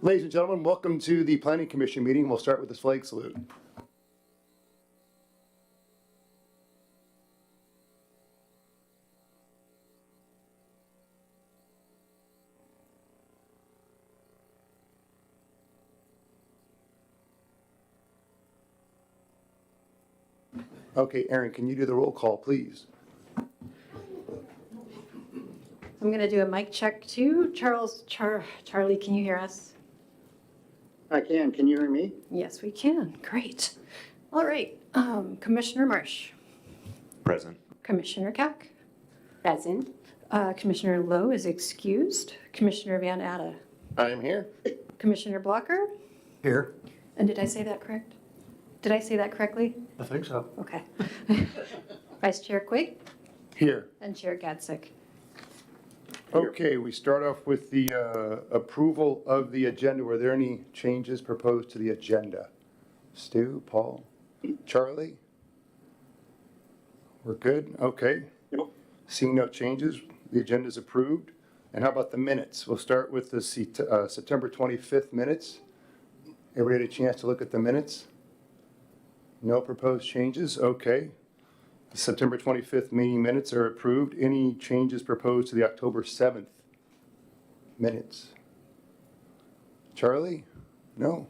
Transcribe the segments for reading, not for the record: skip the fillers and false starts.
Ladies and gentlemen, welcome to the Planning Commission meeting. We'll start with this flag salute. Okay, Aaron, can you do the roll call, please? I'm going to do a mic check too. Charlie, can you hear us? I can. Can you hear me? Yes, we can. Great. All right. Commissioner Marsh. Present. Commissioner Keck. Present. Commissioner Lowe is excused. Commissioner Van Atta. I am here. Commissioner Blocker. Here. And did I say that correct? Did I say that correctly? I think so. Okay. Vice Chair Quigg Here. and Chair Gadsick. Okay, we start off with the approval of the agenda. Were there any changes proposed to the agenda? Stu, Paul, Charlie? We're good? Okay. Yep. Seeing no changes, the agenda is approved. And how about the minutes? We'll start with the September 25th minutes. Everybody had a chance to look at the minutes? No proposed changes? Okay. The September 25th meeting minutes are approved. Any changes proposed to the October 7th minutes? Charlie? No?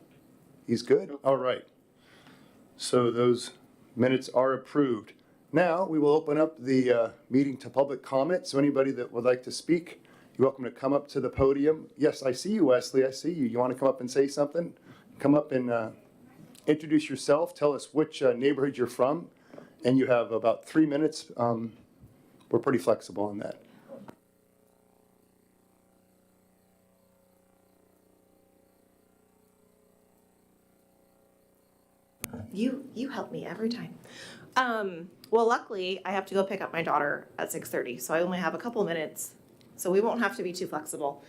He's good? All right. So those minutes are approved. Now, we will open up the meeting to public comment. So anybody that would like to speak, you're welcome to come up to the podium. Yes, I see you, Wesley. I see you. You want to come up and say something? Come up and introduce yourself. Tell us which neighborhood you're from. And you have about 3 minutes. We're pretty flexible on that. You help me every time. Well, luckily, I have to go pick up my daughter at 6:30, so I only have a couple minutes, so we won't have to be too flexible.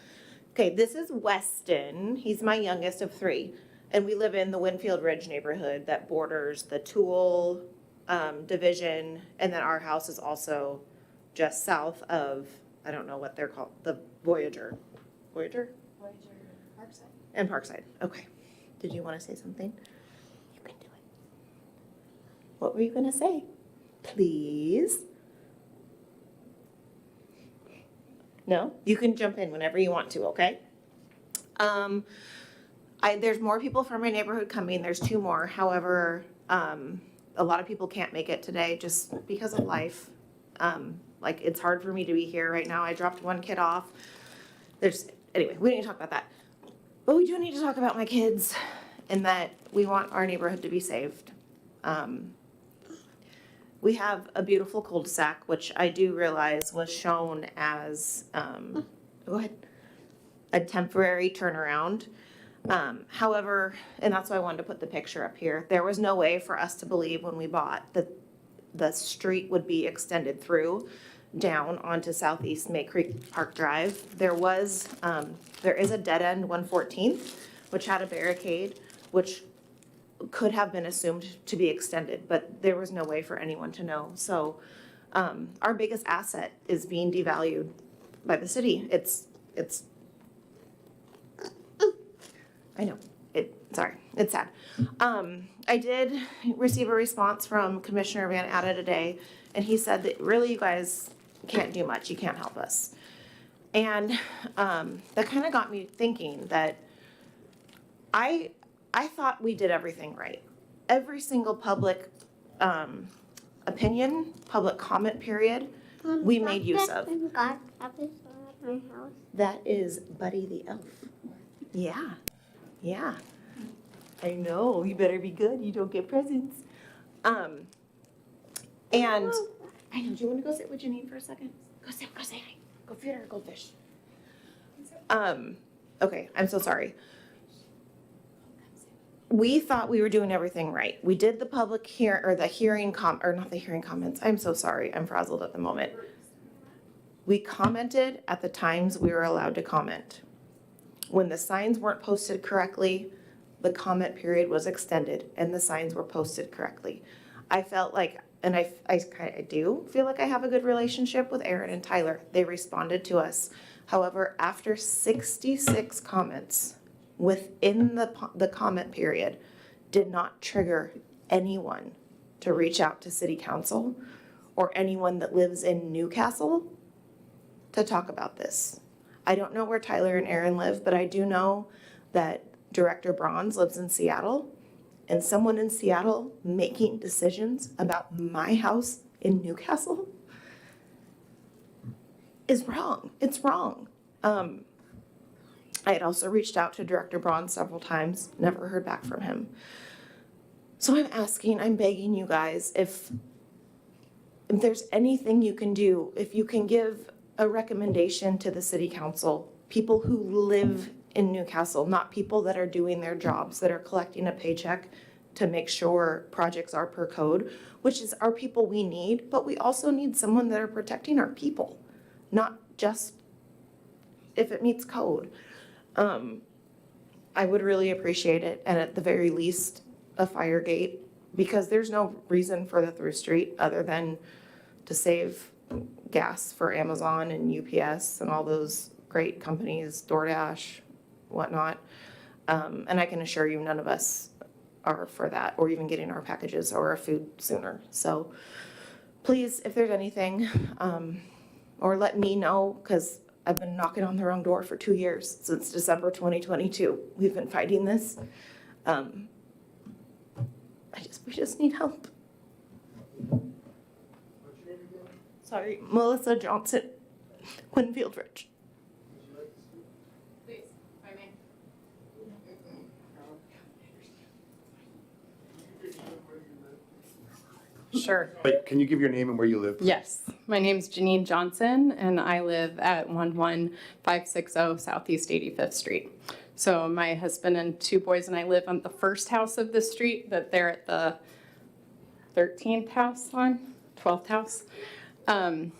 Okay, this is Weston. He's my youngest of 3, and we live in the Winfield Ridge neighborhood that borders the Toole division, and then our house is also just south of, I don't know what they're called, the Voyager? Parkside. And Parkside. Okay. Did you want to say something? You can do it. What were you going to say? Please? No? You can jump in whenever you want to, okay? There's more people from my neighborhood coming. There's 2 more. However, a lot of people can't make it today just because of life. Like, it's hard for me to be here right now. I dropped 1 kid off. Anyway, we don't need to talk about that. But we do need to talk about my kids and that we want our neighborhood to be saved. We have a beautiful cul-de-sac, which I do realize was shown as, go ahead, a temporary turnaround. However, and that's why I wanted to put the picture up here, there was no way for us to believe when we bought that the street would be extended through down onto Southeast May Creek Park Drive. There is a dead end 114th, which had a barricade, which could have been assumed to be extended, but there was no way for anyone to know. So our biggest asset is being devalued by the city. It's I know, it's sad. I did receive a response from Commissioner Van Atta today, and he said that really you guys can't do much, you can't help us. And that kind of got me thinking that I thought we did everything right. Every single public opinion, public comment period, we made use of. That is Buddy the Elf. Yeah. I know, you better be good, you don't get presents. And I know, do you want to go sit with Janine for a second? Go say hi. Go feed her a goldfish. Okay, I'm so sorry. We thought we were doing everything right. We did the public not the hearing comments. I'm so sorry, I'm frazzled at the moment. We commented at the times we were allowed to comment. When the signs weren't posted correctly, the comment period was extended and the signs were posted correctly. I felt like, and I do feel like I have a good relationship with Aaron and Tyler. They responded to us. However, after 66 comments, within the comment period did not trigger anyone to reach out to city council or anyone that lives in Newcastle to talk about this. I don't know where Tyler and Aaron live, but I do know that Director Bronze lives in Seattle, and someone in Seattle making decisions about my house in Newcastle is wrong. It's wrong. I had also reached out to Director Braun several times, never heard back from him. So I'm begging you guys, if there's anything you can do, if you can give a recommendation to the city council, people who live in Newcastle, not people that are doing their jobs, that are collecting a paycheck to make sure projects are per code, which is our people we need, but we also need someone that are protecting our people, not just if it meets code. I would really appreciate it, and at the very least, a fire gate, because there's no reason for the through street other than to save gas for Amazon and UPS and all those great companies, DoorDash, whatnot. And I can assure you, none of us are for that, or even getting our packages or our food sooner. So please, if there's anything, or let me know, because I've been knocking on the wrong door for 2 years, since December 2022. We've been fighting this. We just need help. Sorry, Melissa Johnson, Winfield Ridge. Please, if I may. Sure. Wait, can you give your name and where you live? Yes, my name's Janine Johnson, and I live at 11560 Southeast 85th Street. So my husband and 2 boys and I live on the first house of this street, but they're at the 13th house on, 12th house. I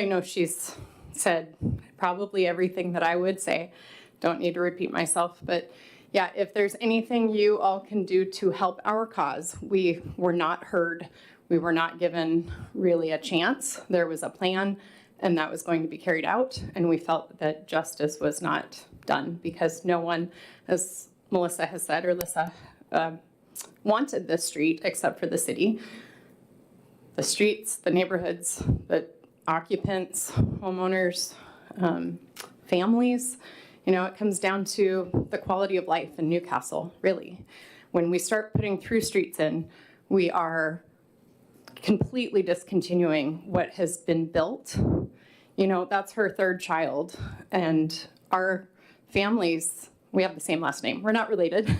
know she's said probably everything that I would say. Don't need to repeat myself, but yeah, if there's anything you all can do to help our cause, we were not heard. We were not given really a chance. There was a plan, and that was going to be carried out, and we felt that justice was not done because no one, as Melissa has said, or Lissa, wanted this street except for the city. The streets, the neighborhoods, the occupants, homeowners, families. You know, it comes down to the quality of life in Newcastle, really. When we start putting through streets in, we are completely discontinuing what has been built. You know, that's her 3rd child, and our families, we have the same last name, we're not related,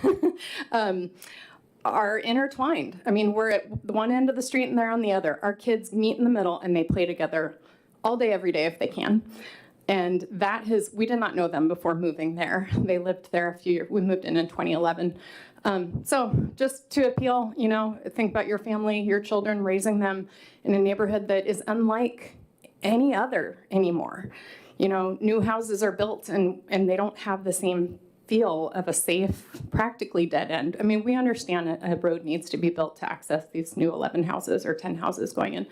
are intertwined. I mean, we're at the one end of the street and they're on the other. Our kids meet in the middle and they play together all day, every day if they can. And we did not know them before moving there. They lived there a few years, we moved in 2011. So just to appeal, you know, think about your family, your children, raising them in a neighborhood that is unlike any other anymore. You know, new houses are built and they don't have the same feel of a safe, practically dead end. I mean, we understand a road needs to be built to access these new 11 houses or 10 houses going in.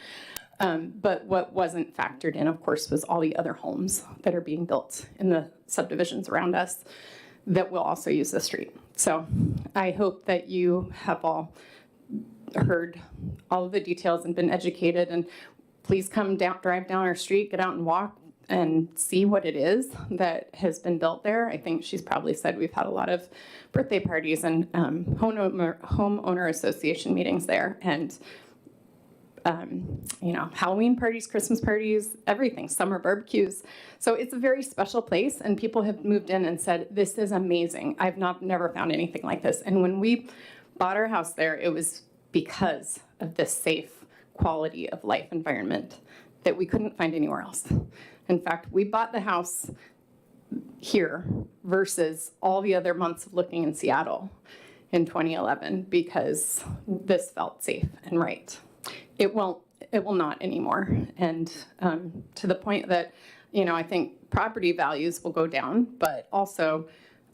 But what wasn't factored in, of course, was all the other homes that are being built in the subdivisions around us that will also use the street. So I hope that you have all heard all of the details and been educated, and please come down, drive down our street, get out and walk and see what it is that has been built there. I think she's probably said we've had a lot of birthday parties and homeowner association meetings there, and you know, Halloween parties, Christmas parties, everything, summer barbecues. So it's a very special place, and people have moved in and said, this is amazing. I've never found anything like this. And when we bought our house there, it was because of this safe quality of life environment that we couldn't find anywhere else. In fact, we bought the house here versus all the other months of looking in Seattle in 2011 because this felt safe and right. It will not anymore. And to the point that, you know, I think property values will go down, but also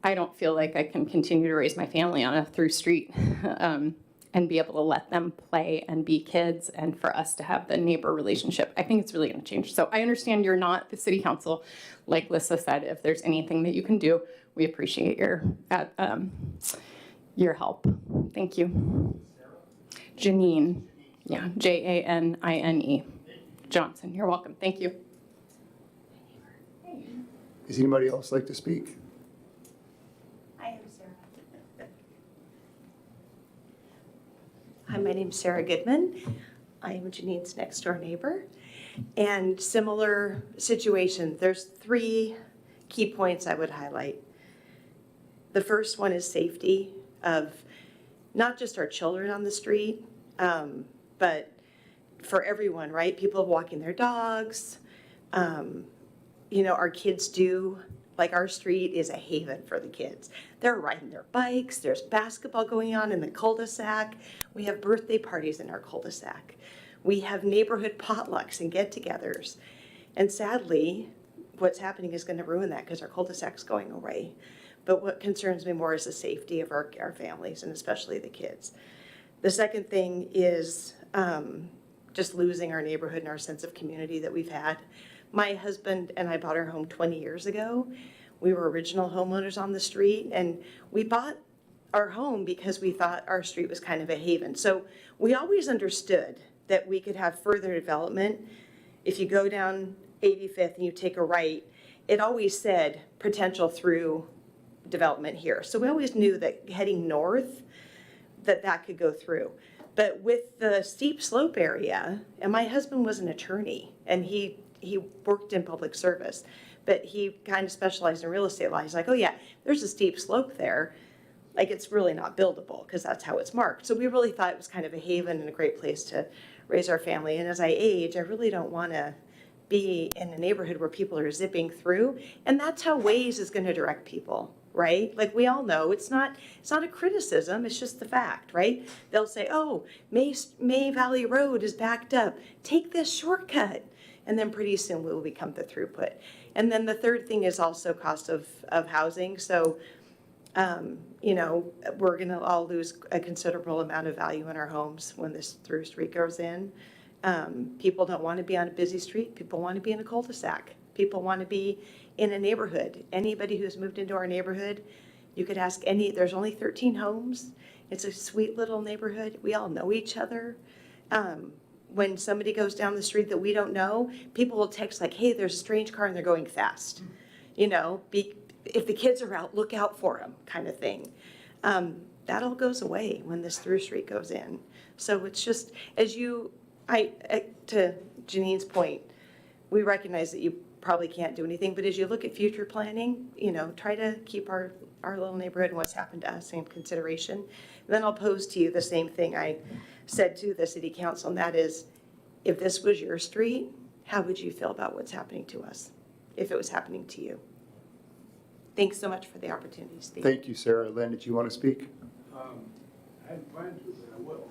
I don't feel like I can continue to raise my family on a through street. and be able to let them play and be kids and for us to have the neighbor relationship. I think it's really going to change. So I understand you're not the city council. Like Lissa said, if there's anything that you can do, we appreciate your help. Thank you. Janine. Yeah, Janine Johnson. You're welcome. Thank you. Does anybody else like to speak? Hi, I'm Sarah. Hi, my name's Sarah Goodman. I am Janine's next door neighbor. And similar situation, there's 3 key points I would highlight. The first one is safety of not just our children on the street, but for everyone, right? People walking their dogs. You know, our kids do, like our street is a haven for the kids. They're riding their bikes, there's basketball going on in the cul-de-sac. We have birthday parties in our cul-de-sac. We have neighborhood potlucks and get-togethers. And sadly, what's happening is gonna ruin that because our cul-de-sac's going away. But what concerns me more is the safety of our families and especially the kids. The second thing is just losing our neighborhood and our sense of community that we've had. My husband and I bought our home 20 years ago. We were original homeowners on the street, and we bought our home because we thought our street was kind of a haven. So we always understood that we could have further development. If you go down 85th and you take a right, it always said potential through development here. So we always knew that heading north, that could go through. But with the steep slope area, and my husband was an attorney, and he worked in public service, but he kind of specialized in real estate law. He's like, oh yeah, there's a steep slope there. Like it's really not buildable because that's how it's marked. So we really thought it was kind of a haven and a great place to raise our family. And as I age, I really don't want to be in a neighborhood where people are zipping through. And that's how Waze is going to direct people, right? Like we all know, it's not a criticism, it's just the fact, right? They'll say, oh, May Valley Road is backed up. Take this shortcut. And then pretty soon we will become the throughput. And then the third thing is also cost of housing. So, you know, we're going to all lose a considerable amount of value in our homes when this through street goes in. People don't want to be on a busy street. People want to be in a cul-de-sac. People want to be in a neighborhood. Anybody who's moved into our neighborhood, you could ask there's only 13 homes. It's a sweet little neighborhood. We all know each other. When somebody goes down the street that we don't know, people will text like, hey, there's a strange car and they're going fast. You know, if the kids are out, look out for them kind of thing. That all goes away when this through street goes in. So it's just, to Janine's point, we recognize that you probably can't do anything, but as you look at future planning, you know, try to keep our little neighborhood and what's happened to us in consideration. And then I'll pose to you the same thing I said to the city council, and that is, if this was your street, how would you feel about what's happening to us if it was happening to you? Thanks so much for the opportunity to speak. Thank you, Sarah. Len, did you want to speak? I hadn't planned to, but I will.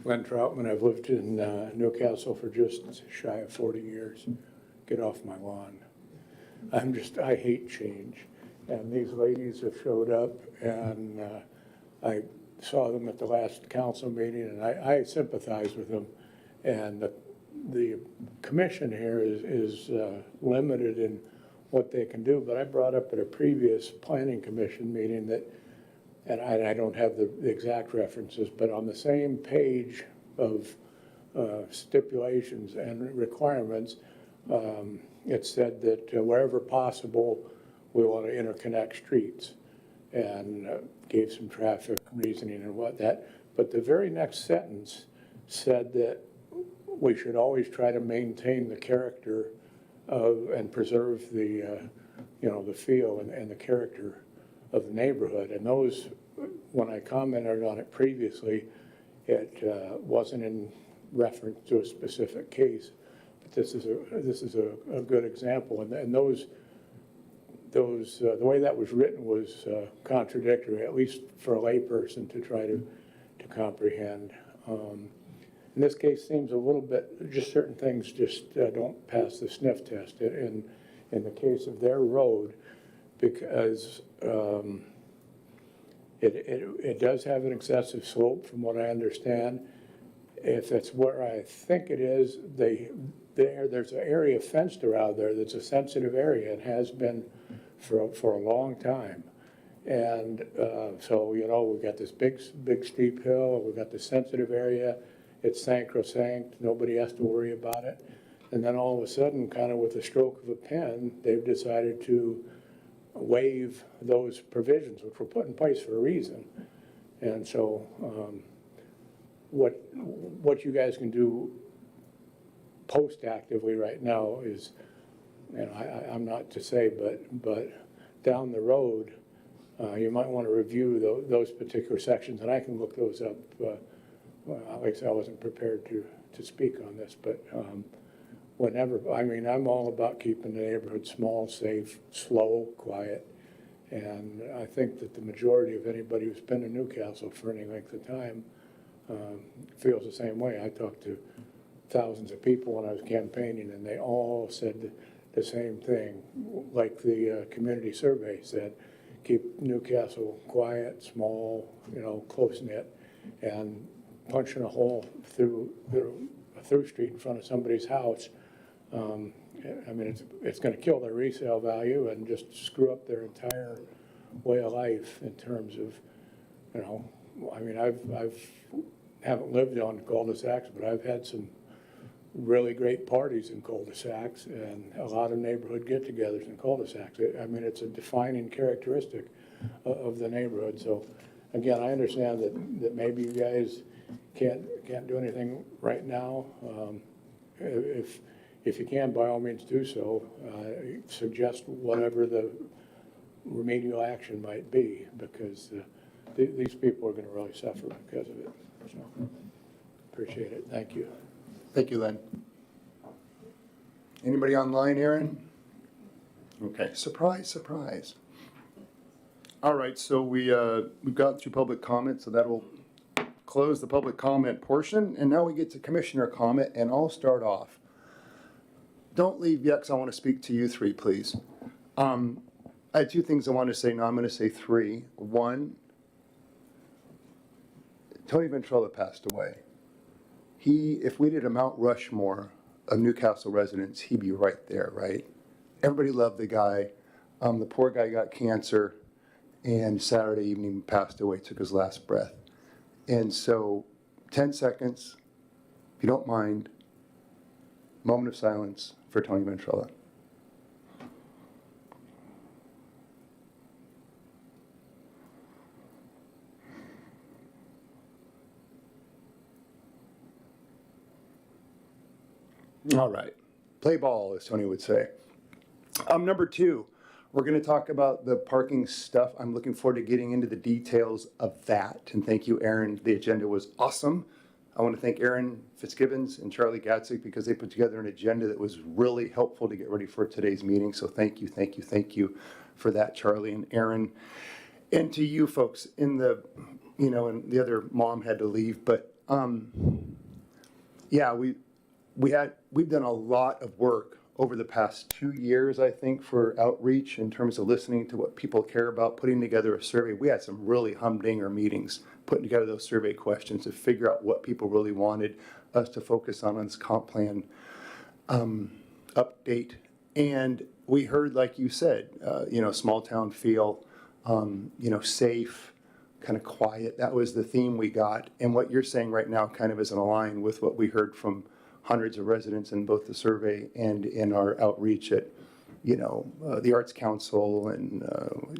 Len Troutman, I've lived in Newcastle for just shy of 40 years. Get off my lawn. I hate change. And these ladies have showed up, and I saw them at the last council meeting, and I sympathize with them. And the commission here is limited in what they can do, but I brought up at a previous planning commission meeting that, and I don't have the exact references, but on the same page of stipulations and requirements, it said that wherever possible, we want to interconnect streets, and gave some traffic reasoning and what that. But the very next sentence said that we should always try to maintain the character of and preserve the, the feel and the character of the neighborhood. And those, when I commented on it previously, it wasn't in reference to a specific case, but this is a good example. And those the way that was written was contradictory, at least for a layperson to try to comprehend. In this case, seems a little bit, just certain things just don't pass the sniff test. In the case of their road, because it does have an excessive slope from what I understand. If it's where I think it is, there's an area fenced around there that's a sensitive area and has been for a long time. And so, you know, we've got this big steep hill, we've got the sensitive area, it's sacrosanct, nobody has to worry about it. And then all of a sudden, kind of with a stroke of a pen, they've decided to waive those provisions, which were put in place for a reason. And so what you guys can do post-actively right now is, you know, I'm not to say, but down the road, you might want to review those particular sections, and I can look those up. Well, like I said, I wasn't prepared to speak on this, but whenever, I mean, I'm all about keeping the neighborhood small, safe, slow, quiet, and I think that the majority of anybody who's been in Newcastle for any length of time feels the same way. I talked to thousands of people when I was campaigning, and they all said the same thing, like the community survey said. Keep Newcastle quiet, small, you know, close-knit, and punching a hole through a through street in front of somebody's house. I mean, it's going to kill their resale value and just screw up their entire way of life in terms of, you know, I mean, haven't lived on cul-de-sacs, but I've had some really great parties in cul-de-sacs and a lot of neighborhood get-togethers in cul-de-sacs. I mean, it's a defining characteristic of the neighborhood. So, again, I understand that maybe you guys can't do anything right now. If you can, by all means do so. Suggest whatever the remedial action might be, because these people are going to really suffer because of it. So, appreciate it. Thank you. Thank you, Len. Anybody online, Aaron? Okay, surprise, surprise. All right, so we've got through public comment, so that'll close the public comment portion, and now we get to commissioner comment, and I'll start off. Don't leave yet, because I want to speak to you three, please. I had two things I want to say. Now I'm going to say three. One, Tony Ventrella passed away. If we did a Mount Rushmore of Newcastle residents, he'd be right there, right? Everybody loved the guy. The poor guy got cancer, and Saturday evening passed away, took his last breath. And so, 10 seconds, if you don't mind, moment of silence for Tony Ventrella. All right. Play ball, as Tony would say. Number two, we're going to talk about the parking stuff. I'm looking forward to getting into the details of that. And thank you, Aaron. The agenda was awesome. I want to thank Aaron Fitzgibbons and Charlie Gatzik because they put together an agenda that was really helpful to get ready for today's meeting. So thank you, thank you, thank you for that, Charlie and Aaron. And to you folks in the, you know, and the other mom had to leave. But yeah, we've done a lot of work over the past 2 years, I think, for outreach in terms of listening to what people care about, putting together a survey. We had some really humdinger meetings, putting together those survey questions to figure out what people really wanted us to focus on this comp plan update. And we heard, like you said, you know, small town feel, you know, safe, kind of quiet. That was the theme we got. And what you're saying right now kind of is in line with what we heard from hundreds of residents in both the survey and in our outreach at, you know, the Arts Council and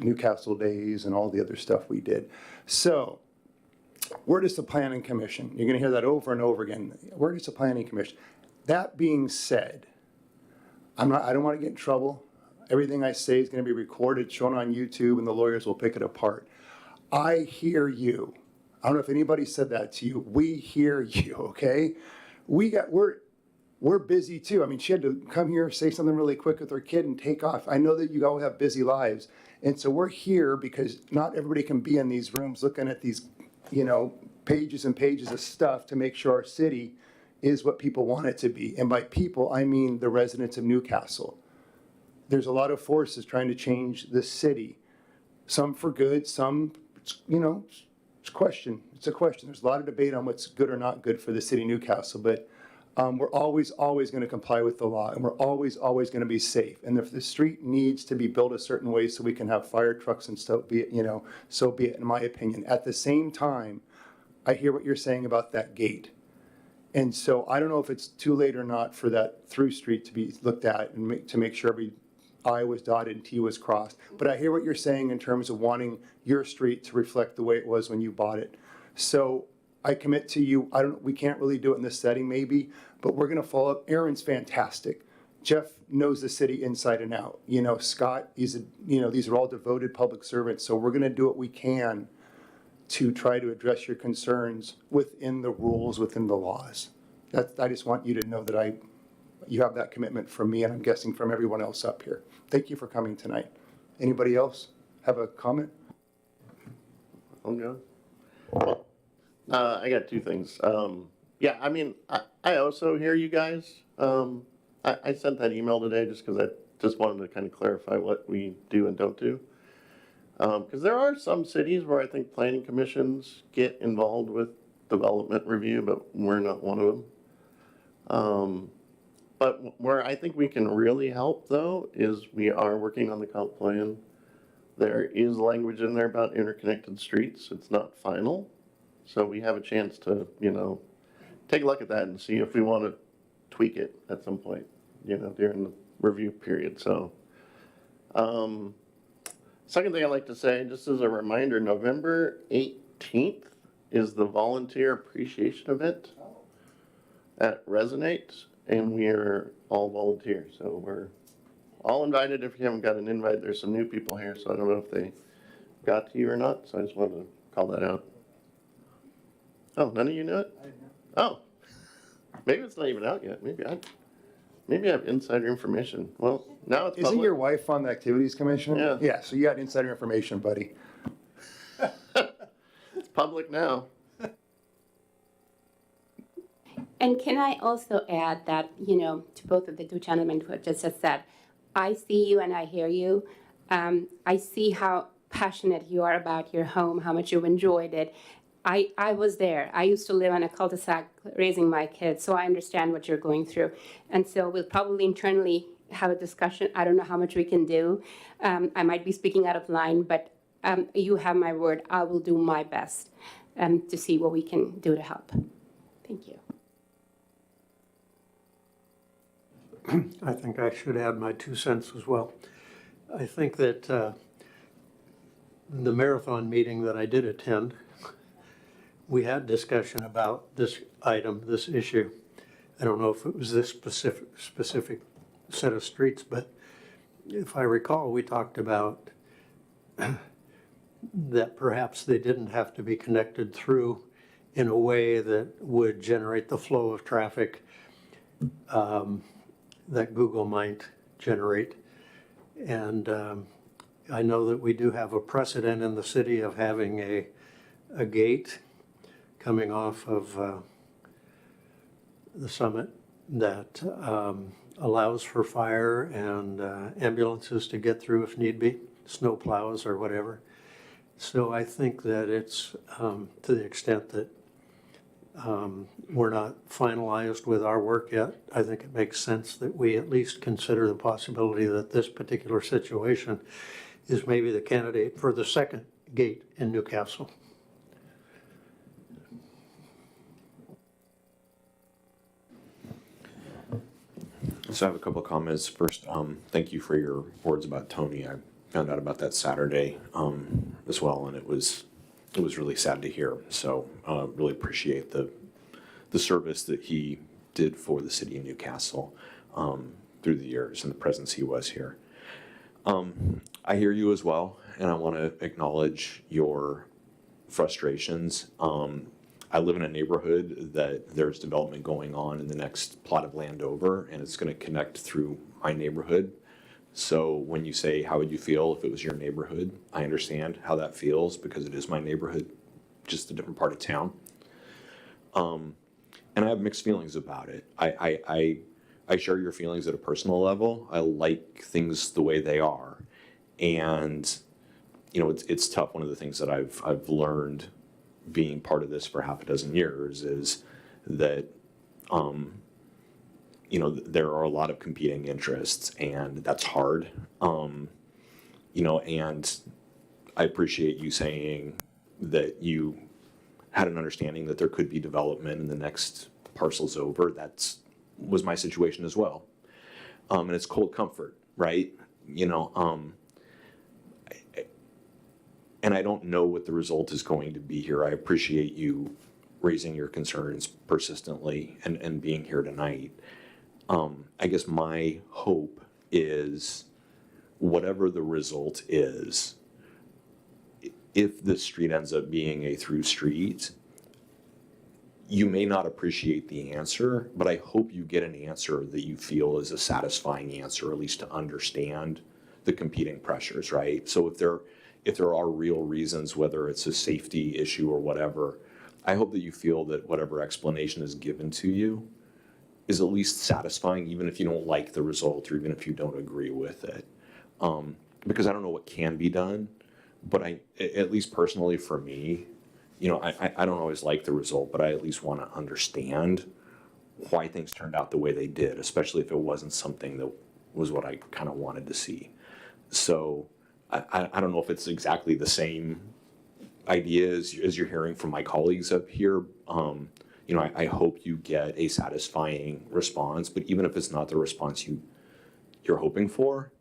Newcastle Days and all the other stuff we did. So, where does the Planning Commission? You're going to hear that over and over again. Where does the Planning Commission? That being said, I don't want to get in trouble. Everything I say is going to be recorded, shown on YouTube, and the lawyers will pick it apart. I hear you. I don't know if anybody said that to you. We hear you, okay? We're busy too. I mean, she had to come here, say something really quick with her kid and take off. I know that you all have busy lives. And so we're here because not everybody can be in these rooms looking at these, you know, pages and pages of stuff to make sure our city is what people want it to be. And by people, I mean the residents of Newcastle. there's a lot of forces trying to change the city. Some for good, some, you know, it's a question. It's a question. There's a lot of debate on what's good or not good for the city of Newcastle, but we're always going to comply with the law, and we're always going to be safe. And if the street needs to be built a certain way so we can have fire trucks and so be it, you know, so be it, in my opinion. At the same time, I hear what you're saying about that gate. And so I don't know if it's too late or not for that through street to be looked at and to make sure every I was dotted and T was crossed. But I hear what you're saying in terms of wanting your street to reflect the way it was when you bought it. So I commit to you, we can't really do it in this setting maybe, but we're gonna follow up. Aaron's fantastic. Jeff knows the city inside and out. You know, Scott, these are all devoted public servants. So we're gonna do what we can to try to address your concerns within the rules, within the laws. I just want you to know that you have that commitment from me, and I'm guessing from everyone else up here. Thank you for coming tonight. Anybody else have a comment? I'll go. I got two things. Yeah, I mean, I also hear you guys. I sent that email today just because I just wanted to kind of clarify what we do and don't do. Because there are some cities where I think planning commissions get involved with development review, but we're not one of them. But where I think we can really help, though, is we are working on the comp plan. There is language in there about interconnected streets. It's not final. So we have a chance to, you know, take a look at that and see if we want to tweak it at some point, you know, during the review period. So, second thing I'd like to say, just as a reminder, November 18th is the volunteer appreciation event at Resonate, and we are all volunteers. So we're all invited. If you haven't got an invite, there's some new people here, so I don't know if they got to you or not. So I just wanted to call that out. Oh, none of you knew it? I didn't know. Oh, maybe it's not even out yet. Maybe I have insider information. Well, now it's public. Isn't your wife on the Activities Commission? Yeah. Yeah, so you got insider information, buddy. It's public now. And can I also add that, you know, to both of the two gentlemen who have just said, I see you and I hear you. I see how passionate you are about your home, how much you've enjoyed it. I was there. I used to live on a cul-de-sac raising my kids, so I understand what you're going through. And so we'll probably internally have a discussion. I don't know how much we can do. I might be speaking out of line, but you have my word. I will do my best to see what we can do to help. Thank you. I think I should add my 2 cents as well. I think that the marathon meeting that I did attend, we had discussion about this item, this issue. I don't know if it was this specific set of streets, but if I recall, we talked about that perhaps they didn't have to be connected through in a way that would generate the flow of traffic that Google might generate. And I know that we do have a precedent in the city of having a gate coming off of the summit that allows for fire and ambulances to get through if need be, snow plows or whatever. So I think that it's to the extent that we're not finalized with our work yet, I think it makes sense that we at least consider the possibility that this particular situation is maybe the candidate for the second gate in Newcastle. So I have a couple of comments. First, thank you for your words about Tony. I found out about that Saturday as well, and it was really sad to hear. So really appreciate the service that he did for the city of Newcastle through the years and the presence he was here. I hear you as well, and I want to acknowledge your frustrations. I live in a neighborhood that there's development going on in the next plot of land over, and it's going to connect through my neighborhood. So when you say, how would you feel if it was your neighborhood? I understand how that feels because it is my neighborhood, just a different part of town. And I have mixed feelings about it. I I share your feelings at a personal level. I like things the way they are. And, you know, it's tough. One of the things that I've learned being part of this for half a dozen years is that, you know, there are a lot of competing interests, and that's hard. You know, and I appreciate you saying that you had an understanding that there could be development in the next parcels over. Was my situation as well. And it's cold comfort, right? You know, and I don't know what the result is going to be here. I appreciate you raising your concerns persistently and being here tonight. I guess my hope is whatever the result is, if this street ends up being a through street, you may not appreciate the answer, but I hope you get an answer that you feel is a satisfying answer, at least to understand the competing pressures, right? So if there are real reasons, whether it's a safety issue or whatever, I hope that you feel that whatever explanation is given to you is at least satisfying, even if you don't like the result or even if you don't agree with it. Because I don't know what can be done, but at least personally for me, you know, I don't always like the result, but I at least want to understand why things turned out the way they did, especially if it wasn't something that was what I kind of wanted to see. So I don't know if it's exactly the same idea as you're hearing from my colleagues up here. You know, I hope you get a satisfying response, but even if it's not the response you're hoping for,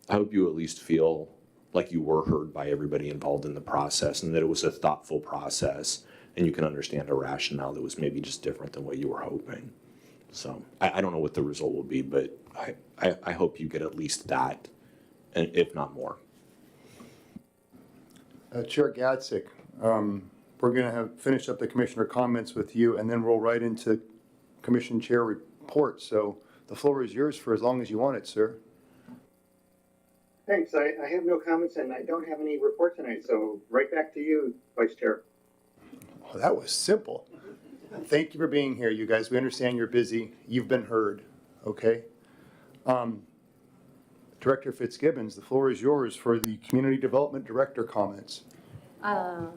I hope you at least feel like you were heard by everybody involved in the process and that it was a thoughtful process and you can understand a rationale that was maybe just different than what you were hoping. So I don't know what the result will be, but I hope you get at least that, and if not more. Chair Gadsik, we're going to finish up the commissioner comments with you, and then roll right into commission chair report. So the floor is yours for as long as you want it, sir. Thanks. I have no comments and I don't have any report tonight, so right back to you, Vice Chair. Oh, that was simple. Thank you for being here, you guys. We understand you're busy. You've been heard, okay? Director Fitzgibbons, the floor is yours for the Community Development Director comments. I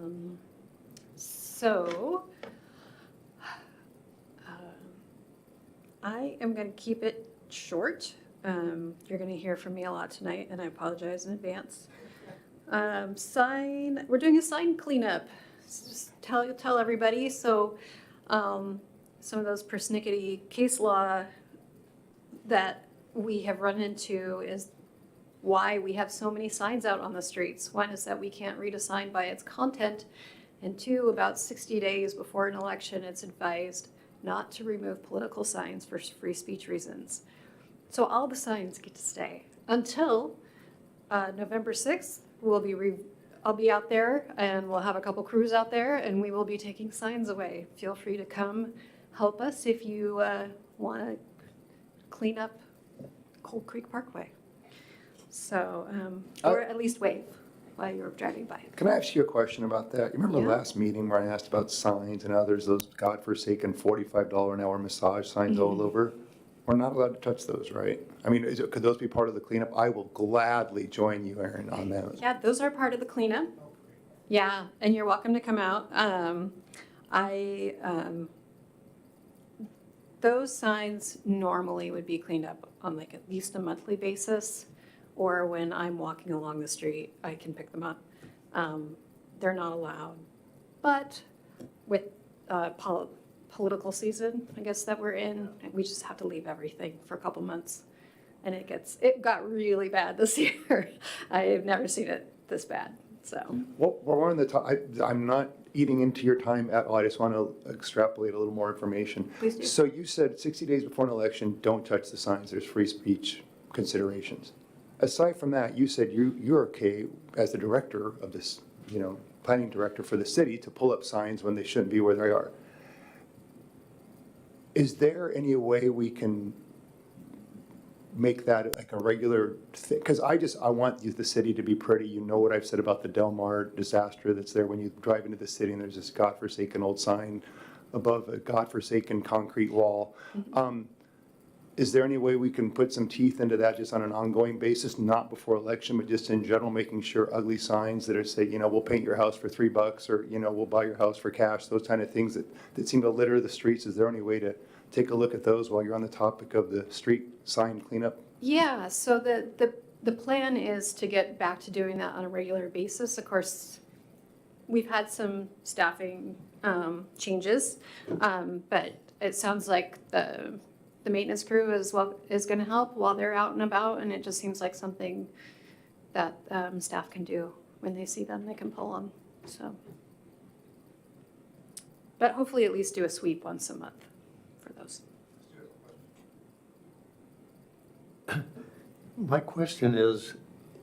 am going to keep it short. You're going to hear from me a lot tonight, and I apologize in advance. We're doing a sign cleanup. Just tell everybody. So some of those persnickety case law that we have run into is why we have so many signs out on the streets. One is that we can't read a sign by its content, and two, about 60 days before an election, it's advised not to remove political signs for free speech reasons. So all the signs get to stay until November 6th. I'll be out there, and we'll have a couple crews out there, and we will be taking signs away. Feel free to come help us if you want to clean up Cold Creek Parkway. So, or at least wave while you're driving by. Can I ask you a question about that? You remember the Yeah. last meeting where I asked about signs and others, those godforsaken $45 an hour massage signs all over? We're not allowed to touch those, right? I mean, could those be part of the cleanup? I will gladly join you, Aaron, on that. Yeah, those are part of the cleanup. Yeah, and you're welcome to come out. Those signs normally would be cleaned up on like at least a monthly basis, or when I'm walking along the street, I can pick them up. They're not allowed. But with political season, I guess, that we're in, we just have to leave everything for a couple months. And it got really bad this year. I've never seen it this bad, so. Well, we're on the top. I'm not eating into your time at all. I just want to extrapolate a little more information. Please do. So you said 60 days before an election, don't touch the signs. There's free speech considerations. Aside from that, you said you're okay as the director of this, planning director for the city to pull up signs when they shouldn't be where they are. Is there any way we can make that like a regular thing? Because I want the city to be pretty. You know what I've said about the Del Mar disaster that's there when you drive into the city and there's this godforsaken old sign above a godforsaken concrete wall. Is there any way we can put some teeth into that just on an ongoing basis, not before election, but just in general, making sure ugly signs that are say, we'll paint your house for $3 or, we'll buy your house for cash, those kind of things that seem to litter the streets? Is there any way to take a look at those while you're on the topic of the street sign cleanup? Yeah, so the plan is to get back to doing that on a regular basis. Of course, we've had some staffing changes, but it sounds like the maintenance crew is going to help while they're out and about, and it just seems like something that staff can do when they see them. They can pull them. So, but hopefully at least do a sweep once a month for those. My question is,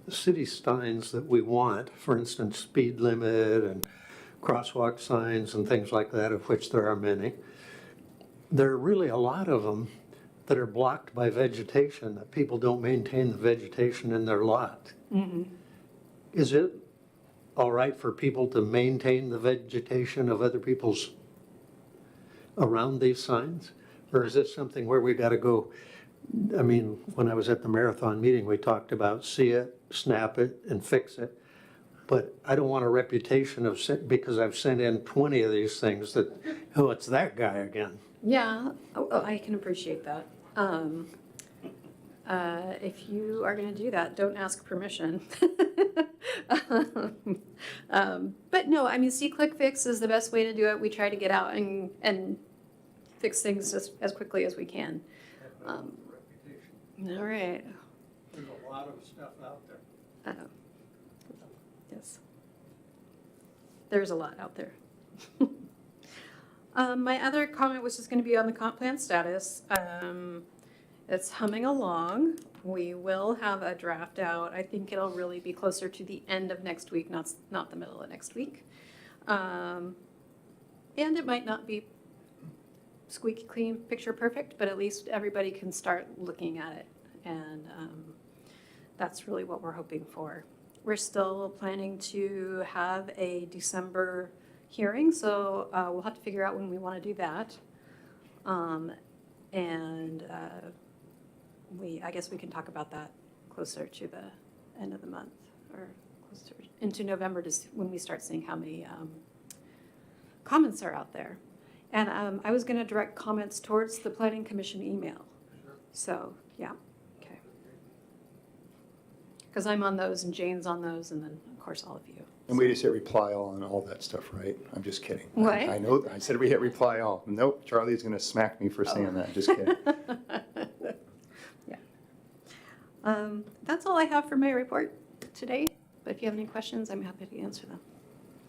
city signs that we want, for instance, speed limit and crosswalk signs and things like that, of which there are many, there are really a lot of them that are blocked by vegetation, that people don't maintain the vegetation in their lot. Is it all right for people to maintain the vegetation of other people's around these signs? Or is this something where we gotta go, I mean, when I was at the marathon meeting, we talked about see it, snap it, and fix it. But I don't want a reputation of, because I've sent in 20 of these things that, oh, it's that guy again. Yeah, I can appreciate that. If you are going to do that, don't ask permission. But no, I mean, see, click fix is the best way to do it. We try to get out and fix things as quickly as we can. All right. There's a lot of stuff out there. Yes. There's a lot out there. My other comment was just going to be on the comp plan status. It's humming along. We will have a draft out. I think it'll really be closer to the end of next week, not the middle of next week. And it might not be squeaky clean, picture perfect, but at least everybody can start looking at it. And that's really what we're hoping for. We're still planning to have a December hearing, so we'll have to figure out when we want to do that. I guess we can talk about that closer to the end of the month or closer into November, just when we start seeing how many comments are out there. And I was going to direct comments towards the Planning Commission email. So, yeah, okay. Because I'm on those and Jane's on those, and then, of course, all of you. And we just hit reply all and all that stuff, right? I'm just kidding. What? I know, I said we hit reply all. Nope, Charlie's gonna smack me for saying that, just kidding. Yeah. That's all I have for my report today, but if you have any questions, I'm happy to answer them.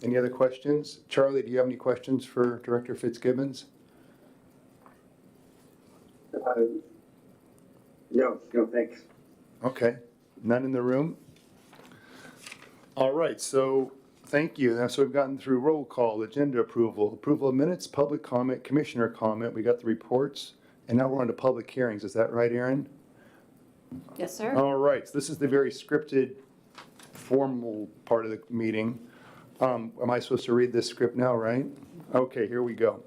Any other questions? Charlie, do you have any questions for Director Fitzgibbons? No, thanks. Okay, none in the room? All right, so thank you. Now, so we've gotten through roll call, agenda approval, approval of minutes, public comment, commissioner comment. We got the reports, and now we're on to public hearings. Is that right, Aaron? Yes, sir. All right, so this is the very scripted, formal part of the meeting. Am I supposed to read this script now, right? Okay, here we go.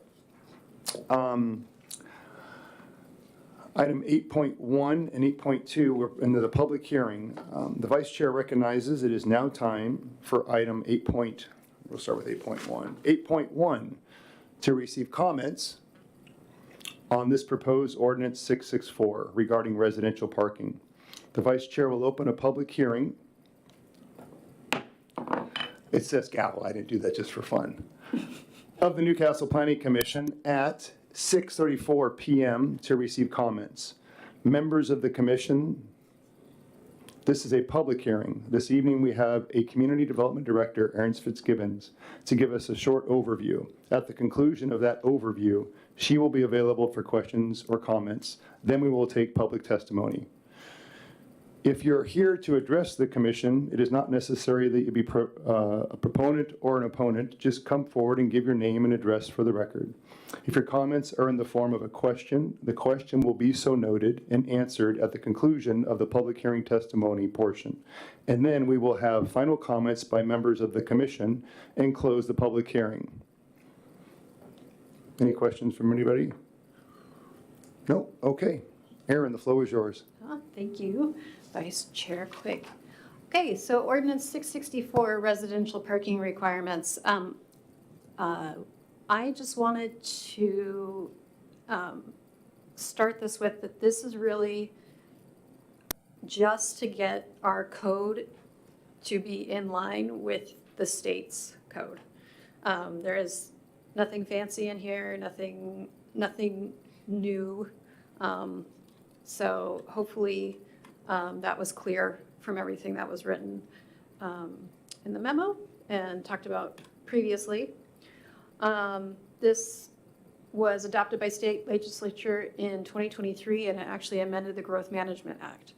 Item 8.1 and 8.2, we're into the public hearing. The vice chair recognizes it is now time for item 8. We'll start with 8.1. 8.1, to receive comments on this proposed ordinance 664 regarding residential parking. The vice chair will open a public hearing. It says gavel, I didn't do that just for fun. Of the Newcastle Planning Commission at 6:34 p.m. to receive comments. Members of the commission, this is a public hearing. This evening we have a Community Development Director, Aaron Fitzgibbons, to give us a short overview. At the conclusion of that overview, she will be available for questions or comments. Then we will take public testimony. If you're here to address the commission, it is not necessary that you be a proponent or an opponent. Just come forward and give your name and address for the record. If your comments are in the form of a question, the question will be so noted and answered at the conclusion of the public hearing testimony portion. And then we will have final comments by members of the commission and close the public hearing. Any questions from anybody? No? Okay. Aaron, the floor is yours. Thank you, Vice Chair Quick. Okay, so ordinance 664, residential parking requirements. I just wanted to start this with that this is really just to get our code to be in line with the state's code. There is nothing fancy in here, nothing new. So hopefully that was clear from everything that was written in the memo and talked about previously. This was adopted by state legislature in 2023 and it actually amended the Growth Management Act.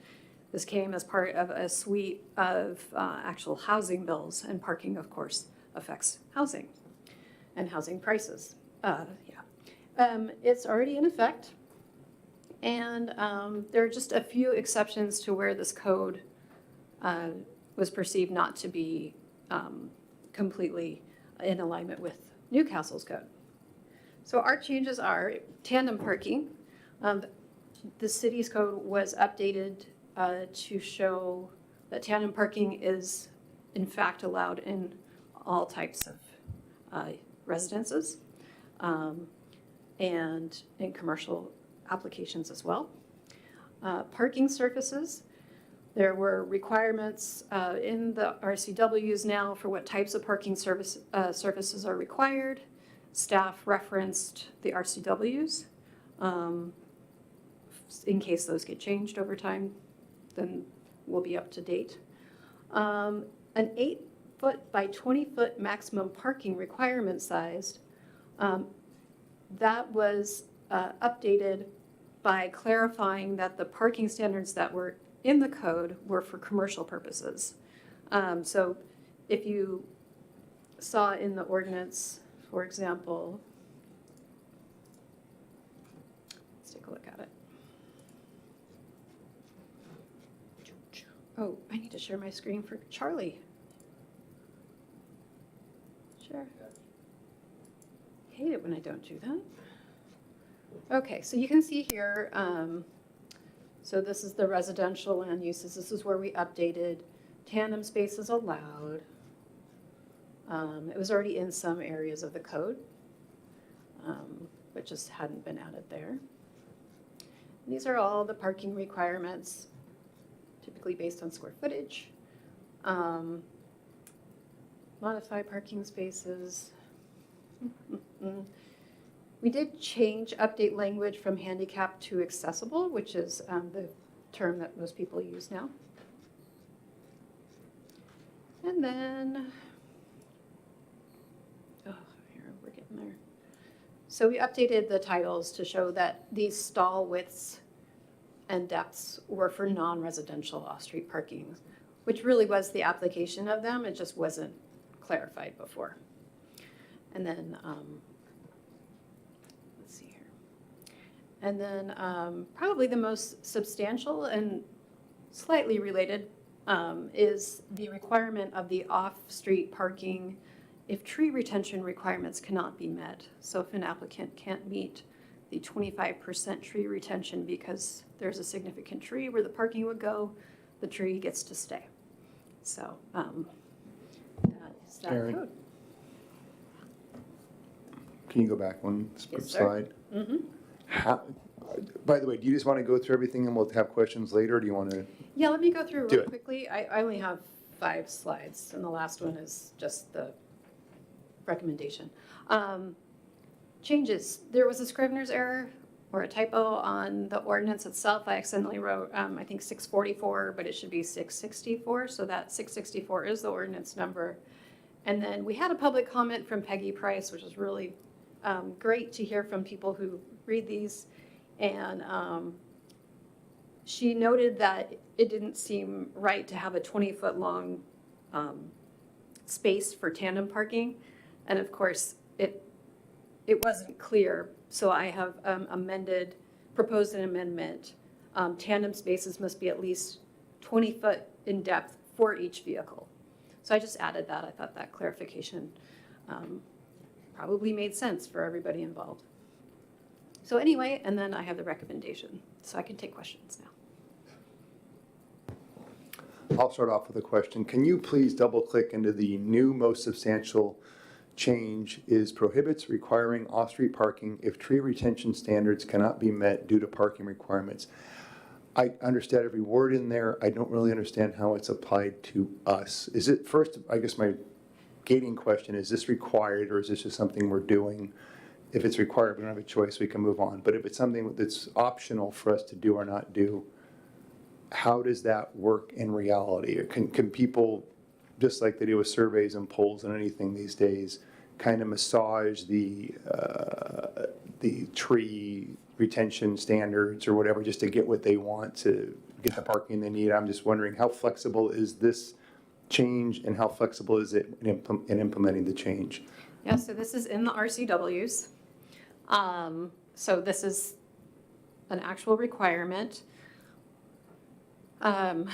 This came as part of a suite of actual housing bills, and parking, of course, affects housing and housing prices. It's already in effect, and there are just a few exceptions to where this code was perceived not to be completely in alignment with Newcastle's code. So our changes are tandem parking. The city's code was updated to show that tandem parking is in fact allowed in all types of residences and in commercial applications as well. Parking surfaces, there were requirements in the RCWs now for what types of parking surfaces are required. Staff referenced the RCWs. In case those get changed over time, then we'll be up to date. An 8-foot by 20-foot maximum parking requirement sized, that was updated by clarifying that the parking standards that were in the code were for commercial purposes. So if you saw in the ordinance, for example, let's take a look at it. Oh, I need to share my screen for Charlie. Sure. Hate it when I don't do that. Okay, so you can see here, so this is the residential land uses. This is where we updated tandem spaces allowed. It was already in some areas of the code, but just hadn't been added there. And these are all the parking requirements, typically based on square footage. Modify parking spaces. We did change update language from handicap to accessible, which is the term that most people use now. And then, oh, here, we're getting there. So we updated the titles to show that these stall widths and depths were for non-residential off-street parking, which really was the application of them. It just wasn't clarified before. And then, let's see here. And then probably the most substantial and slightly related is the requirement of the off-street parking if tree retention requirements cannot be met. So if an applicant can't meet the 25% tree retention because there's a significant tree where the parking would go, the tree gets to stay. So that is that Aaron. code. Can you go back one Yes, sir. slide? Mm-hmm. By the way, do you just want to go through everything and we'll have questions later, or do you want to? Yeah, let me go through Do real it. quickly. I only have 5 slides, and the last one is just the recommendation. Changes. There was a Scrivener's error or a typo on the ordinance itself. I accidentally wrote, I think 644, but it should be 664. So that 664 is the ordinance number. And then we had a public comment from Peggy Price, which was really great to hear from people who read these. And she noted that it didn't seem right to have a 20-foot long space for tandem parking. And of course, it wasn't clear, so I have proposed an amendment. Tandem spaces must be at least 20 foot in depth for each vehicle. So I just added that. I thought that clarification probably made sense for everybody involved. So anyway, and then I have the recommendation, so I can take questions now. I'll start off with a question. Can you please double click into the new most substantial change is prohibits requiring off-street parking if tree retention standards cannot be met due to parking requirements? I understand every word in there. I don't really understand how it's applied to us. Is it, first, I guess my gating question, is this required or is this just something we're doing? If it's required, we don't have a choice, we can move on. But if it's something that's optional for us to do or not do, how does that work in reality? Or can people, just like they do with surveys and polls and anything these days, kind of massage the tree retention standards or whatever just to get what they want, to get the parking they need? I'm just wondering, how flexible is this change and how flexible is it in implementing the change? Yeah, so this is in the RCWs. So this is an actual requirement. With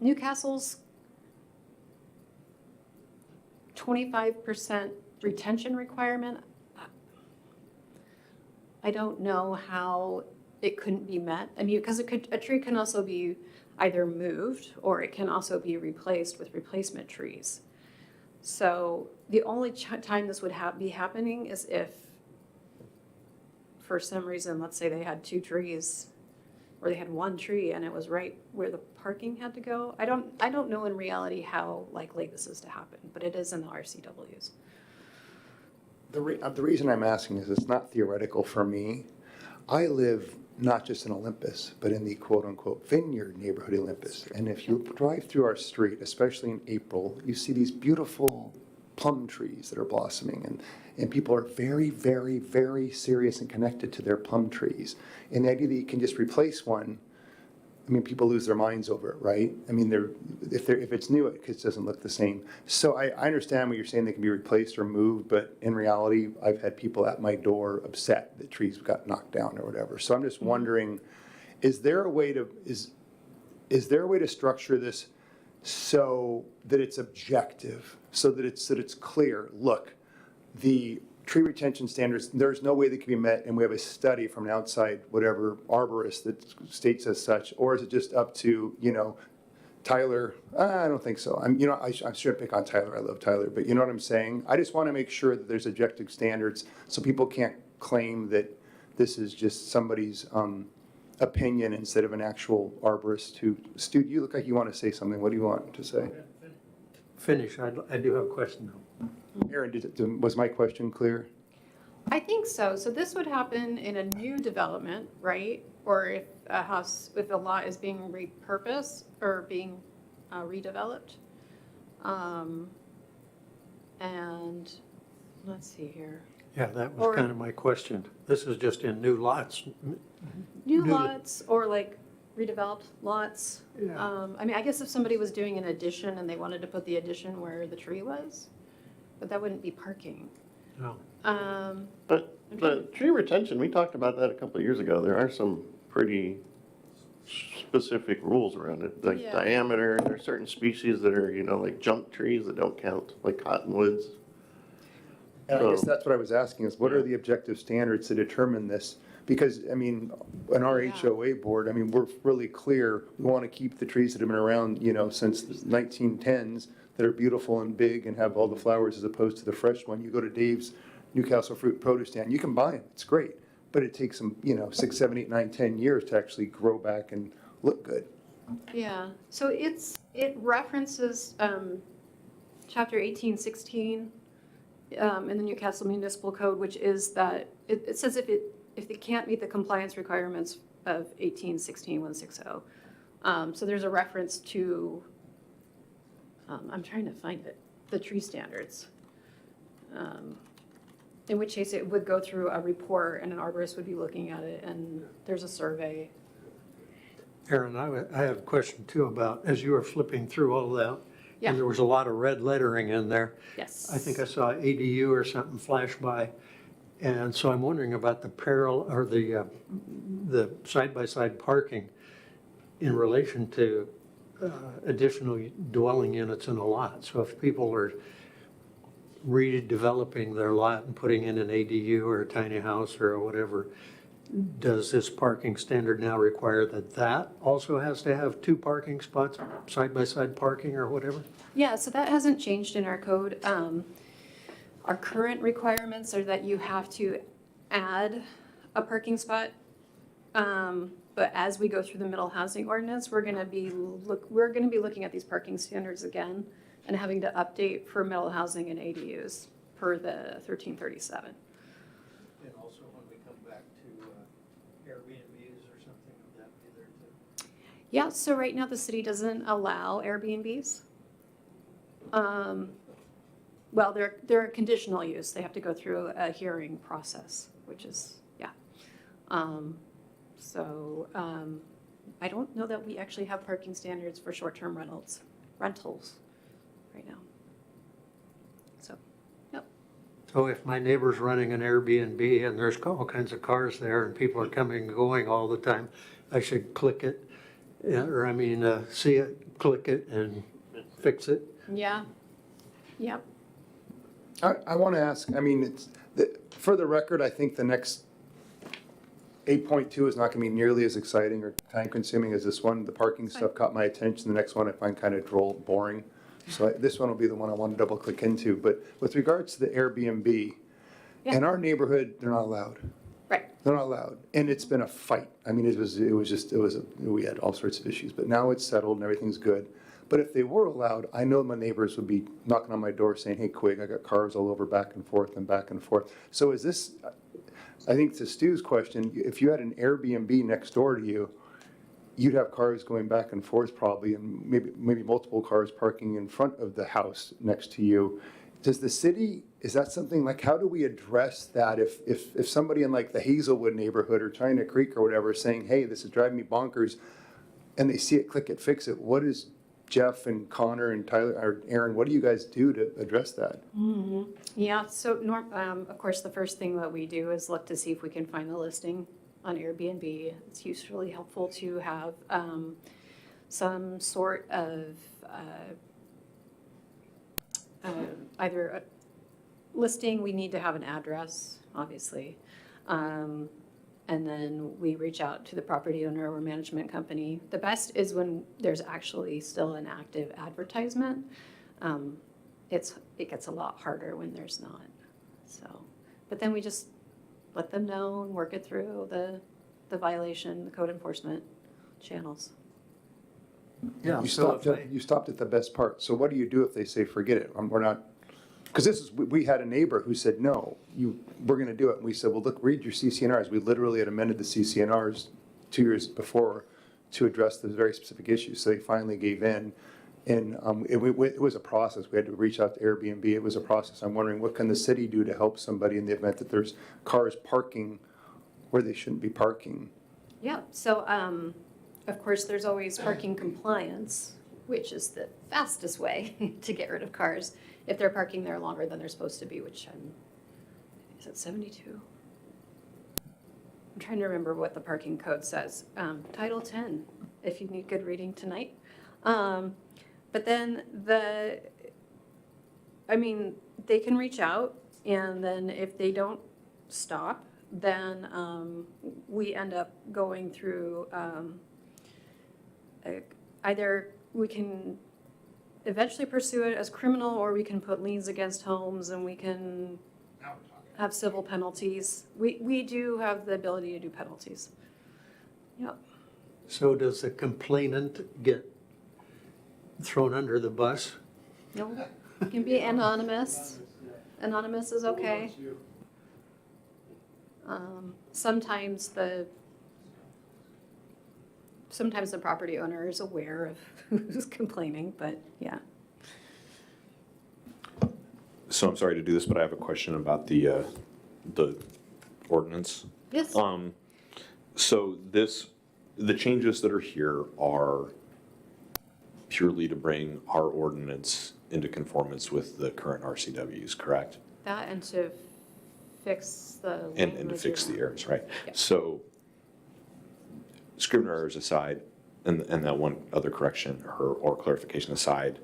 Newcastle's 25% retention requirement, I don't know how it couldn't be met. I mean, because a tree can also be either moved or it can also be replaced with replacement trees. So the only time this would be happening is if, for some reason, let's say they had 2 trees, or they had 1 tree and it was right where the parking had to go. I don't know in reality how likely this is to happen, but it is in the RCWs. The reason I'm asking is it's not theoretical for me. I live not just in Olympus, but in the quote-unquote vineyard neighborhood Olympus. And if you drive through our street, especially in April, you see these beautiful plum trees that are blossoming. And people are very, very, very serious and connected to their plum trees. And the idea that you can just replace one, I mean, people lose their minds over it, right? I mean, if it's new, it just doesn't look the same. So I understand what you're saying, they can be replaced or moved, but in reality, I've had people at my door upset that trees got knocked down or whatever. So I'm just wondering, is there a way to structure this so that it's objective, so that it's clear? Look, the tree retention standards, there's no way they can be met, and we have a study from an outside, whatever, arborist that states as such, or is it just up to, Tyler? I don't think so. I shouldn't pick on Tyler, I love Tyler, but you know what I'm saying? I just want to make sure that there's objective standards, so people can't claim that this is just somebody's opinion instead of an actual arborist who, Stu, you look like you want to say something. What do you want to say? Finish. I do have a question though. Aaron, was my question clear? I think so. So this would happen in a new development, right? Or if a lot is being repurposed or being redeveloped. And let's see here. Yeah, that was kind of my question. This is just in new lots. New lots or like redeveloped lots. Yeah. I mean, I guess if somebody was doing an addition and they wanted to put the addition where the tree was, but that wouldn't be parking. No. But the tree retention, we talked about that a couple of years ago. There are some pretty specific rules around it, like Yeah. diameter. There are certain species that are, like junk trees that don't count, like cottonwoods. And I guess So- that's what I was asking is what are the objective standards to determine this? Because, I mean, on our Yeah. HOA board, I mean, we're really clear, we want to keep the trees that have been around, since the 1910s that are beautiful and big and have all the flowers as opposed to the fresh one. You go to Dave's Newcastle Fruit Produce stand, you can buy them, it's great. But it takes them, 6, 7, 8, 9, 10 years to actually grow back and look good. Yeah, so it references chapter 1816 in the Newcastle Municipal Code, which is that it says if they can't meet the compliance requirements of 1816-160. So there's a reference to, I'm trying to find it, the tree standards. In which case it would go through a report and an arborist would be looking at it and there's a survey. Aaron, I have a question too about, as you were flipping through all that, Yeah. and there was a lot of red lettering in there. Yes. I think I saw ADU or something flash by. And so I'm wondering about the or the side-by-side parking in relation to additional dwelling units in a lot. So if people are redeveloping their lot and putting in an ADU or a tiny house or whatever, does this parking standard now require that that also has to have 2 parking spots, side-by-side parking or whatever? Yeah, so that hasn't changed in our code. Our current requirements are that you have to add a parking spot. But as we go through the middle housing ordinance, we're gonna be looking at these parking standards again and having to update for middle housing and ADUs per the 1337. And also when we come back to Airbnbs or something, would that be there too? Yeah, so right now the city doesn't allow Airbnbs. Well, they're a conditional use. They have to go through a hearing process, which is, yeah. I don't know that we actually have parking standards for short-term rentals right now. So, yep. So if my neighbor's running an Airbnb and there's all kinds of cars there and people are coming and going all the time, I should click it, see it, click it and fix it? Yeah. Yep. I want to ask, I mean, for the record, I think the next 8.2 is not going to be nearly as exciting or time-consuming as this one. The parking stuff caught my attention. The next one I find kind of boring. So this one will be the one I want to double-click into. But with regards to the Airbnb, in our neighborhood, they're not allowed. Right. They're not allowed. And it's been a fight. I mean, we had all sorts of issues. But now it's settled and everything's good. But if they were allowed, I know my neighbors would be knocking on my door saying, hey, Quig, I got cars all over back and forth and back and forth. So is this, I think to Stu's question, if you had an Airbnb next door to you, you'd have cars going back and forth probably, and maybe multiple cars parking in front of the house next to you. Does the city, is that something, like, how do we address that if somebody in like the Hazelwood neighborhood or China Creek or whatever is saying, hey, this is driving me bonkers, and they see it, click it, fix it, what is Jeff and Connor and Tyler or Aaron, what do you guys do to address that? Mm-hmm. Yeah, so of course, the first thing that we do is look to see if we can find the listing on Airbnb. It's usually helpful to have some sort of either a listing. We need to have an address, obviously. And then we reach out to the property owner or management company. The best is when there's actually still an active advertisement. It gets a lot harder when there's not. So, but then we just let them know and work it through the violation, the code enforcement channels. Yeah. You stopped at the best part. So what do you do if they say, forget it? We're not, because we had a neighbor who said, no, we're going to do it. And we said, well, look, read your CCNRs. We literally had amended the CCNRs 2 years before to address the very specific issues. So they finally gave in. And it was a process. We had to reach out to Airbnb. It was a process. I'm wondering, what can the city do to help somebody in the event that there's cars parking where they shouldn't be parking? Yeah, so of course, there's always parking compliance, which is the fastest way to get rid of cars if they're parking there longer than they're supposed to be, which is it 72? I'm trying to remember what the parking code says. Title 10, if you need good reading tonight. But then they can reach out, and then if they don't stop, then we end up going through either we can eventually pursue it as criminal, or we can put liens against homes and we can have civil penalties. We do have the ability to do penalties. Yep. So does the complainant get thrown under the bus? No, it can be anonymous. Anonymous is okay. Sometimes the property owner is aware of who's complaining, but yeah. So I'm sorry to do this, but I have a question about the ordinance. Yes. So the changes that are here are purely to bring our ordinance into conformance with the current RCWs, correct? That and to fix the And to fix the errors, right? Yeah. So Scrivener errors aside, and that one other correction or clarification aside,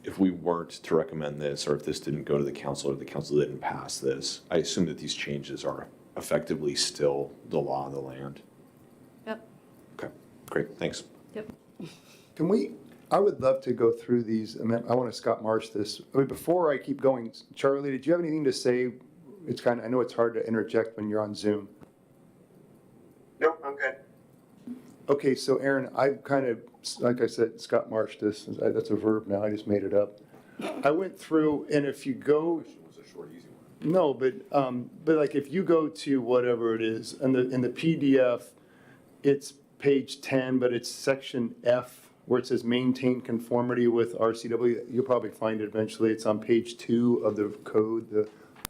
if we weren't to recommend this, or if this didn't go to the council, or the council didn't pass this, I assume that these changes are effectively still the law of the land. Yep, Okay, great, thanks. yep. Can we, I would love to go through these, I want to Scott Marsh this. I mean, before I keep going, Charlie, did you have anything to say? It's kind of, I know it's hard to interject when you're on Zoom. Nope, I'm good. Okay, so Aaron, I kind of, like I said, Scott Marsh this, that's a verb now, I just made it up. I went through, and if you go, no, but like if you go to whatever it is, in the PDF, it's page 10, but it's section F, where it says maintain conformity with RCW. You'll probably find it eventually. It's on page 2 of the code, the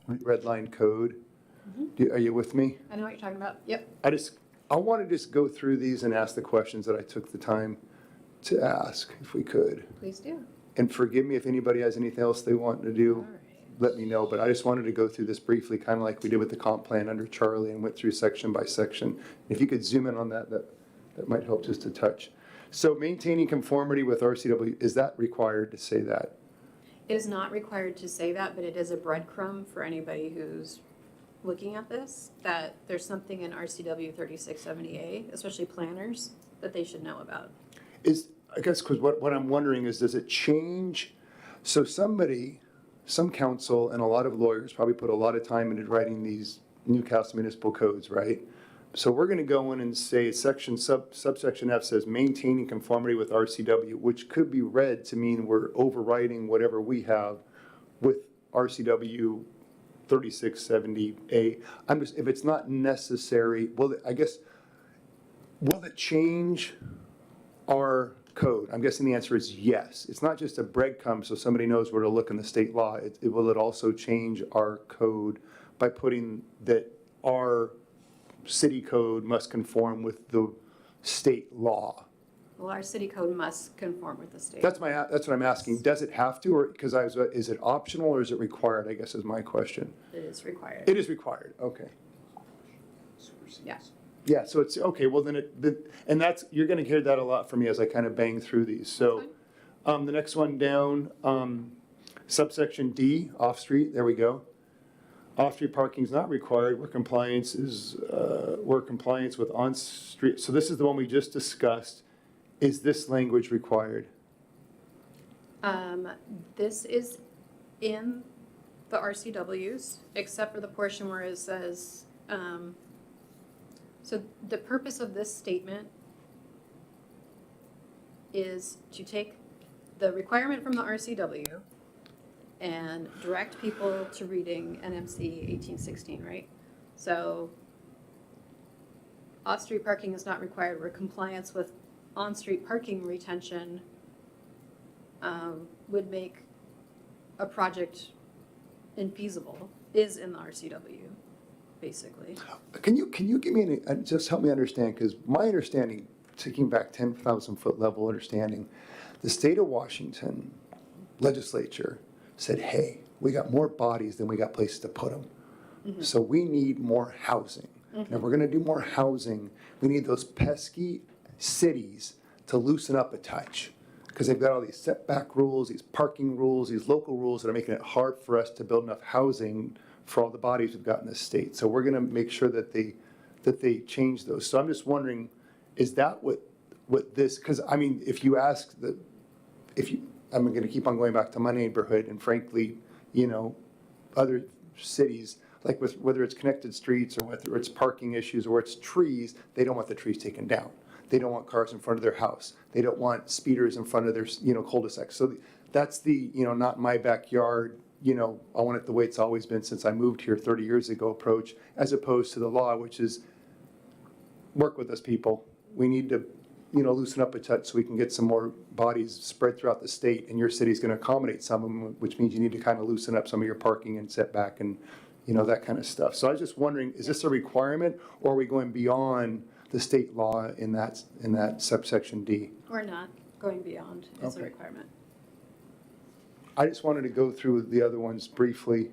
red line code. Are you with me? I know what you're talking about. Yep. I want to just go through these and ask the questions that I took the time to ask, if we could. Please do. And forgive me if anybody has anything else they want to do, All right. let me know. But I just wanted to go through this briefly, kind of like we did with the comp plan under Charlie and went through section by section. If you could zoom in on that, that might help just a touch. So maintaining conformity with RCW, is that required to say that? It is not required to say that, but it is a breadcrumb for anybody who's looking at this, that there's something in RCW 3670A, especially planners, that they should know about. I guess, because what I'm wondering is, does it change? So some council and a lot of lawyers probably put a lot of time into writing these Newcastle municipal codes, right? So we're going to go in and say subsection F says maintaining conformity with RCW, which could be read to mean we're overriding whatever we have with RCW 3670A. If it's not necessary, will it change our code? I'm guessing the answer is yes. It's not just a breadcrumb so somebody knows where to look in the state law. Will it also change our code by putting that our city code must conform with the state law? Well, our city code must conform with the state. That's what I'm asking. Does it have to, or because is it optional or is it required? I guess is my question. It is required. It is required. Okay. Yeah. Yeah. So it's okay. Well, and that's, you're going to hear that a lot from me as I kind of bang through these. So, the next one down, subsection D, off street. There we go. Off-street parking is not required where compliance with on-street. So this is the one we just discussed. Is this language required? This is in the RCWs, except for the portion where it says, so the purpose of this statement is to take the requirement from the RCW and direct people to reading NMC 1816, right? So off-street parking is not required where compliance with on-street parking retention would make a project infeasible, is in the RCW, basically. Can you give me just help me understand, because my understanding, taking back 10,000 foot level understanding, the state of Washington legislature said, hey, we got more bodies than we got places to put them. Mm-hmm. So we need more housing. Mm-hmm. And if we're going to do more housing, we need those pesky cities to loosen up a touch, because they've got all these setback rules, these parking rules, these local rules that are making it hard for us to build enough housing for all the bodies we've got in the state. So we're going to make sure that they change those. So I'm just wondering, is that what this, because I mean, if you ask I'm going to keep on going back to my neighborhood, and frankly, other cities, like whether it's connected streets or whether it's parking issues or it's trees, they don't want the trees taken down. They don't want cars in front of their house. They don't want speeders in front of their, cul-de-sacs. So that's the, not my backyard, I want it the way it's always been since I moved here 30 years ago approach, as opposed to the law, which is work with us, people. We need to, loosen up a touch so we can get some more bodies spread throughout the state, and your city's going to accommodate some of them, which means you need to kind of loosen up some of your parking and setback and, that kind of stuff. So I was just wondering, is this a requirement, or are we going beyond the state law in that subsection D? We're not going beyond, it's a Okay. requirement. I just wanted to go through the other ones briefly.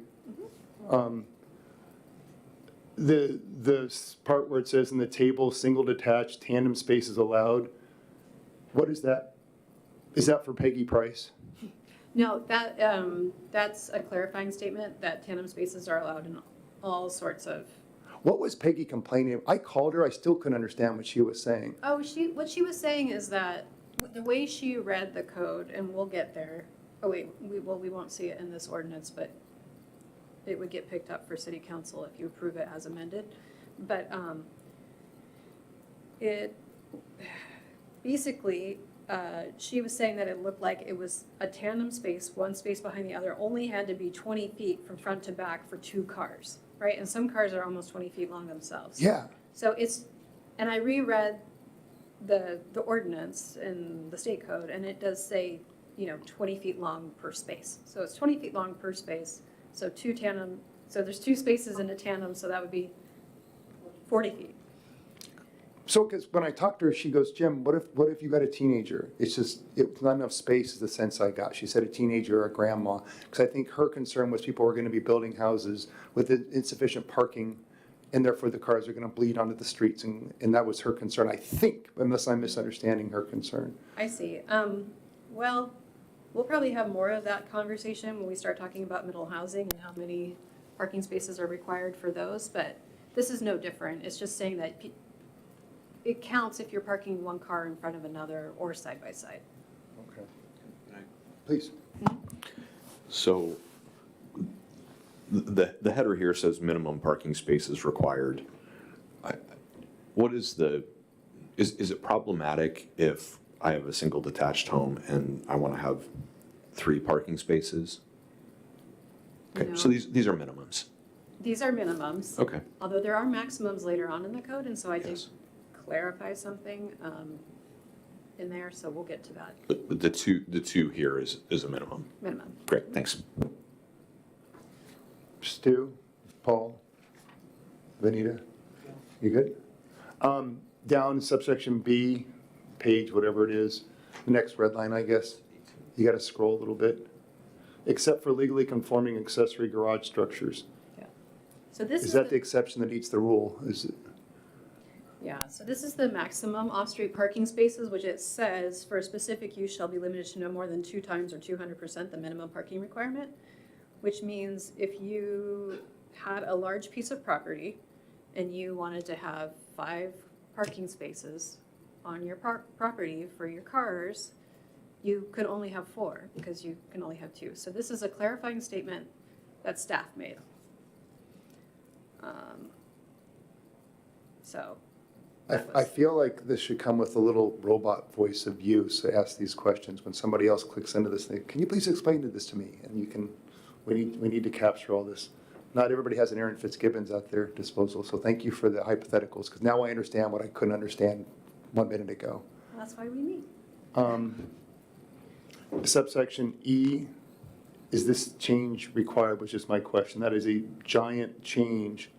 Mm-hmm. The part where it says in the table, single detached tandem spaces allowed, what is that? Is that for Peggy Price? No, that's a clarifying statement that tandem spaces are allowed in all sorts of. What was Peggy complaining? I called her, I still couldn't understand what she was saying. Oh, what she was saying is that the way she read the code, and we'll get there. Oh wait, we won't see it in this ordinance, but it would get picked up for city council if you approve it as amended. But it basically, she was saying that it looked like it was a tandem space, one space behind the other, only had to be 20 feet from front to back for 2 cars, right? And some cars are almost 20 feet long themselves. Yeah, So and I reread the ordinance in the state code, and it does say, 20 feet long per space. So it's 20 feet long per space, so 2 tandem, so there's 2 spaces in a tandem, so that would be 40 feet. so, because when I talked to her, she goes, Jim, what if you got a teenager? It's not enough space is the sense I got. She said a teenager or a grandma, because I think her concern was people were gonna be building houses with insufficient parking, and therefore the cars are gonna bleed onto the streets, and that was her concern, I think, unless I'm misunderstanding her concern. I see. Well, we'll probably have more of that conversation when we start talking about middle housing and how many parking spaces are required for those, but this is no different. It's just saying that it counts if you're parking one car in front of another or side by side. Okay. Please. So the header here says minimum parking spaces required. What is is it problematic if I have a single detached home and I want to have 3 parking spaces? Okay, so No. these are minimums. These are minimums. Okay. Although there are maximums later on in the code, and so I did Yes. clarify something in there, so we'll get to that But the two here is a minimum. minimum. Great, thanks. Stu, Paul, Benita, you good? Down subsection B, page whatever it is, the next red line, I guess. You gotta scroll a little bit. Except for legally conforming accessory garage structures. So this Is that the exception that eats the rule? Is it? Yeah, so this is the maximum off-street parking spaces, which it says for a specific use shall be limited to no more than 2 times or 200% the minimum parking requirement, which means if you had a large piece of property and you wanted to have 5 parking spaces on your property for your cars, you could only have 4 because you can only have 2. So this is a clarifying statement that staff made. So. I feel like this should come with a little robot voice of use to ask these questions when somebody else clicks into this thing. Can you please explain this to me? And we need to capture all this. Not everybody has an Aaron Fitzgibbons at their disposal, so thank you for the hypotheticals, because now I understand what I couldn't understand 1 minute ago. That's why we meet. Subsection E, is this change required, which is my question. That is a giant change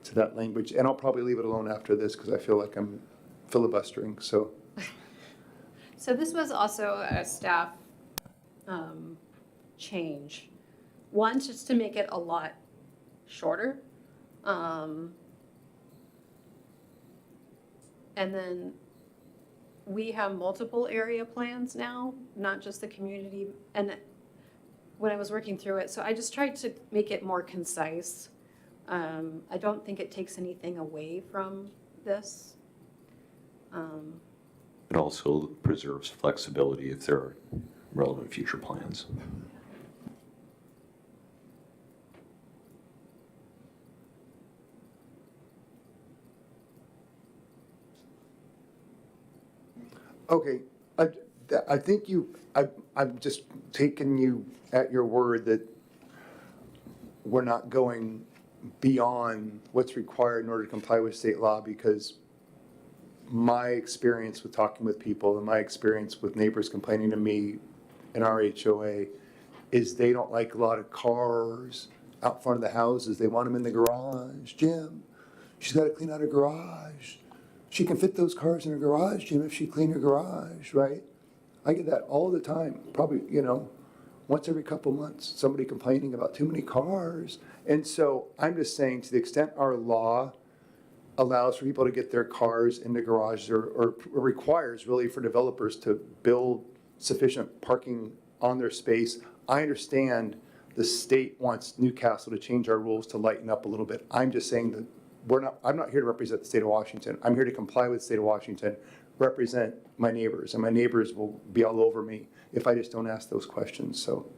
to that language, and I'll probably leave it alone after this because I feel like I'm filibustering, so. So this was also a staff change. One, just to make it a lot shorter. And then we have multiple area plans now, not just the community. And when I was working through it, so I just tried to make it more concise. I don't think it takes anything away from this. It also preserves flexibility if there are relevant future plans. Okay, I think I'm just taking you at your word that we're not going beyond what's required in order to comply with state law, because my experience with talking with people and my experience with neighbors complaining to me in our HOA is they don't like a lot of cars out front of the houses. They want them in the garage. Jim, she's got to clean out her garage. She can fit those cars in her garage, Jim, if she cleaned her garage, right? I get that all the time, probably, once every couple months, somebody complaining about too many cars. And so I'm just saying, to the extent our law allows for people to get their cars in the garages or requires really for developers to build sufficient parking on their space. I understand the state wants Newcastle to change our rules to lighten up a little bit. I'm just saying that I'm not here to represent the state of Washington. I'm here to comply with the state of Washington, represent my neighbors, and my neighbors will be all over me if I just don't ask those questions. So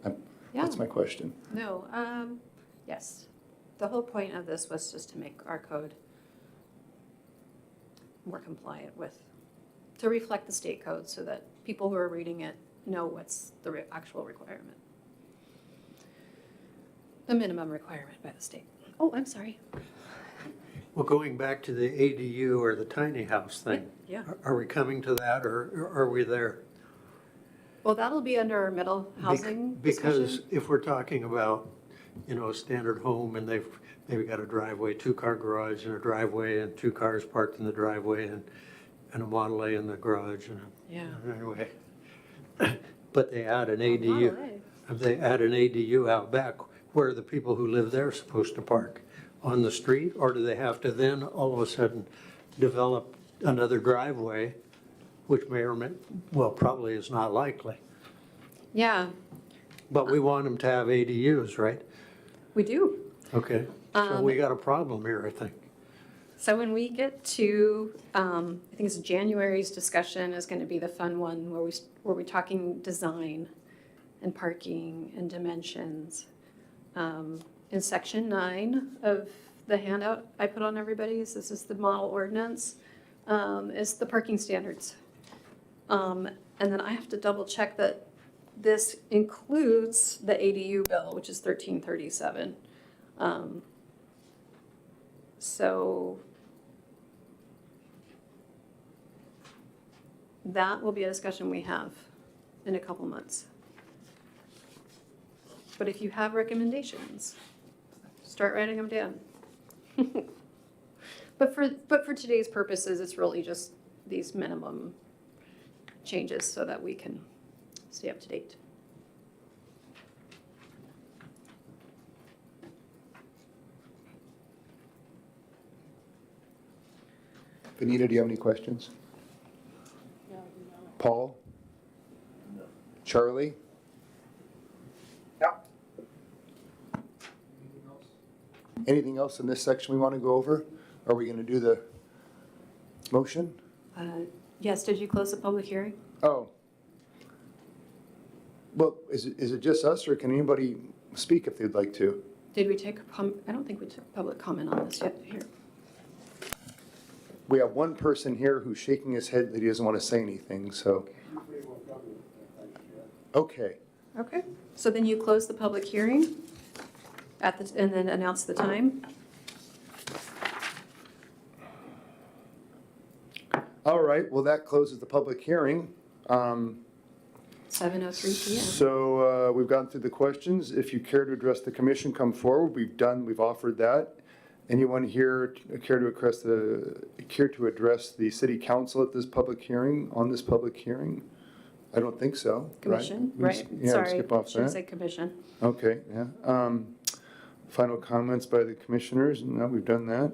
that's my question. No, yes. The whole point of this was just to make our code more compliant with, to reflect the state code so that people who are reading it know what's the actual requirement. The minimum requirement by the state. Oh, I'm sorry. Well, going back to the ADU or the tiny house thing, Yeah. are we coming to that or are we there? Well, that'll be under our middle housing discussion. Because if we're talking about, a standard home and they've maybe got a driveway, 2-car garage and a driveway and 2 cars parked in the driveway and a Model A in the garage and Yeah. anyway. But they add an ADU. Model A. If they add an ADU out back, where are the people who live there supposed to park? On the street, or do they have to then all of a sudden develop another driveway, which may or may, well, probably is not likely. Yeah, But we want them to have ADUs, right? we do. Okay, so we got a problem here, I think. So when we get to, I think it's January's discussion is going to be the fun one where we're talking design and parking and dimensions. In section 9 of the handout I put on everybody's, this is the model ordinance, is the parking standards. And then I have to double check that this includes the ADU bill, which is 1337. So that will be a discussion we have in a couple months. But if you have recommendations, start writing them down. But for today's purposes, it's really just these minimum changes so that we can stay up to date. Benita, do you have any questions? Paul? Charlie? No. Anything else in this section we want to go over? Are we going to do the motion? Yes, did you close the public hearing? Oh. Well, is it just us, or can anybody speak if they'd like to? Did we take, I don't think we took public comment on this yet. Here. We have one person here who's shaking his head that he doesn't want to say anything, so. Okay. Okay, so then you close the public hearing and then announce the time. All right, well, that closes the public hearing. 7:03 PM. So we've gone through the questions. If you care to address the commission, come forward. We've offered that. Anyone here care to address the city council at this public hearing, on this public hearing? I don't think so, right? Commission, right? Yeah, Sorry, skip off should have that. said commission. Okay, yeah. Final comments by the commissioners? No, we've done that.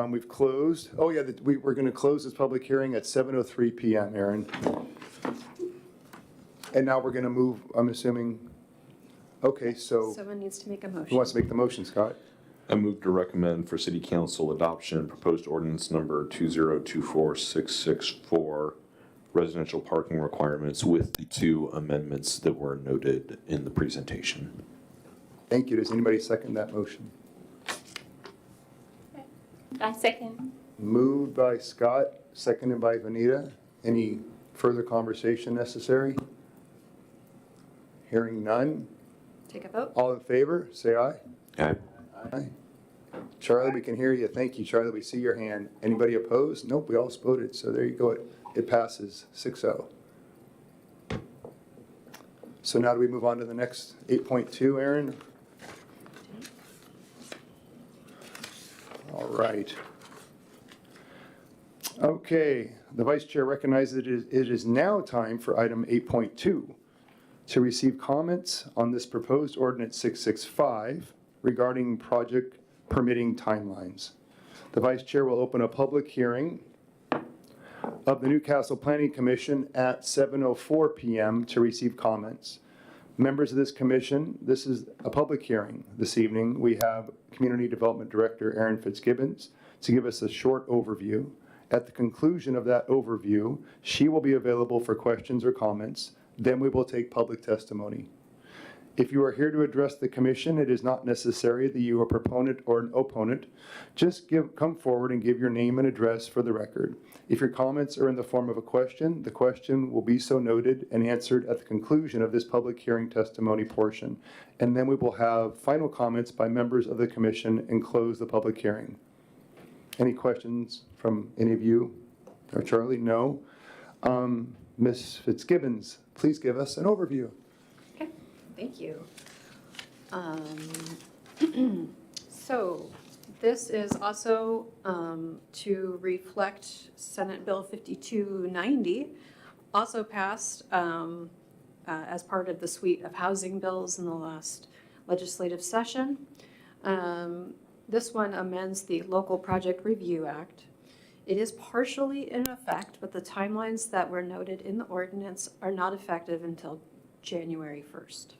We've closed. Oh, yeah, we're going to close this public hearing at 7:03 PM, Aaron. And now we're going to move, I'm assuming, okay, so Someone needs to make a motion. who wants to make the motion, Scott? I move to recommend for city council adoption proposed ordinance number 2024664, residential parking requirements with the 2 amendments that were noted in the presentation. Thank you. Does anybody second that motion? I second. Moved by Scott, seconded by Vanita. Any further conversation necessary? Hearing none. Take a vote. All in favor, say aye. Aye. Aye. Charlie, we can hear you. Thank you, Charlie. We see your hand. Anybody opposed? Nope, we all voted. So there you go. It passes 6-0. So now do we move on to the next 8.2, Aaron? All right. Okay, the vice chair recognizes it is now time for item 8.2, to receive comments on this proposed ordinance 665 regarding project permitting timelines. The vice chair will open a public hearing of the Newcastle Planning Commission at 7:04 PM to receive comments. Members of this commission, this is a public hearing this evening. We have Community Development Director Erin Fitzgibbons to give us a short overview. At the conclusion of that overview, she will be available for questions or comments. Then we will take public testimony. If you are here to address the commission, it is not necessary that you are a proponent or an opponent. Just come forward and give your name and address for the record. If your comments are in the form of a question, the question will be so noted and answered at the conclusion of this public hearing testimony portion. And then we will have final comments by members of the commission and close the public hearing. Any questions from any of you? Or Charlie? No. Ms. Fitzgibbons, please give us an overview. Okay, thank you. So this is also to reflect Senate Bill 5290, also passed as part of the suite of housing bills in the last legislative session. This one amends the Local Project Review Act. It is partially in effect, but the timelines that were noted in the ordinance are not effective until January 1st.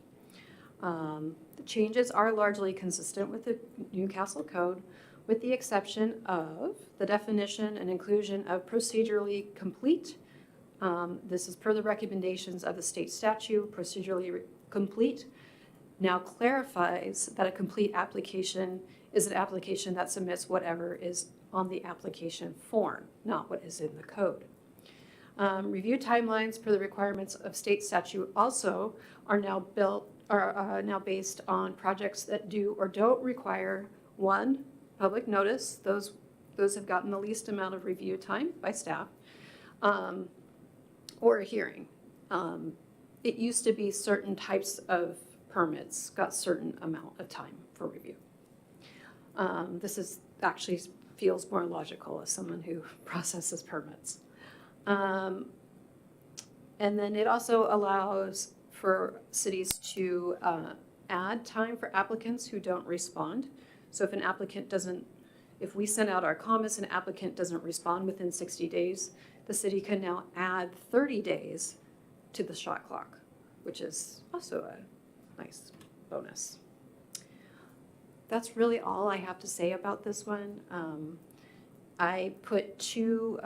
The changes are largely consistent with the Newcastle Code, with the exception of the definition and inclusion of procedurally complete. This is per the recommendations of the state statute. Procedurally complete now clarifies that a complete application is an application that submits whatever is on the application form, not what is in the code. Review timelines per the requirements of state statute also are now now based on projects that do or don't require one, public notice. Those have gotten the least amount of review time by staff, or a hearing. It used to be certain types of permits got certain amount of time for review. This is actually feels more logical as someone who processes permits. And then it also allows for cities to add time for applicants who don't respond. So if an applicant doesn't, if we send out our comments and an applicant doesn't respond within 60 days, the city can now add 30 days to the shot clock, which is also a nice bonus. That's really all I have to say about this one. I put two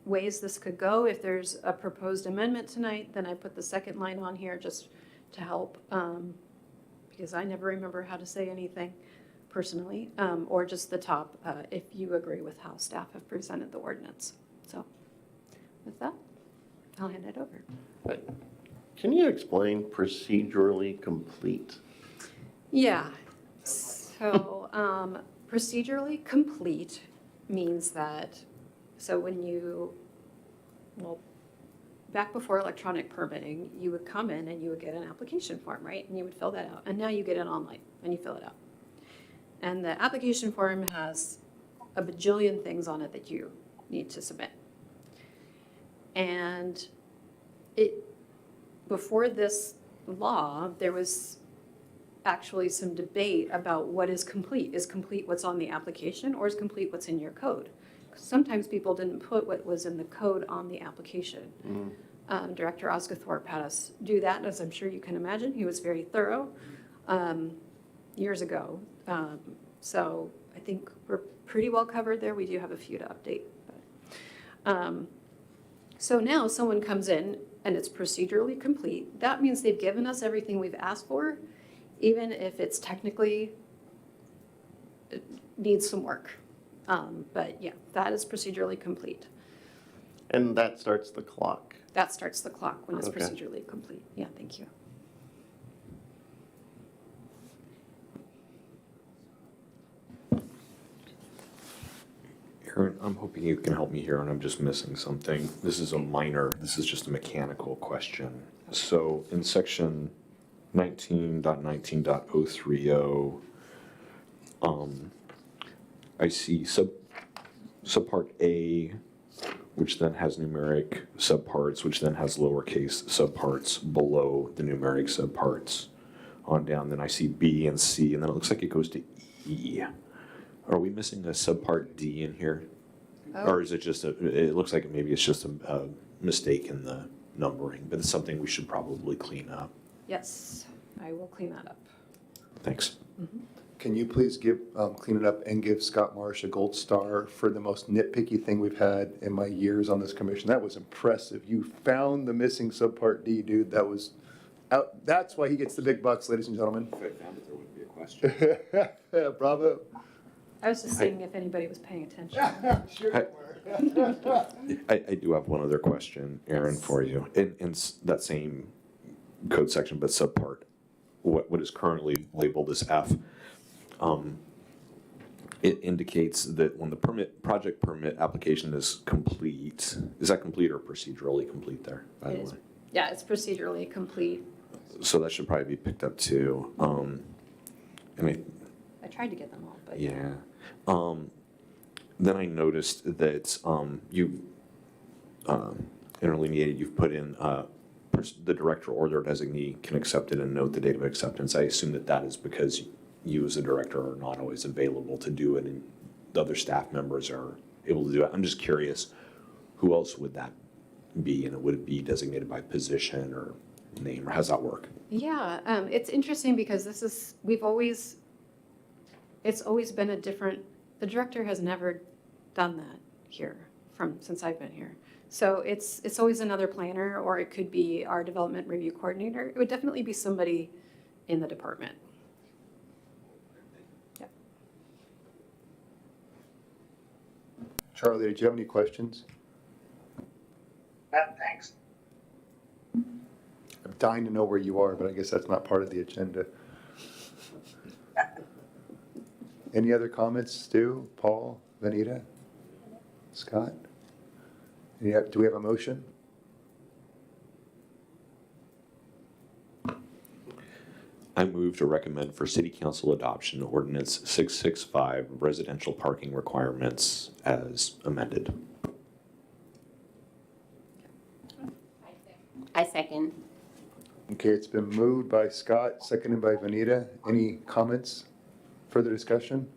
ways this could go. If there's a proposed amendment tonight, then I put the second line on here just to help, because I never remember how to say anything personally, or just the top if you agree with how staff have presented the ordinance. So with that, I'll hand it over. Can you explain procedurally complete? Yeah, so procedurally complete means that, so when you, well, back before electronic permitting, you would come in and you would get an application form, right? And you would fill that out. And now you get it online and you fill it out. And the application form has a bajillion things on it that you need to submit. And before this law, there was actually some debate about what is complete. Is complete what's on the application, or is complete what's in your code? Sometimes people didn't put what was in the code on the application. Director Osgothorpe had us do that, as I'm sure you can imagine. He was very thorough years ago. So I think we're pretty well covered there. We do have a few to update. But, so now someone comes in and it's procedurally complete. That means they've given us everything we've asked for, even if it's technically, it needs some work. But yeah, that is procedurally complete. And that starts the clock. That starts the clock when it's Okay. procedurally complete. Yeah, thank you. Aaron, I'm hoping you can help me here, and I'm just missing something. This is just a mechanical question. So in section 19.19.030, I see subpart A, which then has numeric subparts, which then has lowercase subparts below the numeric subparts on down. Then I see B and C, and then it looks like it goes to E. Are we missing a subpart D in here? Or is it just it looks like maybe it's just a mistake in the numbering, but it's something we should probably clean up. Yes, I will clean that up. Thanks. Can you please clean it up and give Scott Marsh a gold star for the most nitpicky thing we've had in my years on this commission? That was impressive. You found the missing subpart D, dude. That was out. That's why he gets the big bucks, ladies and gentlemen. If I found it, there wouldn't be a question. Bravo. I was just seeing if anybody was paying attention. Sure I- you were. I do have one other question, Aaron, for you. In that same code section, but subpart, what is currently labeled as F, it indicates that when the project permit application is complete, is that complete or procedurally complete there, by It the is. way? Yeah, it's procedurally complete. So that should probably be picked up too. And I tried to get them all, but. yeah. Then I noticed that you interlineated, you've put in the director or their designee can accept it and note the date of acceptance. I assume that that is because you as a director are not always available to do it and the other staff members are able to do it. I'm just curious, who else would that be? And would it be designated by position or name, or how's that work? Yeah, it's interesting because it's always been a different, the director has never done that here since I've been here. So it's always another planner, or it could be our development review coordinator. It would definitely be somebody in the department. Yeah. Charlie, did you have any questions? Thanks. I'm dying to know where you are, but I guess that's not part of the agenda. Any other comments, Stu, Paul, Vanita, Scott? Do we have a motion? I move to recommend for city council adoption ordinance 665 residential parking requirements as amended. I second. Okay, it's been moved by Scott, seconded by Vanita. Any comments? Further discussion?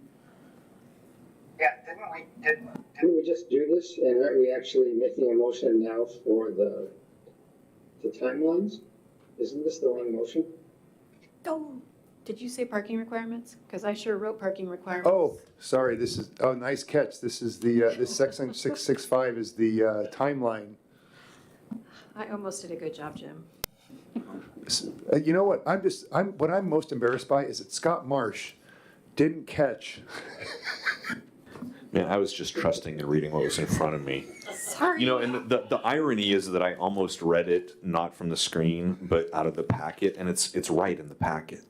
Yeah, didn't we just do this, and aren't we actually making a motion now for the timelines? Isn't this the wrong motion? Oh, did you say parking requirements? Because I sure wrote parking requirements. Oh, sorry, nice catch. This is this section 665 is the timeline. I almost did a good job, Jim. You know what, what I'm most embarrassed by is that Scott Marsh didn't catch. Man, I was just trusting and reading what was in front of me. Sorry. You know, and the irony is that I almost read it not from the screen, but out of the packet, and it's right in the packet.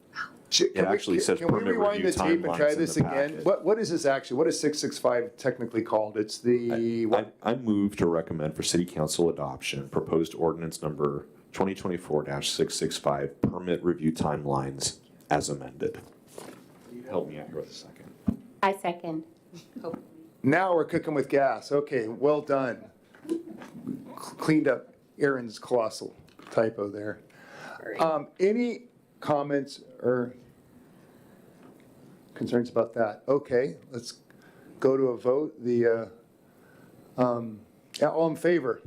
It actually says Can we permit rewind review the tape and timelines try in this the again? packet. What is this actually? What is 665 technically called? It's the, what? I move to recommend for city council adoption, proposed ordinance number 2024-665, permit review timelines as amended. Help me out here with a second. I second. Now we're cooking with gas. Okay, well done. Cleaned up Aaron's colossal typo there. Any comments or concerns about that? Okay, let's go to a vote. All in favor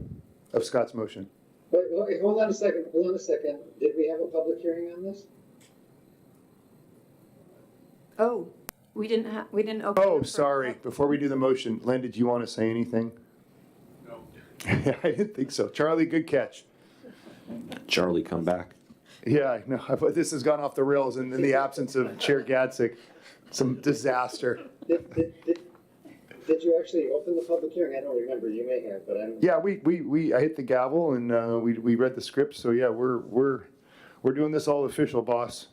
of Scott's motion? Wait, hold on a second. Did we have a public hearing on this? Oh, we didn't open. it up Oh, for- sorry. Before we do the motion, Len, did you want to say anything? No. I didn't think so. Charlie, good catch. Charlie, come back. Yeah, I know. This has gone off the rails in the absence of Chair Gadsik. Some disaster. Did you actually open the public hearing? I don't remember. You may have, but I don't. Yeah, I hit the gavel and we read the script. So yeah, we're doing this all official, boss.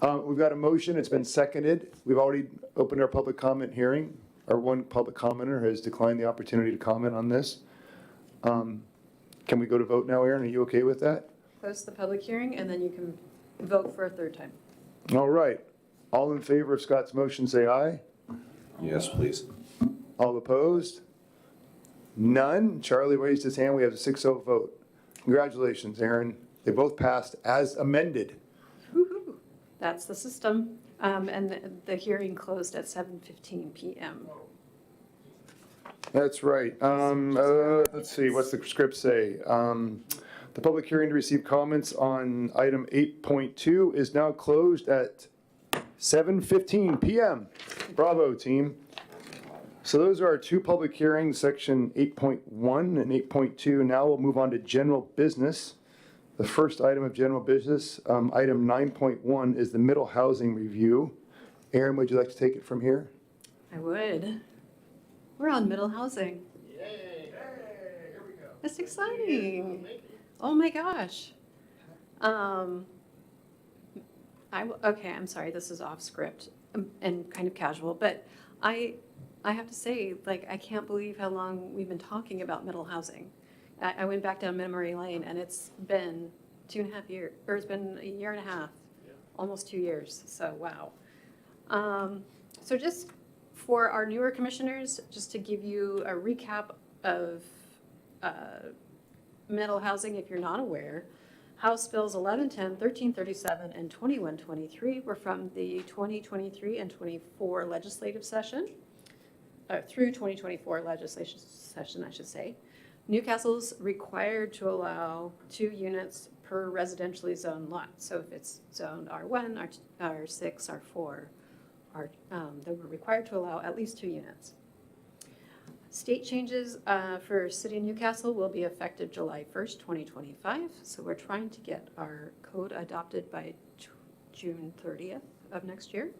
We've got a motion. It's been seconded. We've already opened our public comment hearing. Our one public commenter has declined the opportunity to comment on this. Can we go to vote now, Aaron? Are you okay with that? Close the public hearing, and then you can vote for a third time. All right. All in favor of Scott's motion, say aye. Yes, please. All opposed? None. Charlie raised his hand. We have a 6-0 vote. Congratulations, Aaron. They both passed as amended. Woo-hoo. That's the system. And the hearing closed at 7:15 PM. That's right. Let's see, what's the script say? The public hearing to receive comments on item 8.2 is now closed at 7:15 PM. Bravo, team. So those are our two public hearings, section 8.1 and 8.2. Now we'll move on to general business. The first item of general business, item 9.1, is the middle housing review. Aaron, would you like to take it from here? I would. We're on middle housing. That's exciting. Oh my gosh. Okay, I'm sorry, this is off script and kind of casual, but I have to say, like, I can't believe how long we've been talking about middle housing. I went back down memory lane and it's been 2.5 years, or it's been a year and a half, almost 2 years, so wow. So just for our newer commissioners, just to give you a recap of middle housing, if you're not aware, House Bills 1110, 1337, and 2123 were from the 2023 and 24 legislative session, through 2024 legislation session, I should say. Newcastle's required to allow 2 units per residentially zoned lot. So if it's zoned R1, R6, R4, they were required to allow at least 2 units. State changes for City of Newcastle will be effective July 1st, 2025. So we're trying to get our code adopted by June 30th of next year.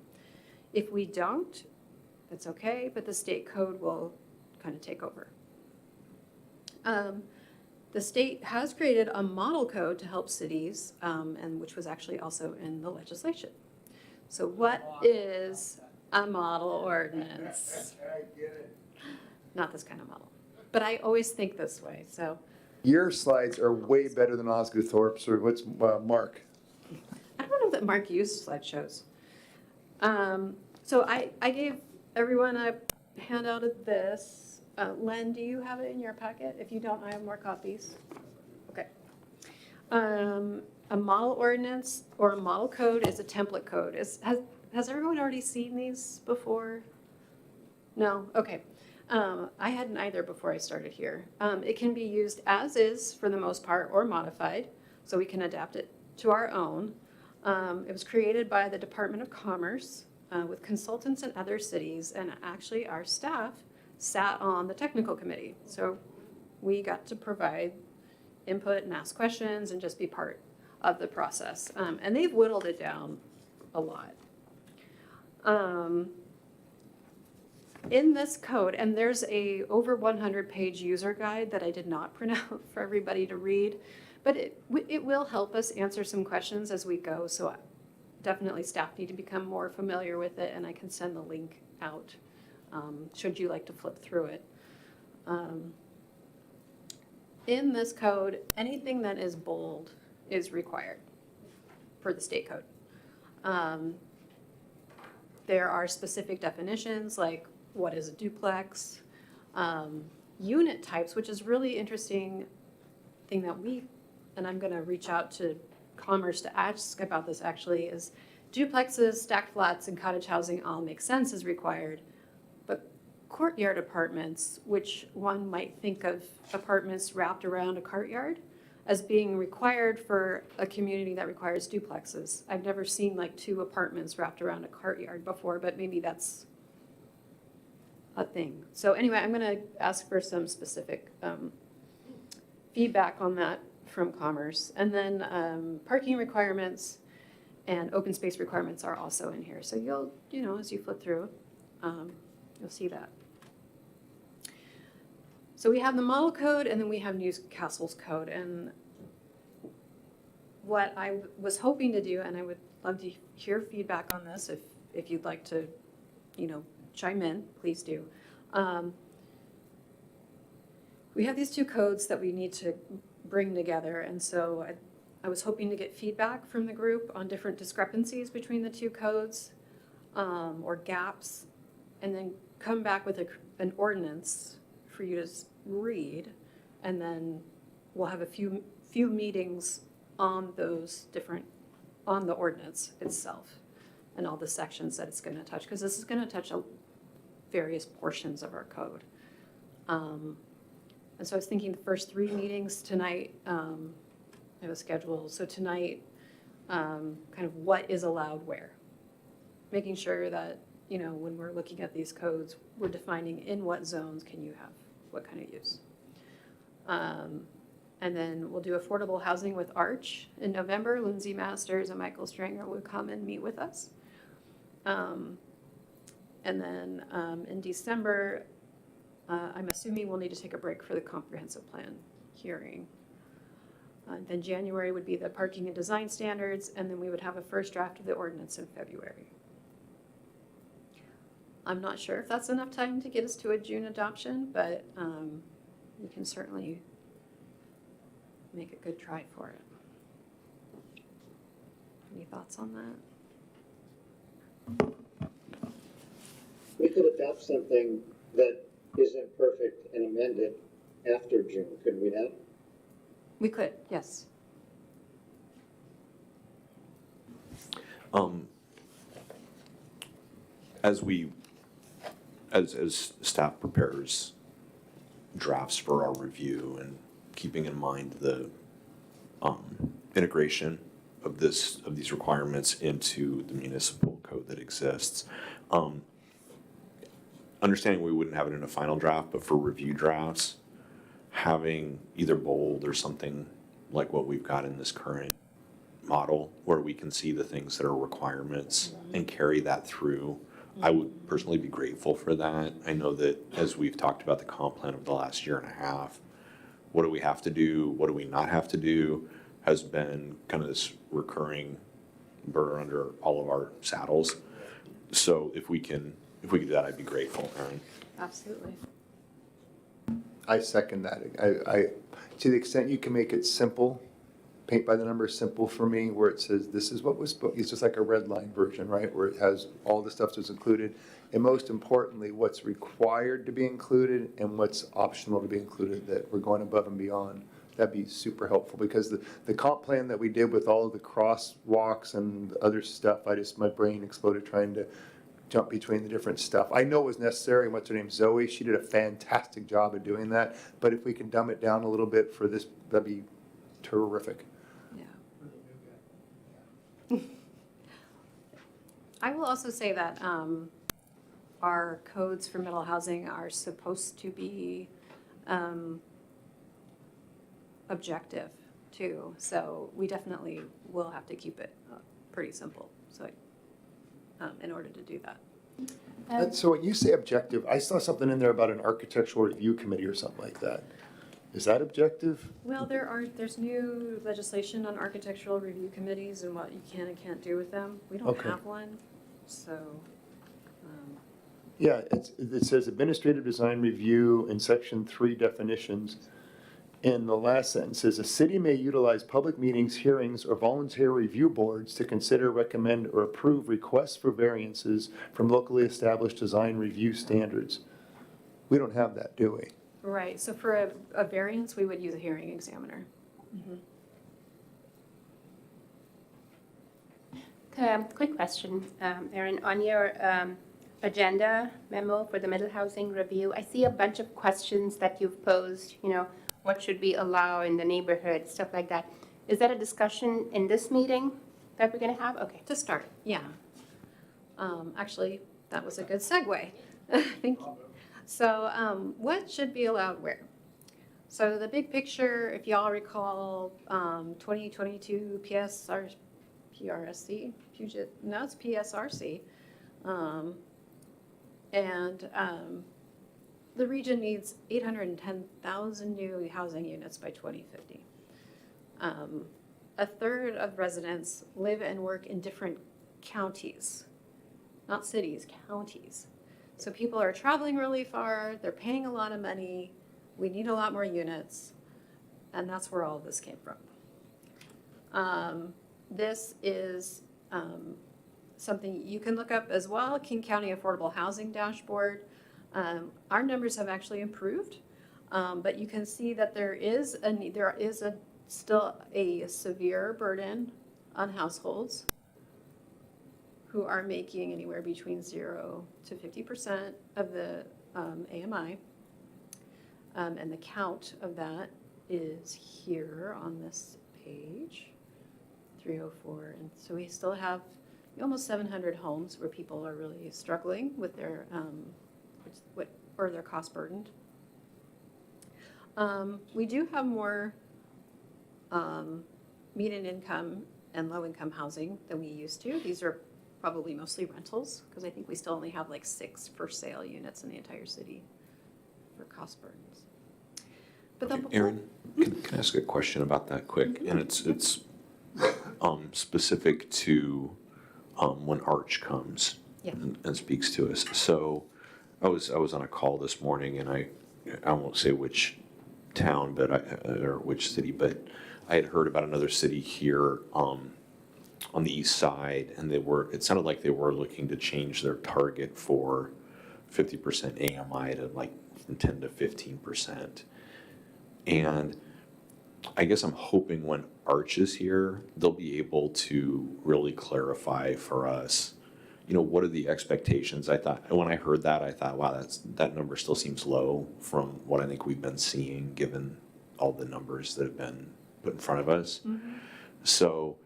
If we don't, that's okay, but the state code will kind of take over. The state has created a model code to help cities, and which was actually also in the legislation. So what is a model ordinance? Not this kind of model, but I always think this way, so. Your slides are way better than Oscar Thorpe's, or what's Mark? I don't know that Mark used slideshows. So I gave everyone a handout of this. Len, do you have it in your packet? If you don't, I have more copies. Okay. A model ordinance or a model code is a template code. Has everyone already seen these before? No? Okay. I hadn't either before I started here. It can be used as is for the most part or modified, so we can adapt it to our own. It was created by the Department of Commerce with consultants in other cities, and actually our staff sat on the technical committee. So we got to provide input and ask questions and just be part of the process. And they've whittled it down a lot. In this code, and there's a over 100-page user guide that I did not print out for everybody to read, but it will help us answer some questions as we go. So definitely staff need to become more familiar with it, and I can send the link out should you like to flip through it. In this code, anything that is bold is required for the state code. There are specific definitions like what is a duplex, unit types, which is really interesting thing that and I'm gonna reach out to Commerce to ask about this actually, is duplexes, stacked flats, and cottage housing all make sense as required, but courtyard apartments, which one might think of apartments wrapped around a courtyard as being required for a community that requires duplexes. I've never seen like 2 apartments wrapped around a courtyard before, but maybe that's a thing. So anyway, I'm gonna ask for some specific feedback on that from Commerce. And then parking requirements and open space requirements are also in here. So you'll, as you flip through, you'll see that. So we have the model code and then we have Newcastle's code. And what I was hoping to do, and I would love to hear feedback on this if you'd like to, chime in, please do. We have these 2 codes that we need to bring together, and so I was hoping to get feedback from the group on different discrepancies between the 2 codes or gaps, and then come back with an ordinance for you to read, and then we'll have a few meetings on on the ordinance itself and all the sections that it's going to touch, because this is going to touch various portions of our code. And so I was thinking the first 3 meetings tonight, have a schedule. So tonight, kind of what is allowed where. Making sure that, you know, when we're looking at these codes, we're defining in what zones can you have what kind of use. And then we'll do affordable housing with Arch in November. Lindsay Masters and Michael Stranger will come and meet with us. And then in December, I'm assuming we'll need to take a break for the comprehensive plan hearing. Then January would be the parking and design standards, and then we would have a first draft of the ordinance in February. I'm not sure if that's enough time to get us to a June adoption, but we can certainly make a good try for it. Any thoughts on that? We could adopt something that isn't perfect and amend it after June, could we not? We could, yes. As staff prepares drafts for our review and keeping in mind the integration of these requirements into the municipal code that exists, understanding we wouldn't have it in a final draft, but for review drafts, having either bold or something like what we've got in this current model where we can see the things that are requirements and carry that through. I would personally be grateful for that. I know that as we've talked about the comp plan over the last year and a half, what do we have to do, what do we not have to do, has been kind of this recurring burr under all of our saddles. So if we could do that, I'd be grateful, Aaron. Absolutely. I second that. I, to the extent you can make it simple, paint by the numbers simple for me, where it says this is what was, it's just like a red line version, right? Where it has all the stuff that's included, and most importantly, what's required to be included and what's optional to be included, that we're going above and beyond. That'd be super helpful, because the comp plan that we did with all of the crosswalks and other stuff, my brain exploded trying to jump between the different stuff. I know it was necessary. What's her name? Zoe, she did a fantastic job of doing that. But if we can dumb it down a little bit for this, that'd be terrific. Yeah. I will also say that our codes for middle housing are supposed to be objective too. So we definitely will have to keep it pretty simple. So in order to do that. So when you say objective, I saw something in there about an architectural review committee or something like that. Is that objective? Well, there's new legislation on architectural review committees and what you can and can't do with them. We don't Okay. have one, so. Yeah, it says administrative design review in section 3 definitions. In the last sentence says, a city may utilize public meetings, hearings, or voluntary review boards to consider, recommend, or approve requests for variances from locally established design review standards. We don't have that, do we? Right, so for a variance, we would use a hearing examiner. Quick question, Erin, on your agenda memo for the middle housing review, I see a bunch of questions that you've posed, you know, what should we allow in the neighborhood, stuff like that. Is that a discussion in this meeting that we're gonna have? Okay. To start, yeah. Actually, that was a good segue. Thank you. So what should be allowed where? So the big picture, if y'all recall, 2022 PRSC, Puget, no, it's PSRC. The region needs 810,000 new housing units by 2050. A third of residents live and work in different counties, not cities, counties. So people are traveling really far, they're paying a lot of money, we need a lot more units, and that's where all this came from. This is something you can look up as well, King County Affordable Housing Dashboard. Our numbers have actually improved, but you can see that there is still a severe burden on households who are making anywhere between 0 to 50% of the AMI. And the count of that is here on this page, 304, and so we still have almost 700 homes where people are really struggling with their, or their cost burdened. We do have more median income and low income housing than we used to. These are probably mostly rentals, because I think we still only have like 6 for sale units in the entire city for cost burdens. But then before, Aaron, can I ask a question about that quick? And it's specific to when Arch comes Yeah. and speaks to us. So I was on a call this morning, and I won't say which town, but or which city, but I had heard about another city here on the east side, and it sounded like they were looking to change their target for 50% AMI to like from 10 to 15%. And I guess I'm hoping when Arch is here, they'll be able to really clarify for us, what are the expectations? I thought, when I heard that, I thought, wow, that number still seems low from what I think we've been seeing, given all the numbers that have been put in front of us. So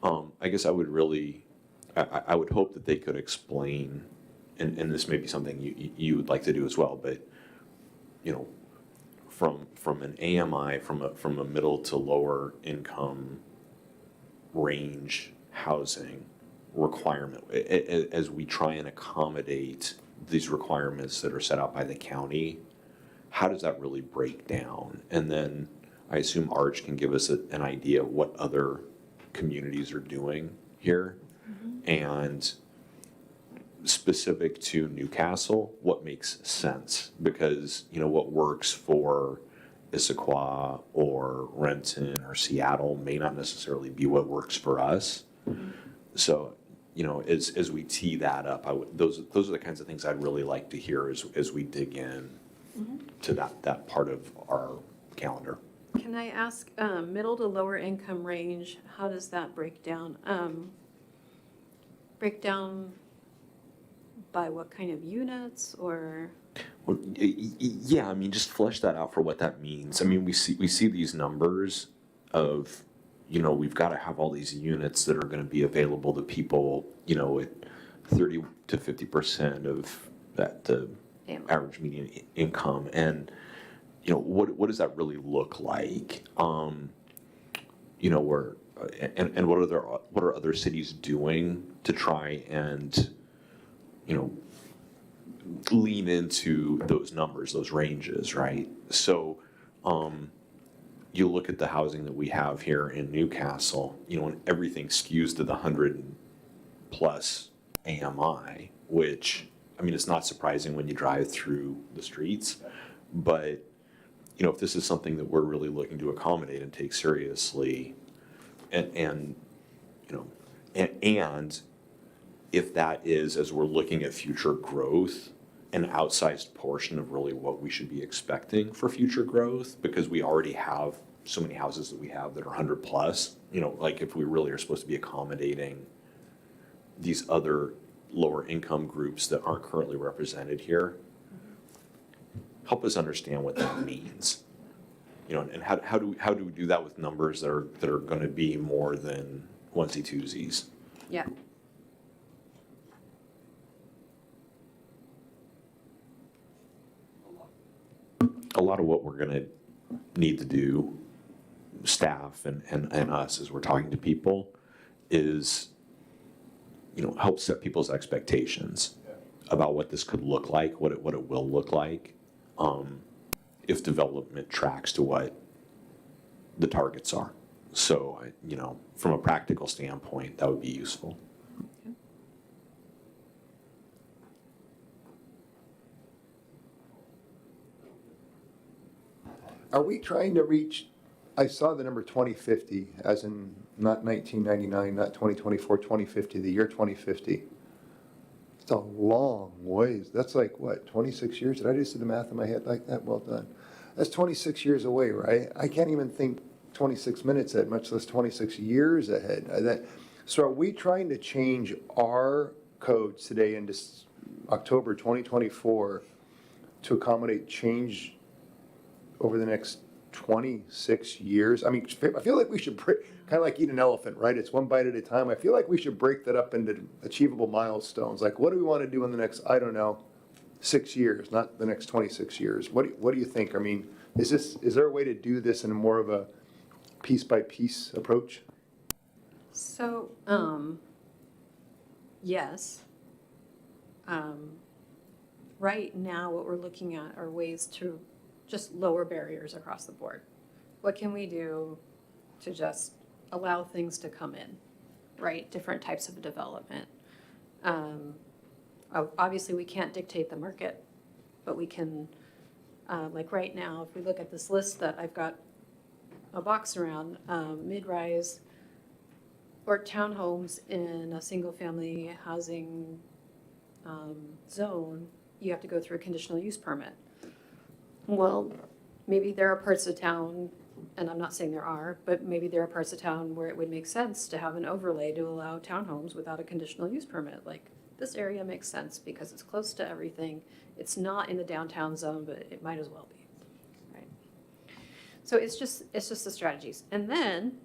I guess I would I would hope that they could explain, and this may be something you would like to do as well, but, from an AMI, from a middle to lower income range housing requirement, as we try and accommodate these requirements that are set out by the county, how does that really break down? And then I assume Arch can give us an idea of what other communities are doing here. And specific to Newcastle, what makes sense? Because, what works for Issaquah or Renton or Seattle may not necessarily be what works for us. So, as we tee that up, those are the kinds of things I'd really like to hear as we dig in to that part of our calendar. can I ask, middle to lower income range, how does that break down? Break down by what kind of units, or? Well, yeah, just flesh that out for what that means. We see these numbers of, we've got to have all these units that are going to be available to people, at 30 to 50% of the average median income, and what does that really look like? Where and what are other cities doing to try and lean into those numbers, those ranges, right? So you look at the housing that we have here in Newcastle, and everything skews to the 100+ AMI, which, it's not surprising when you drive through the streets, but, if this is something that we're really looking to accommodate and take seriously, and if that is, as we're looking at future growth, an outsized portion of really what we should be expecting for future growth, because we already have so many houses that we have that are 100+, like if we really are supposed to be accommodating these other lower income groups that aren't currently represented here, help us understand what that means. And how do we do that with numbers that are going to be more than onesie twosies? Yeah. A lot of what we're going to need to do, staff and us as we're talking to people, is help set people's expectations about what this could look like, what it will look like, if development tracks to what the targets are. So, from a practical standpoint, that would be useful. Are we trying to reach, I saw the number 2050, as in not 1999, not 2024, 2050, the year 2050. It's a long ways. That's like, what, 26 years? Did I just do the math in my head like that? Well done. That's 26 years away, right? I can't even think 26 minutes ahead, much less 26 years ahead. So are we trying to change our codes today into October 2024 to accommodate change over the next 26 years. I mean, I feel like we should break, kind of like eat an elephant, right? It's one bite at a time. I feel like we should break that up into achievable milestones. Like, what do we want to do in the next, I don't know, 6 years, not the next 26 years? What do you think? I mean, is there a way to do this in more of a piece by piece approach? So, yes. Right now, what we're looking at are ways to just lower barriers across the board. What can we do to just allow things to come in, right? Different types of development. Obviously, we can't dictate the market, but we can, like right now, if we look at this list that I've got a box around, mid-rise or townhomes in a single-family housing zone, you have to go through a conditional use permit. Well, maybe there are parts of town, and I'm not saying there are, but maybe there are parts of town where it would make sense to have an overlay to allow townhomes without a conditional use permit. Like, this area makes sense because it's close to everything. It's not in the downtown zone, but it might as well be, right? So it's just the strategies. And then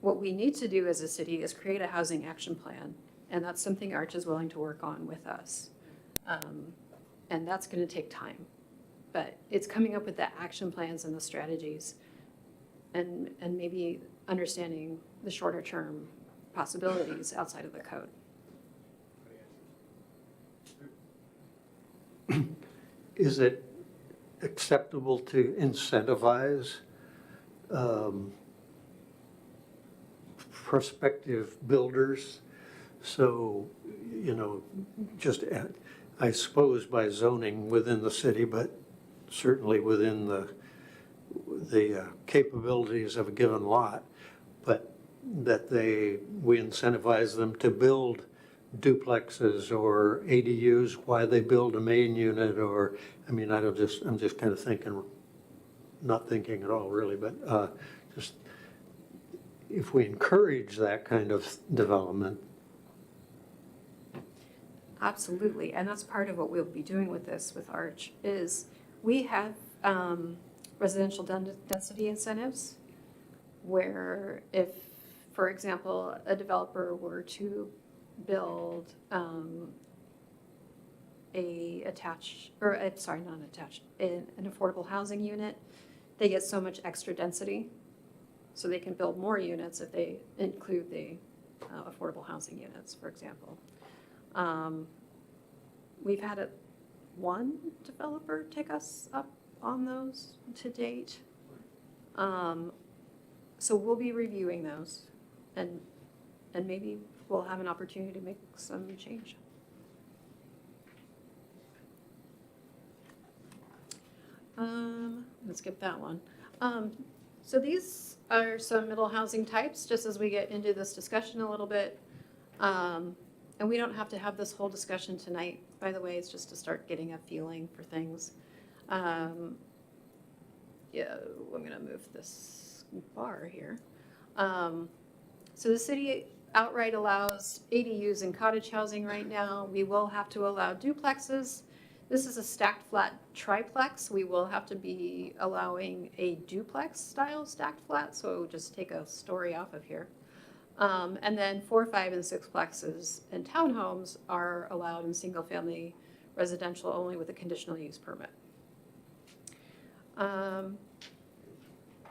what we need to do as a city is create a housing action plan. And that's something Arch is willing to work on with us. And that's going to take time. But it's coming up with the action plans and the strategies and maybe understanding the shorter term possibilities outside of the code. Is it acceptable to incentivize prospective builders? So, you know, just, I suppose by zoning within the city, but certainly within the capabilities of a given lot, but that we incentivize them to build duplexes or ADUs while they build a main unit, or, I mean, I'm just kind of thinking, not thinking at all really, but just if we encourage that kind of development. Absolutely, and that's part of what we'll be doing with this, with Arch, is we have residential density incentives where if, for example, a developer were to build an affordable housing unit, they get so much extra density, so they can build more units if they include the affordable housing units, for example. We've had one developer take us up on those to date. So we'll be reviewing those and maybe we'll have an opportunity to make some change. Let's skip that one. So these are some middle housing types, just as we get into this discussion a little bit. And we don't have to have this whole discussion tonight, by the way, it's just to start getting a feeling for things. Yeah, I'm gonna move this bar here. So the city outright allows ADUs in cottage housing right now. We will have to allow duplexes. This is a stacked flat triplex. We will have to be allowing a duplex style stacked flat, so just take a story off of here. And then 4, 5, and 6plexes and townhomes are allowed in single family residential only with a conditional use permit.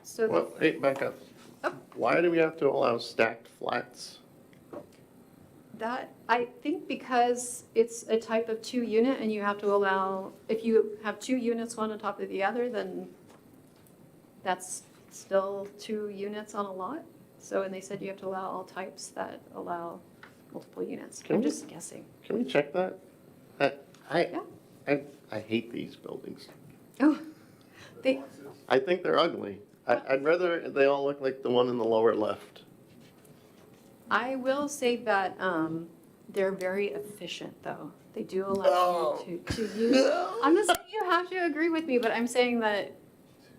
So Well, hey, back up. Oh. Why do we have to allow stacked flats? that, I think because it's a type of 2 unit and you have to allow, if you have 2 units one on top of the other, then that's still 2 units on a lot. So, and they said you have to allow all types that allow multiple units. Can I'm we- just guessing. Can we check that? I hate these buildings. Oh, they, I think they're ugly. I'd rather they all look like the one in the lower left. I will say that they're very efficient, though. They do allow you to use. I'm not saying you have to agree with me, but I'm saying that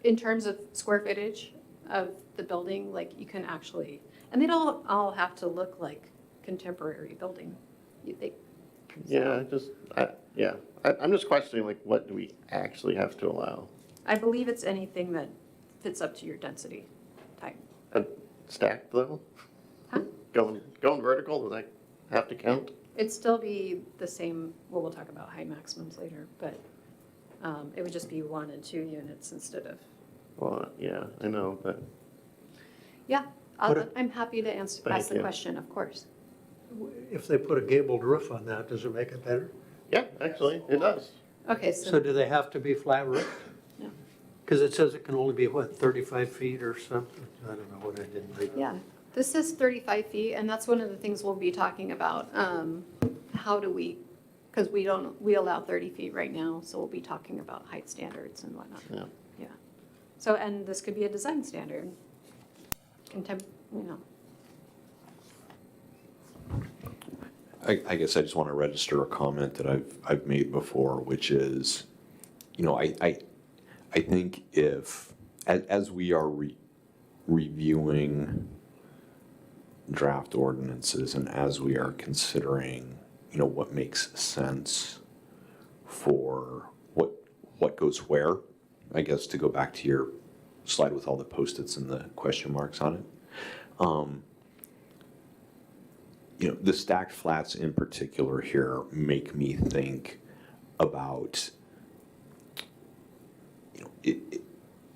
in terms of square footage of the building, like you can actually, and they don't all have to look like contemporary building. I'm just questioning, like, what do we actually have to allow? I believe it's anything that fits up to your density type. Stacked though? Huh? Going vertical, does that have to count? It'd still be the same, well, we'll talk about height maximums later, but it would just be 1 and 2 units instead of, Well, yeah, I know, but yeah, What I'm happy to ask Thank the you. question, of course. If they put a gabled roof on that, does it make it better? yeah, actually, it does. Okay, So so, do they have to be flat roofed? No. Because it says it can only be, what, 35 feet or something? I don't know what I didn't read. yeah, this is 35 feet, and that's one of the things we'll be talking about. How do we, because we allow 30 feet right now, so we'll be talking about height standards and whatnot. Yeah. Yeah. So, and this could be a design standard. I guess I just want to register a comment that I've made before, which is, I think if, as we are reviewing draft ordinances and as we are considering, what makes sense for what goes where, I guess to go back to your slide with all the Post-its and the question marks on it. The stacked flats in particular here make me think about,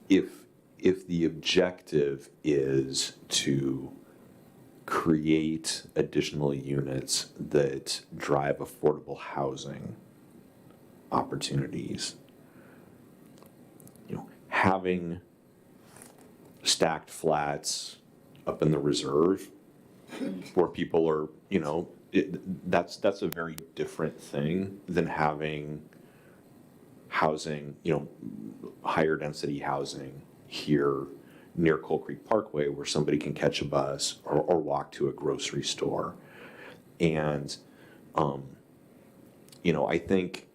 if the objective is to create additional units that drive affordable housing opportunities, having stacked flats up in the reserve where people are, that's a very different thing than having housing, higher density housing here near Coal Creek Parkway where somebody can catch a bus or walk to a grocery store. And, I think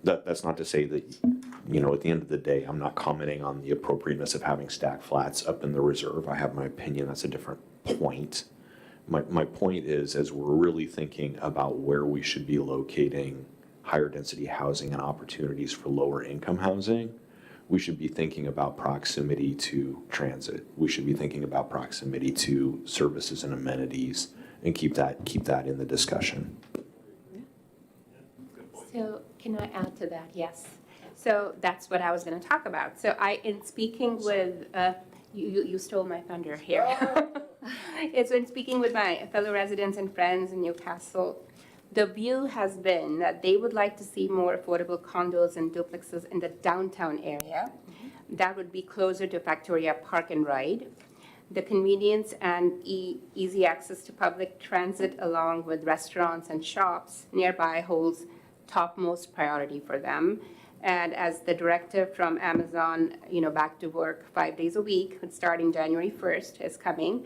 that's not to say that, at the end of the day, I'm not commenting on the appropriateness of having stacked flats up in the reserve. I have my opinion. That's a different point. My point is, as we're really thinking about where we should be locating higher density housing and opportunities for lower income housing, we should be thinking about proximity to transit. We should be thinking about proximity to services and amenities and keep that in the discussion. So can I add to that? Yes. So that's what I was going to talk about. So in speaking with, you stole my thunder here. It's in speaking with my fellow residents and friends in Newcastle, the view has been that they would like to see more affordable condos and duplexes in the downtown area. That would be closer to Victoria Park and Ride. The convenience and easy access to public transit along with restaurants and shops nearby holds topmost priority for them. And as the directive from Amazon, back to work 5 days a week, starting January 1st is coming,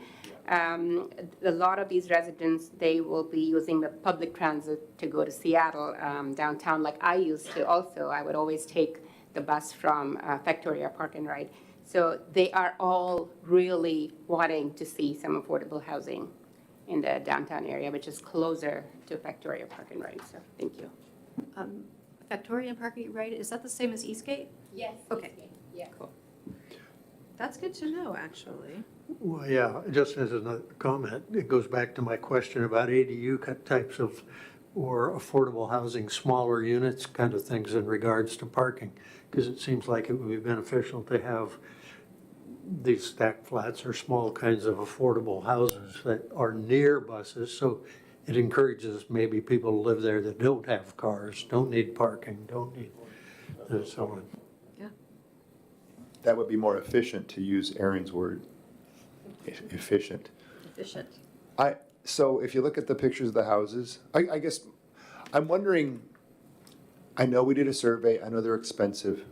a lot of these residents, they will be using the public transit to go to Seattle downtown like I used to also. I would always take the bus from Victoria Park and Ride. So they are all really wanting to see some affordable housing in the downtown area, which is closer to Victoria Park and Ride. So thank you. Victoria Park, right, is that the same as Eastgate? Yes. Okay. Yeah. Cool. That's good to know, actually. Well, yeah, just as another comment, it goes back to my question about ADU types of, or affordable housing, smaller units, kind of things in regards to parking. Because it seems like it would be beneficial to have these stacked flats or small kinds of affordable houses that are near buses. So it encourages maybe people to live there that don't have cars, don't need parking, don't need, and so on. That would be more efficient, to use Aaron's word, efficient. Efficient. So if you look at the pictures of the houses, I guess, I'm wondering, I know we did a survey, I know they're expensive.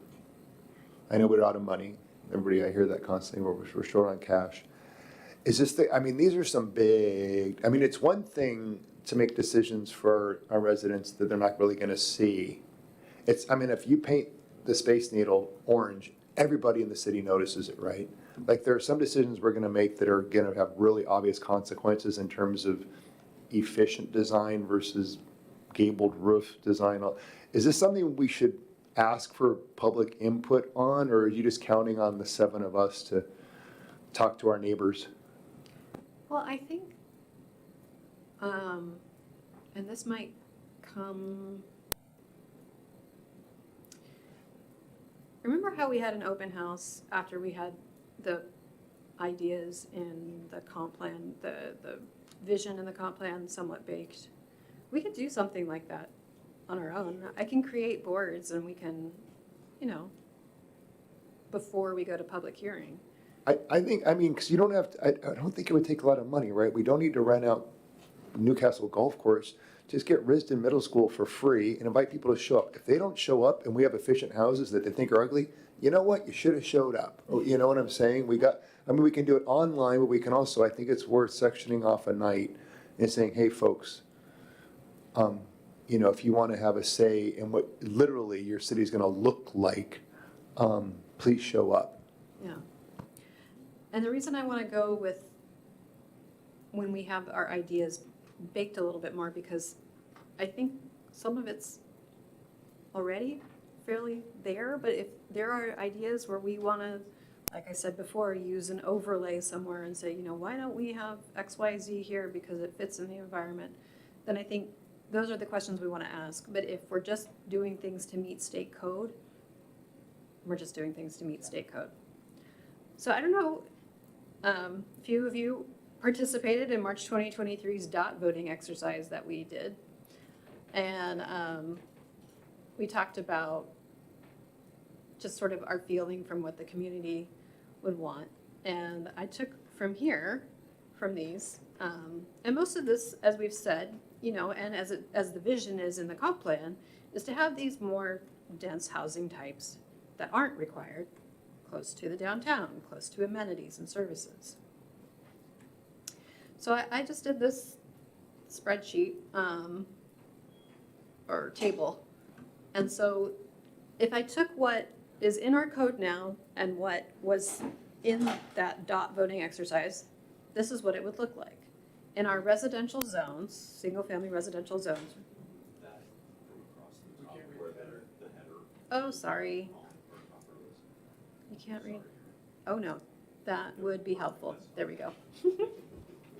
I know we're out of money. Everybody, I hear that constantly, we're short on cash. Is this these are some big, it's one thing to make decisions for our residents that they're not really gonna see. If you paint the Space Needle orange, everybody in the city notices it, right? Like, there are some decisions we're gonna make that are gonna have really obvious consequences in terms of efficient design versus gabled roof design. Is this something we should ask for public input on, or are you just counting on the 7 of us to talk to our neighbors? Well, I think, and this might come, remember how we had an open house after we had the ideas in the comp plan, the vision in the comp plan somewhat baked? We could do something like that on our own. I can create boards and we can, before we go to public hearing. I think, because you don't have, I don't think it would take a lot of money, right? We don't need to rent out Newcastle Golf Course. Just get Risden Middle School for free and invite people to show up. If they don't show up and we have efficient houses that they think are ugly, you know what? You should have showed up. You know what I'm saying? We can do it online, but we can also, I think it's worth sectioning off a night and saying, hey, folks, if you want to have a say in what literally your city's going to look like, please show up. Yeah. And the reason I want to go with when we have our ideas baked a little bit more, because I think some of it's already fairly there, but if there are ideas where we want to, like I said before, use an overlay somewhere and say, why don't we have XYZ here because it fits in the environment, then I think those are the questions we want to ask. But if we're just doing things to meet state code, we're just doing things to meet state code. So I don't know, a few of you participated in March 2023's dot voting exercise that we did. And we talked about just sort of our feeling from what the community would want. And I took from these, and most of this, as we've said, and as the vision is in the comp plan, is to have these more dense housing types that aren't required close to the downtown, close to amenities and services. So I just did this spreadsheet, or table. And so if I took what is in our code now and what was in that dot voting exercise, this is what it would look like. In our residential zones, single-family residential zones. Oh, sorry. You can't read? Oh, no. That would be helpful. There we go.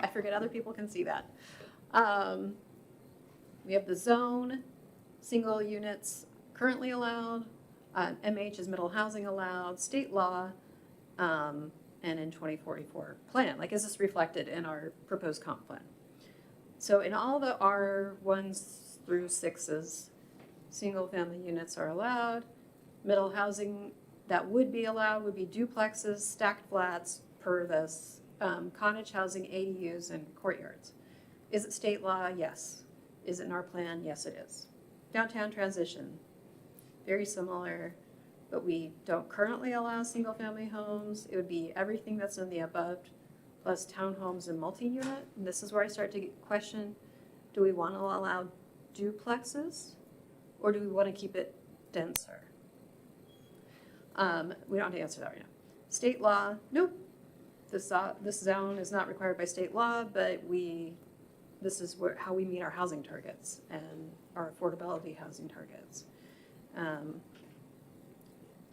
I forget other people can see that. We have the zone, single units currently allowed, MH is middle housing allowed, state law, and in 2044 plan. Like, is this reflected in our proposed comp plan? So in all the R1s through 6s, single family units are allowed. Middle housing that would be allowed would be duplexes, stacked flats per this, cottage housing, ADUs, and courtyards. Is it state law? Yes. Is it in our plan? Yes, it is. Downtown transition, very similar, but we don't currently allow single-family homes. It would be everything that's in the above, plus townhomes and multi-unit. And this is where I start to question, do we want to allow duplexes, or do we want to keep it denser? We don't have to answer that right now. State law, nope. This zone is not required by state law, but this is how we meet our housing targets and our affordability housing targets. And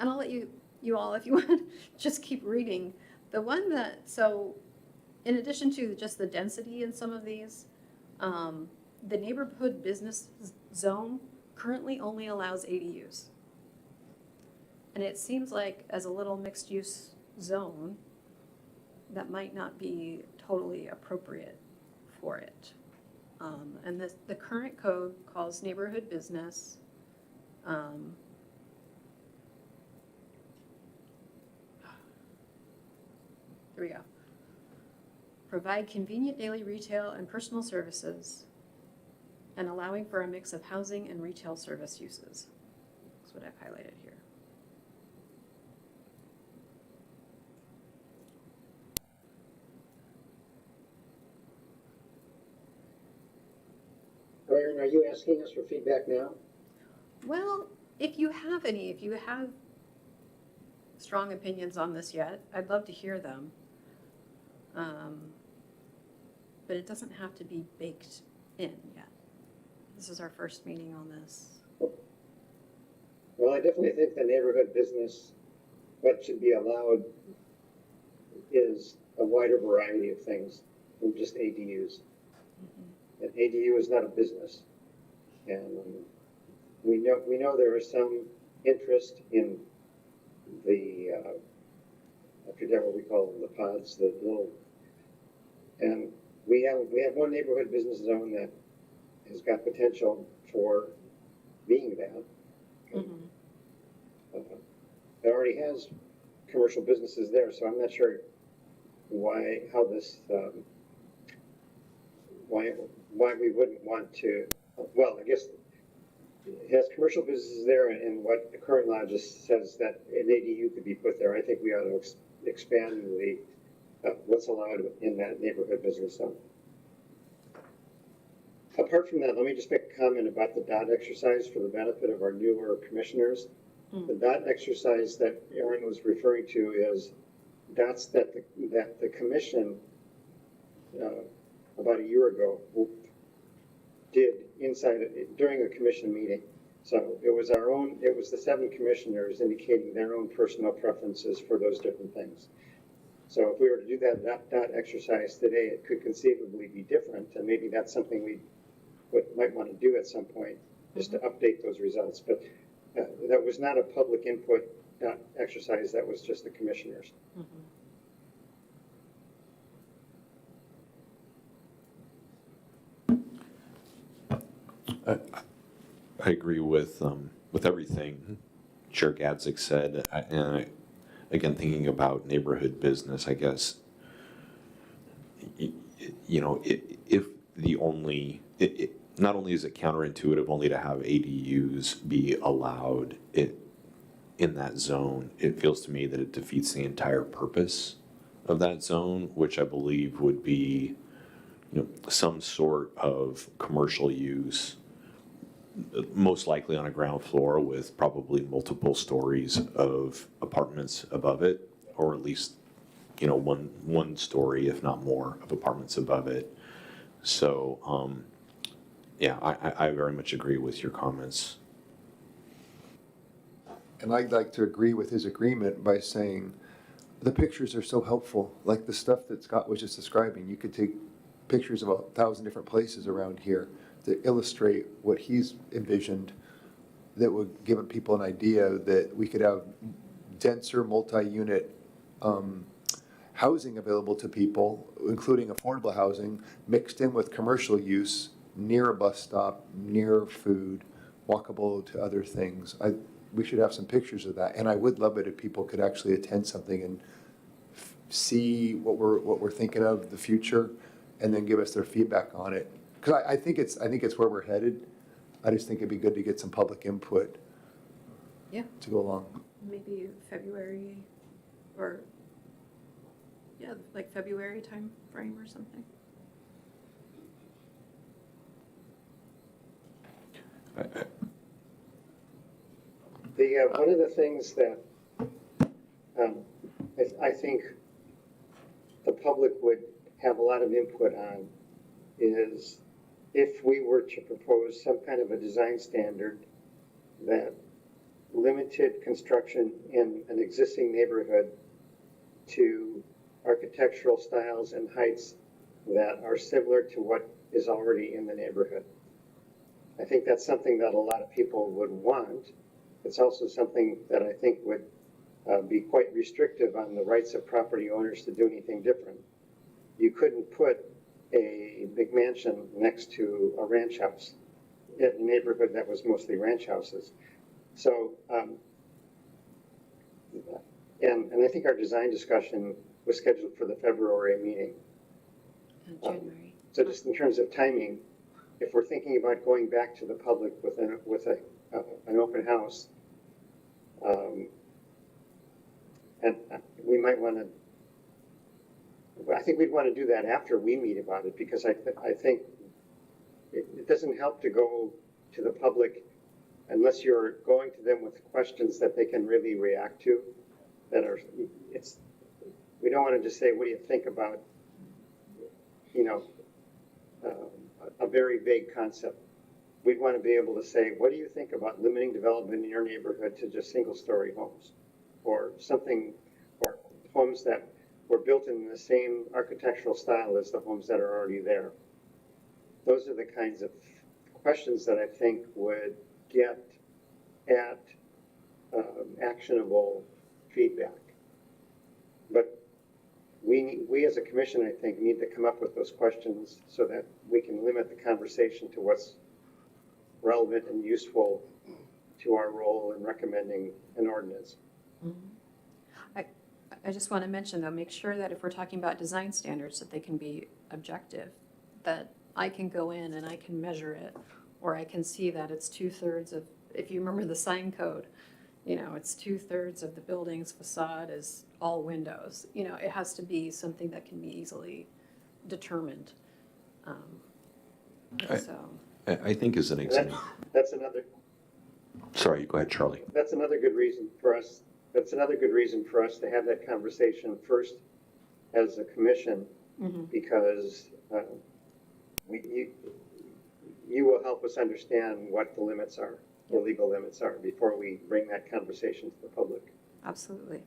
I'll let you all, if you want, just keep reading. The one so in addition to just the density in some of these, the neighborhood business zone currently only allows ADUs. And it seems like as a little mixed use zone, that might not be totally appropriate for it. And the current code calls neighborhood business. Here we go. Provide convenient daily retail and personal services, and allowing for a mix of housing and retail service uses. That's what I've highlighted here. Aaron, are you asking us for feedback now? Well, if you have strong opinions on this yet, I'd love to hear them. But it doesn't have to be baked in yet. This is our first meeting on this. Well, I definitely think the neighborhood business, what should be allowed is a wider variety of things than just ADUs. An ADU is not a business. And we know there is some interest in the, I forget what we call them, the pods, the little, and we have one neighborhood business zone that has got potential for being that. It already has commercial businesses there, so I'm not sure how this, why we wouldn't want to, well, I guess it has commercial businesses there, and what the current law just says that an ADU could be put there. I think we ought to expand the, what's allowed in that neighborhood business zone. Apart from that, let me just make a comment about the dot exercise for the benefit of our newer commissioners. The dot exercise that Aaron was referring to is dots that the commission about a year ago did during a commission meeting. So it was the 7 commissioners indicating their own personal preferences for those different things. So if we were to do that dot exercise today, it could conceivably be different, and maybe that's something we might want to do at some point, just to update those results. But that was not a public input exercise, that was just the commissioners. I agree with everything Chair Gadzik said. Again, thinking about neighborhood business, I guess, if the only, not only is it counterintuitive only to have ADUs be allowed in that zone, it feels to me that it defeats the entire purpose of that zone, which I believe would be, some sort of commercial use, most likely on a ground floor with probably multiple stories of apartments above it, or at least, one story, if not more, of apartments above it. So, yeah, I very much agree with your comments. And I'd like to agree with his agreement by saying the pictures are so helpful, like the stuff that Scott was just describing. You could take pictures of 1,000 different places around here to illustrate what he's envisioned, that would give people an idea that we could have denser multi-unit housing available to people, including affordable housing, mixed in with commercial use, near a bus stop, near food, walkable to other things. We should have some pictures of that, and I would love it if people could actually attend something and see what we're thinking of the future, and then give us their feedback on it. Because I think it's where we're headed. I just think it'd be good to get some public input. Yeah. To go along. Maybe February, or, yeah, like February time frame or something. One of the things that I think the public would have a lot of input on is if we were to propose some kind of a design standard that limited construction in an existing neighborhood to architectural styles and heights that are similar to what is already in the neighborhood. I think that's something that a lot of people would want. It's also something that I think would be quite restrictive on the rights of property owners to do anything different. You couldn't put a big mansion next to a ranch house in a neighborhood that was mostly ranch houses. So, and I think our design discussion was scheduled for the February meeting. January. So just in terms of timing, if we're thinking about going back to the public with an open house, and we might want to, I think we'd want to do that after we meet about it, because I think it doesn't help to go to the public unless you're going to them with questions that they can really react to. We don't want to just say, what do you think about, a very vague concept. we'd want to be able to say, what do you think about limiting development in your neighborhood to just single-story homes? Or something, or homes that were built in the same architectural style as the homes that are already there. Those are the kinds of questions that I think would get at actionable feedback. But we as a commission, I think, need to come up with those questions so that we can limit the conversation to what's relevant and useful to our role in recommending an ordinance. I just want to mention though, make sure that if we're talking about design standards, that they can be objective, that I can go in and I can measure it, or I can see that it's 2/3 of, if you remember the sign code, you know, it's 2/3 of the building's facade is all windows. You know, it has to be something that can be easily determined. So, I think as an example, That's another, sorry, go ahead, Charlie. that's another good reason for us, that's another good reason for us to have that conversation first as a commission, because you will help us understand what the limits are, the legal limits are, before we bring that conversation to the public. absolutely.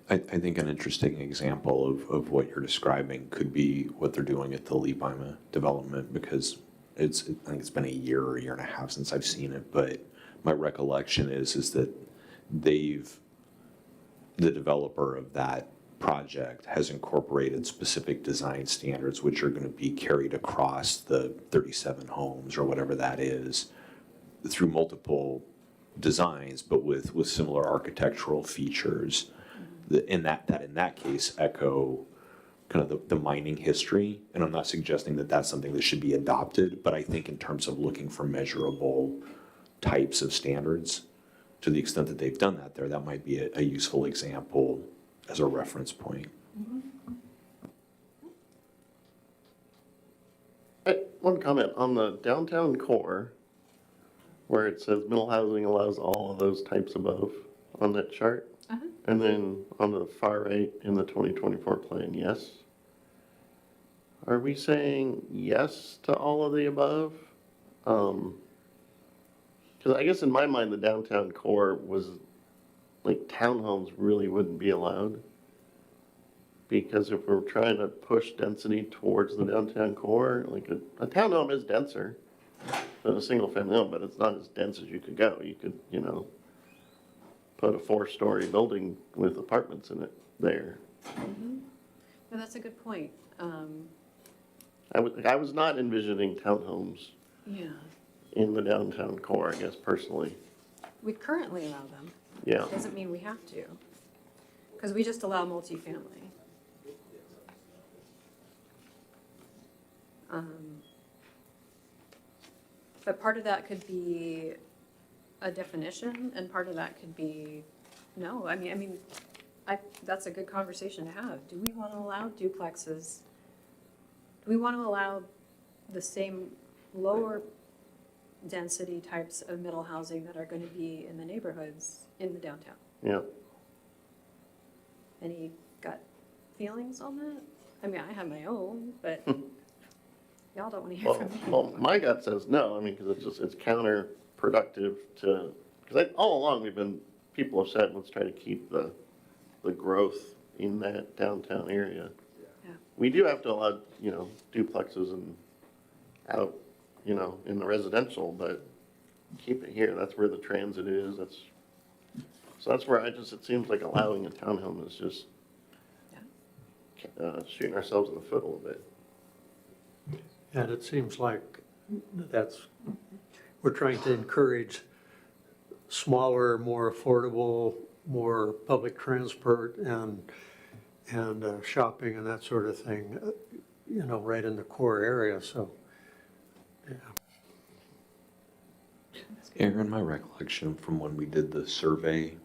I think an interesting example of what you're describing could be what they're doing at the Leibima development, because I think it's been a year or a year and a half since I've seen it, but my recollection is that the developer of that project has incorporated specific design standards which are going to be carried across the 37 homes or whatever that is through multiple designs, but with similar architectural features in that case echo kind of the mining history. And I'm not suggesting that that's something that should be adopted, but I think in terms of looking for measurable types of standards, to the extent that they've done that there, that might be a useful example as a reference point. One comment on the downtown core, where it says middle housing allows all of those types above on that chart. And then on the far right in the 2024 plan, yes. Are we saying yes to all of the above? Because I guess in my mind, the downtown core was, like, townhomes really wouldn't be allowed. Because if we're trying to push density towards the downtown core, like a townhome is denser than a single family home, but it's not as dense as you could go. You could, put a 4-story building with apartments in it there. No, that's a good point. I was not envisioning townhomes Yeah, in the downtown core, I guess, personally. we currently allow them. Yeah. Doesn't mean we have to, because we just allow multifamily. But part of that could be a definition, and part of that could be, no, that's a good conversation to have. Do we want to allow duplexes? Do we want to allow the same lower density types of middle housing that are going to be in the neighborhoods in the downtown? Yeah. Any gut feelings on that? I mean, I have my own, but y'all don't want to hear from me. Well, my gut says no, because it's counterproductive to, because all along people have said, let's try to keep the growth in that downtown area. Yeah. We do have to allow, duplexes and out, in the residential, but keep it here. That's where the transit is. So that's where it seems like allowing a townhome is just shooting ourselves in the foot a little bit. And it seems like we're trying to encourage smaller, more affordable, more public transport and shopping and that sort of thing, right in the core area, so, yeah. Aaron, my recollection from when we did the survey,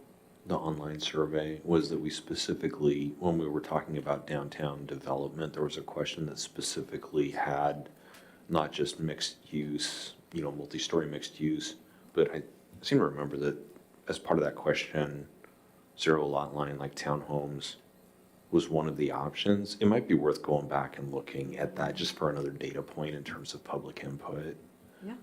the online survey, was that we specifically, when we were talking about downtown development, there was a question that specifically had not just mixed use, multi-story mixed use, but I seem to remember that as part of that question, zero lot line like townhomes was one of the options. It might be worth going back and looking at that just for another data point in terms of public input. Yeah.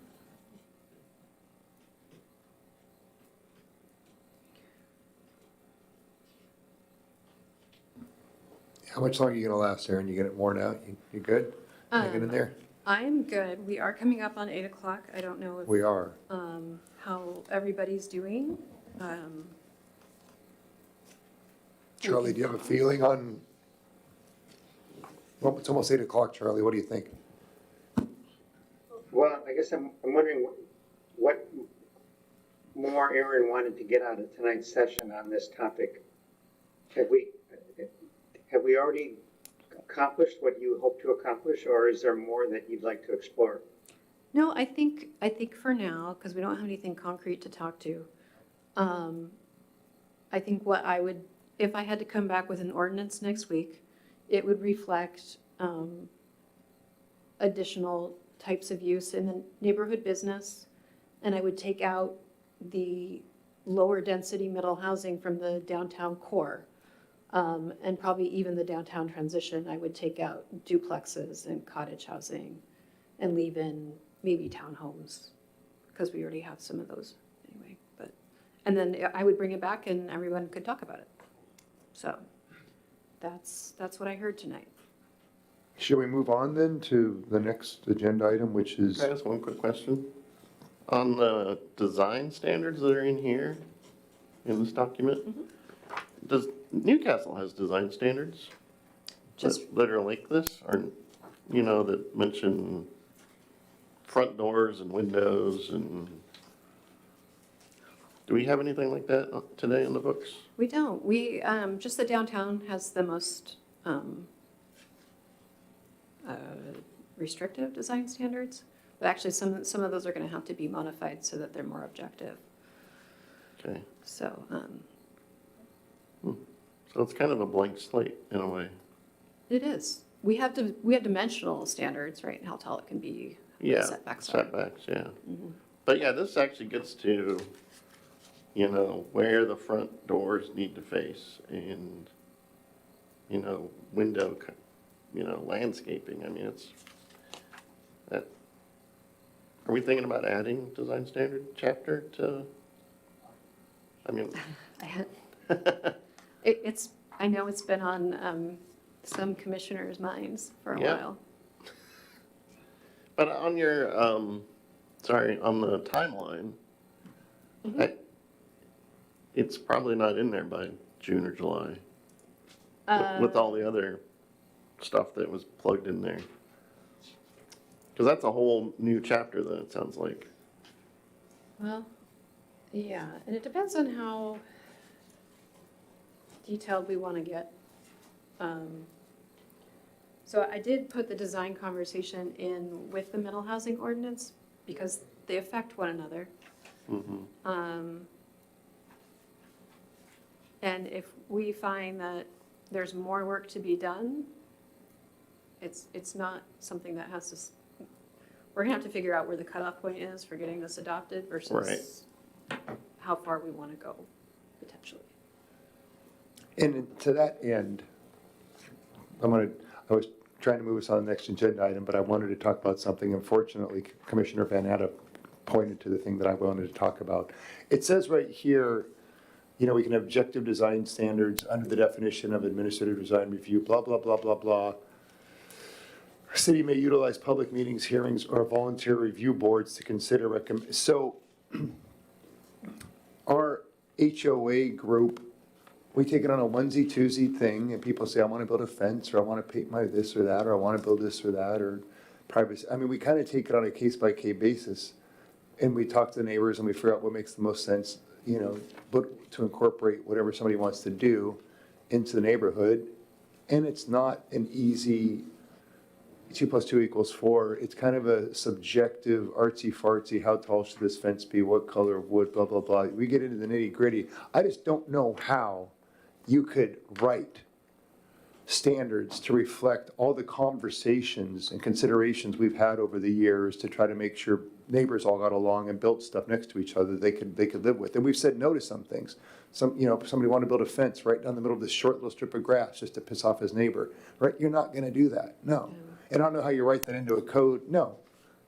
How much longer are you gonna last, Aaron? You get it worn out? You good? Hanging in there? I'm good. We are coming up on 8 o'clock. I don't know if, We are. how everybody's doing. Charlie, do you have a feeling on, well, it's almost 8 o'clock, Charlie. What do you think? Well, I guess I'm wondering what more Aaron wanted to get out of tonight's session on this topic. Have we already accomplished what you hope to accomplish, or is there more that you'd like to explore? No, I think for now, because we don't have anything concrete to talk to, I think what I would, if I had to come back with an ordinance next week, it would reflect additional types of use in the neighborhood business, and I would take out the lower density middle housing from the downtown core. And probably even the downtown transition, I would take out duplexes and cottage housing and leave in maybe townhomes, because we already have some of those anyway. But, and then I would bring it back and everyone could talk about it. So that's what I heard tonight. Should we move on then to the next agenda item, which is, Can I ask one quick question? On the design standards that are in here, in this document, does Newcastle has design standards that are like this, or, that mention front doors and windows, and do we have anything like that today in the books? We don't. We, just the downtown has the most restrictive design standards. But actually, some of those are gonna have to be modified so that they're more objective. Okay, So, so it's kind of a blank slate in a way. it is. We have dimensional standards, right, and how tall it can be, what the Yeah, setbacks are. setbacks, yeah. But yeah, this actually gets to, where the front doors need to face and, window, landscaping. I mean, it's, that, are we thinking about adding design standard chapter to, I mean, I know it's been on some commissioners' minds for a Yeah. while. but on your, on the timeline, it's probably not in there by June or July. With all the other stuff that was plugged in there. Because that's a whole new chapter then, it sounds like. Well, yeah, and it depends on how detailed we want to get. So I did put the design conversation in with the middle housing ordinance because they affect one another. And if we find that there's more work to be done, it's not something that has to, we're gonna have to figure out where the cutoff point is for getting this adopted versus how far we want to go, potentially. and to that end, I was trying to move us on the next agenda item, but I wanted to talk about something. Unfortunately, Commissioner Van Atta pointed to the thing that I wanted to talk about. It says right here, we can have objective design standards under the definition of administrative design review, blah, blah, blah, blah, blah. Our city may utilize public meetings, hearings, or volunteer review boards to consider so our HOA group, we take it on a onesie twosie thing, and people say, I want to build a fence, or I want to paint my this or that, or I want to build this or that, or privacy. I mean, we kind of take it on a case-by-case basis, and we talk to the neighbors, and we figure out what makes the most sense, but to incorporate whatever somebody wants to do into the neighborhood. And it's not an easy 2 + 2 = 4. It's kind of a subjective, artsy-fartsy, how tall should this fence be, what color of wood, blah, blah, blah. We get into the nitty-gritty. I just don't know how you could write standards to reflect all the conversations and considerations we've had over the years to try to make sure neighbors all got along and built stuff next to each other they could live with. And we've said no to some things. Somebody wanted to build a fence right down the middle of this short little strip of grass just to piss off his neighbor, right? You're not gonna do that, no. And I don't know how you write that into a code, no.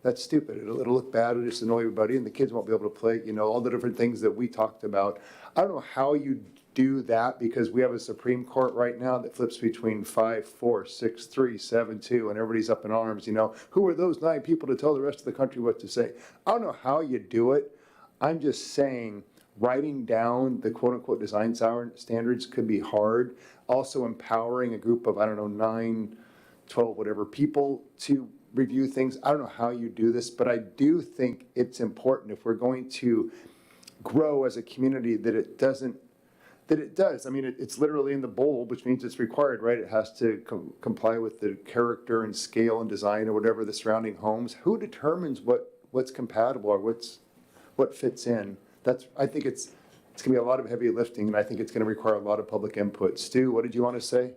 That's stupid. It'll look bad, it'll just annoy everybody, and the kids won't be able to play, all the different things that we talked about. I don't know how you do that because we have a Supreme Court right now that flips between 5, 4, 6, 3, 7, 2, and everybody's up in arms, you know. Who are those 9 people to tell the rest of the country what to say? I don't know how you do it. I'm just saying, writing down the quote-unquote design standards could be hard. Also empowering a group of, I don't know, 9, 12, whatever people to review things. I don't know how you do this, but I do think it's important if we're going to grow as a community that it does. I mean, it's literally in the bold, which means it's required, right? It has to comply with the character and scale and design or whatever the surrounding homes. Who determines what's compatible or what fits in? I think it's gonna be a lot of heavy lifting, and I think it's gonna require a lot of public input. Stu, what did you want to say?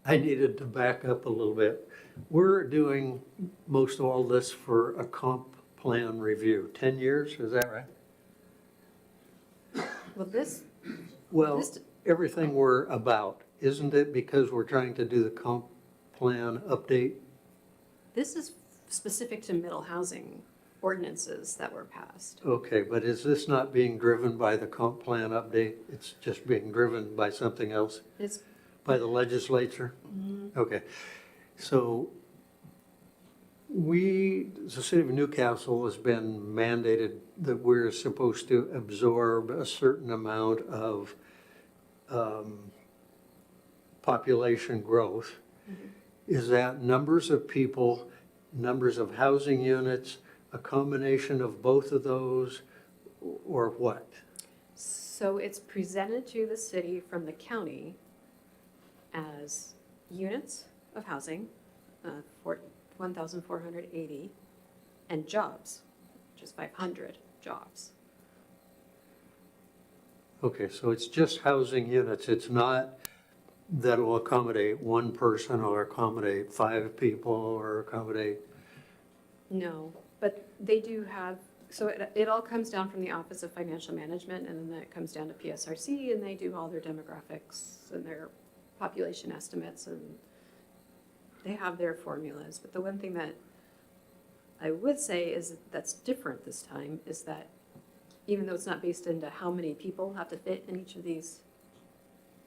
I needed to back up a little bit. We're doing most of all this for a comp plan review. 10 years, is that right? Well, this, Well, This- everything we're about, isn't it because we're trying to do the comp plan update? this is specific to middle housing ordinances that were passed. Okay, but is this not being driven by the comp plan update? It's just being driven by something else, It's, by the legislature? Okay, so the city of Newcastle has been mandated that we're supposed to absorb a certain amount of population growth. Is that numbers of people, numbers of housing units, a combination of both of those, or what? so it's presented to the city from the county as units of housing, 1,480, and jobs, which is 500 jobs. Okay, so it's just housing units, it's not that will accommodate one person or accommodate 5 people or accommodate, No, but they do have, so it all comes down from the Office of Financial Management, and then it comes down to PSRC, and they do all their demographics and their population estimates, and they have their formulas. But the one thing that I would say is that's different this time is that even though it's not based into how many people have to fit in each of these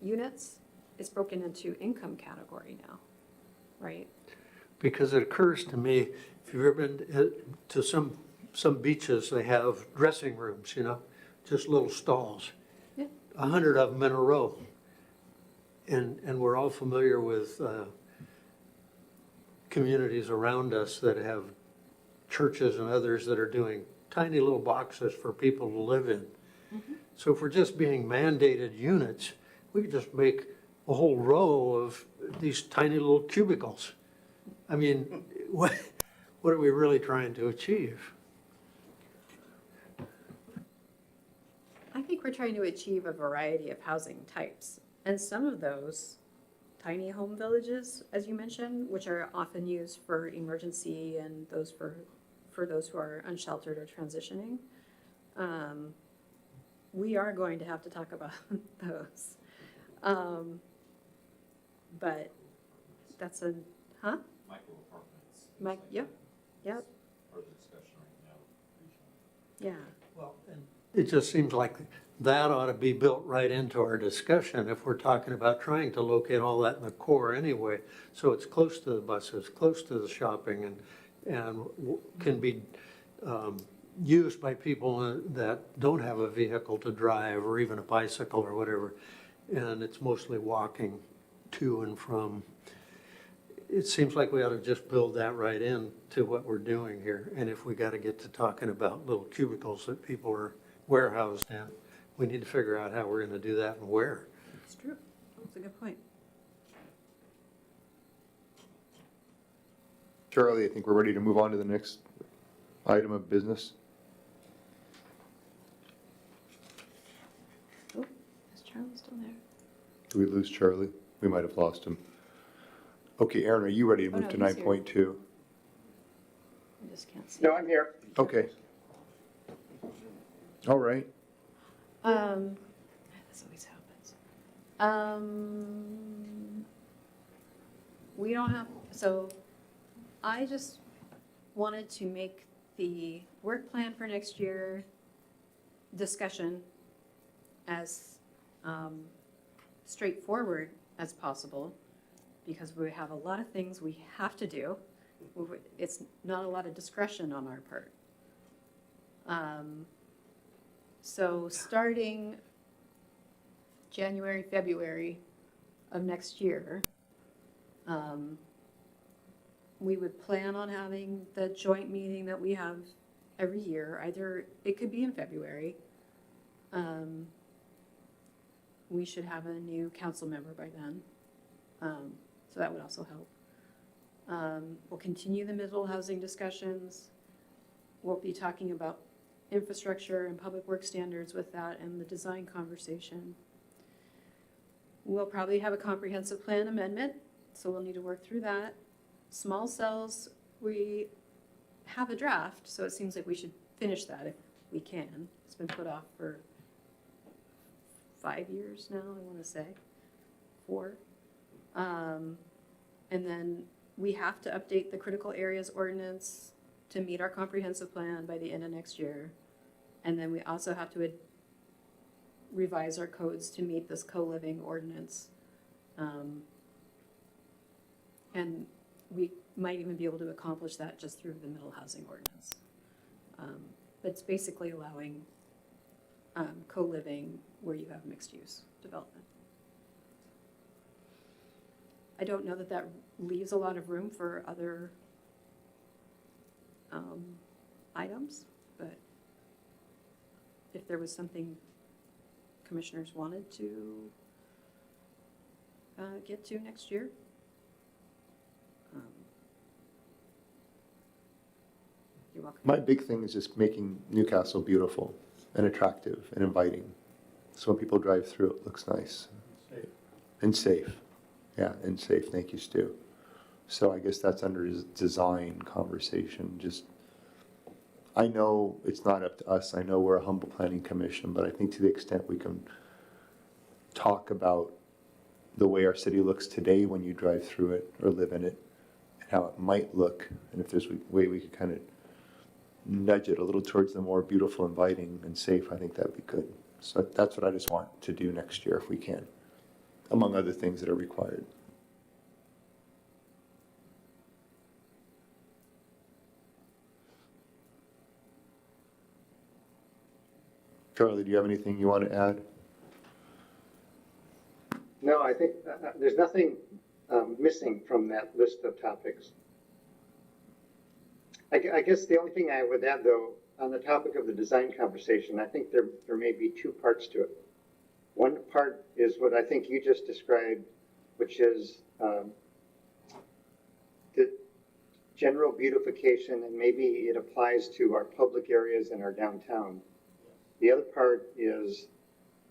units, it's broken into income category now, right? because it occurs to me, if you've ever been to some beaches, they have dressing rooms, you know, just little stalls. Yeah. 100 of them in a row. And we're all familiar with communities around us that have churches and others that are doing tiny little boxes for people to live in. So if we're just being mandated units, we could just make a whole row of these tiny little cubicles. I mean, what are we really trying to achieve? I think we're trying to achieve a variety of housing types. And some of those tiny home villages, as you mentioned, which are often used for emergency and those for those who are unsheltered or transitioning, we are going to have to talk about those. But that's a, huh? Micro apartments. Yep, yep, Part of the discussion right now. yeah. Well, it just seems like that ought to be built right into our discussion if we're talking about trying to locate all that in the core anyway. So it's close to the buses, close to the shopping, and can be used by people that don't have a vehicle to drive or even a bicycle or whatever. And it's mostly walking to and from. It seems like we ought to just build that right in to what we're doing here. And if we got to get to talking about little cubicles that people are warehoused in, we need to figure out how we're going to do that and where. That's true. That's a good point. Charlie, I think we're ready to move on to the next item of business. Oh, is Charlie still there? Do we lose Charlie? We might have lost him. Okay, Aaron, are you ready to Oh, move no, to he's here. 9.2? I just can't see. No, I'm here. Okay. All right. This always happens. We don't have, so I just wanted to make the work plan for next year discussion as straightforward as possible, because we have a lot of things we have to do. It's not a lot of discretion on our part. So starting January, February of next year, we would plan on having the joint meeting that we have every year. Either, it could be in February. We should have a new council member by then. So that would also help. We'll continue the middle housing discussions. We'll be talking about infrastructure and public work standards with that and the design conversation. We'll probably have a comprehensive plan amendment, so we'll need to work through that. Small cells, we have a draft, so it seems like we should finish that if we can. It's been put off for 5 years now, I want to say, 4. And then we have to update the critical areas ordinance to meet our comprehensive plan by the end of next year. And then we also have to revise our codes to meet this co-living ordinance. And we might even be able to accomplish that just through the middle housing ordinance. But it's basically allowing co-living where you have mixed use development. I don't know that that leaves a lot of room for other items, but if there was something commissioners wanted to get to next year. You're welcome. My big thing is just making Newcastle beautiful and attractive and inviting. So when people drive through, it looks nice. And safe. Yeah, and safe. Thank you, Stu. So I guess that's under his design conversation. Just, I know it's not up to us. I know we're a humble planning commission, but I think to the extent we can talk about the way our city looks today when you drive through it or live in it, and how it might look, and if there's a way we could kind of nudge it a little towards the more beautiful, inviting, and safe, I think that'd be good. So that's what I just want to do next year if we can, among other things that are required. Charlie, do you have anything you want to add? No, I think there's nothing missing from that list of topics. I guess the only thing I would add, though, on the topic of the design conversation, I think there may be 2 parts to it. One part is what I think you just described, which is the general beautification, and maybe it applies to our public areas and our downtown. The other part is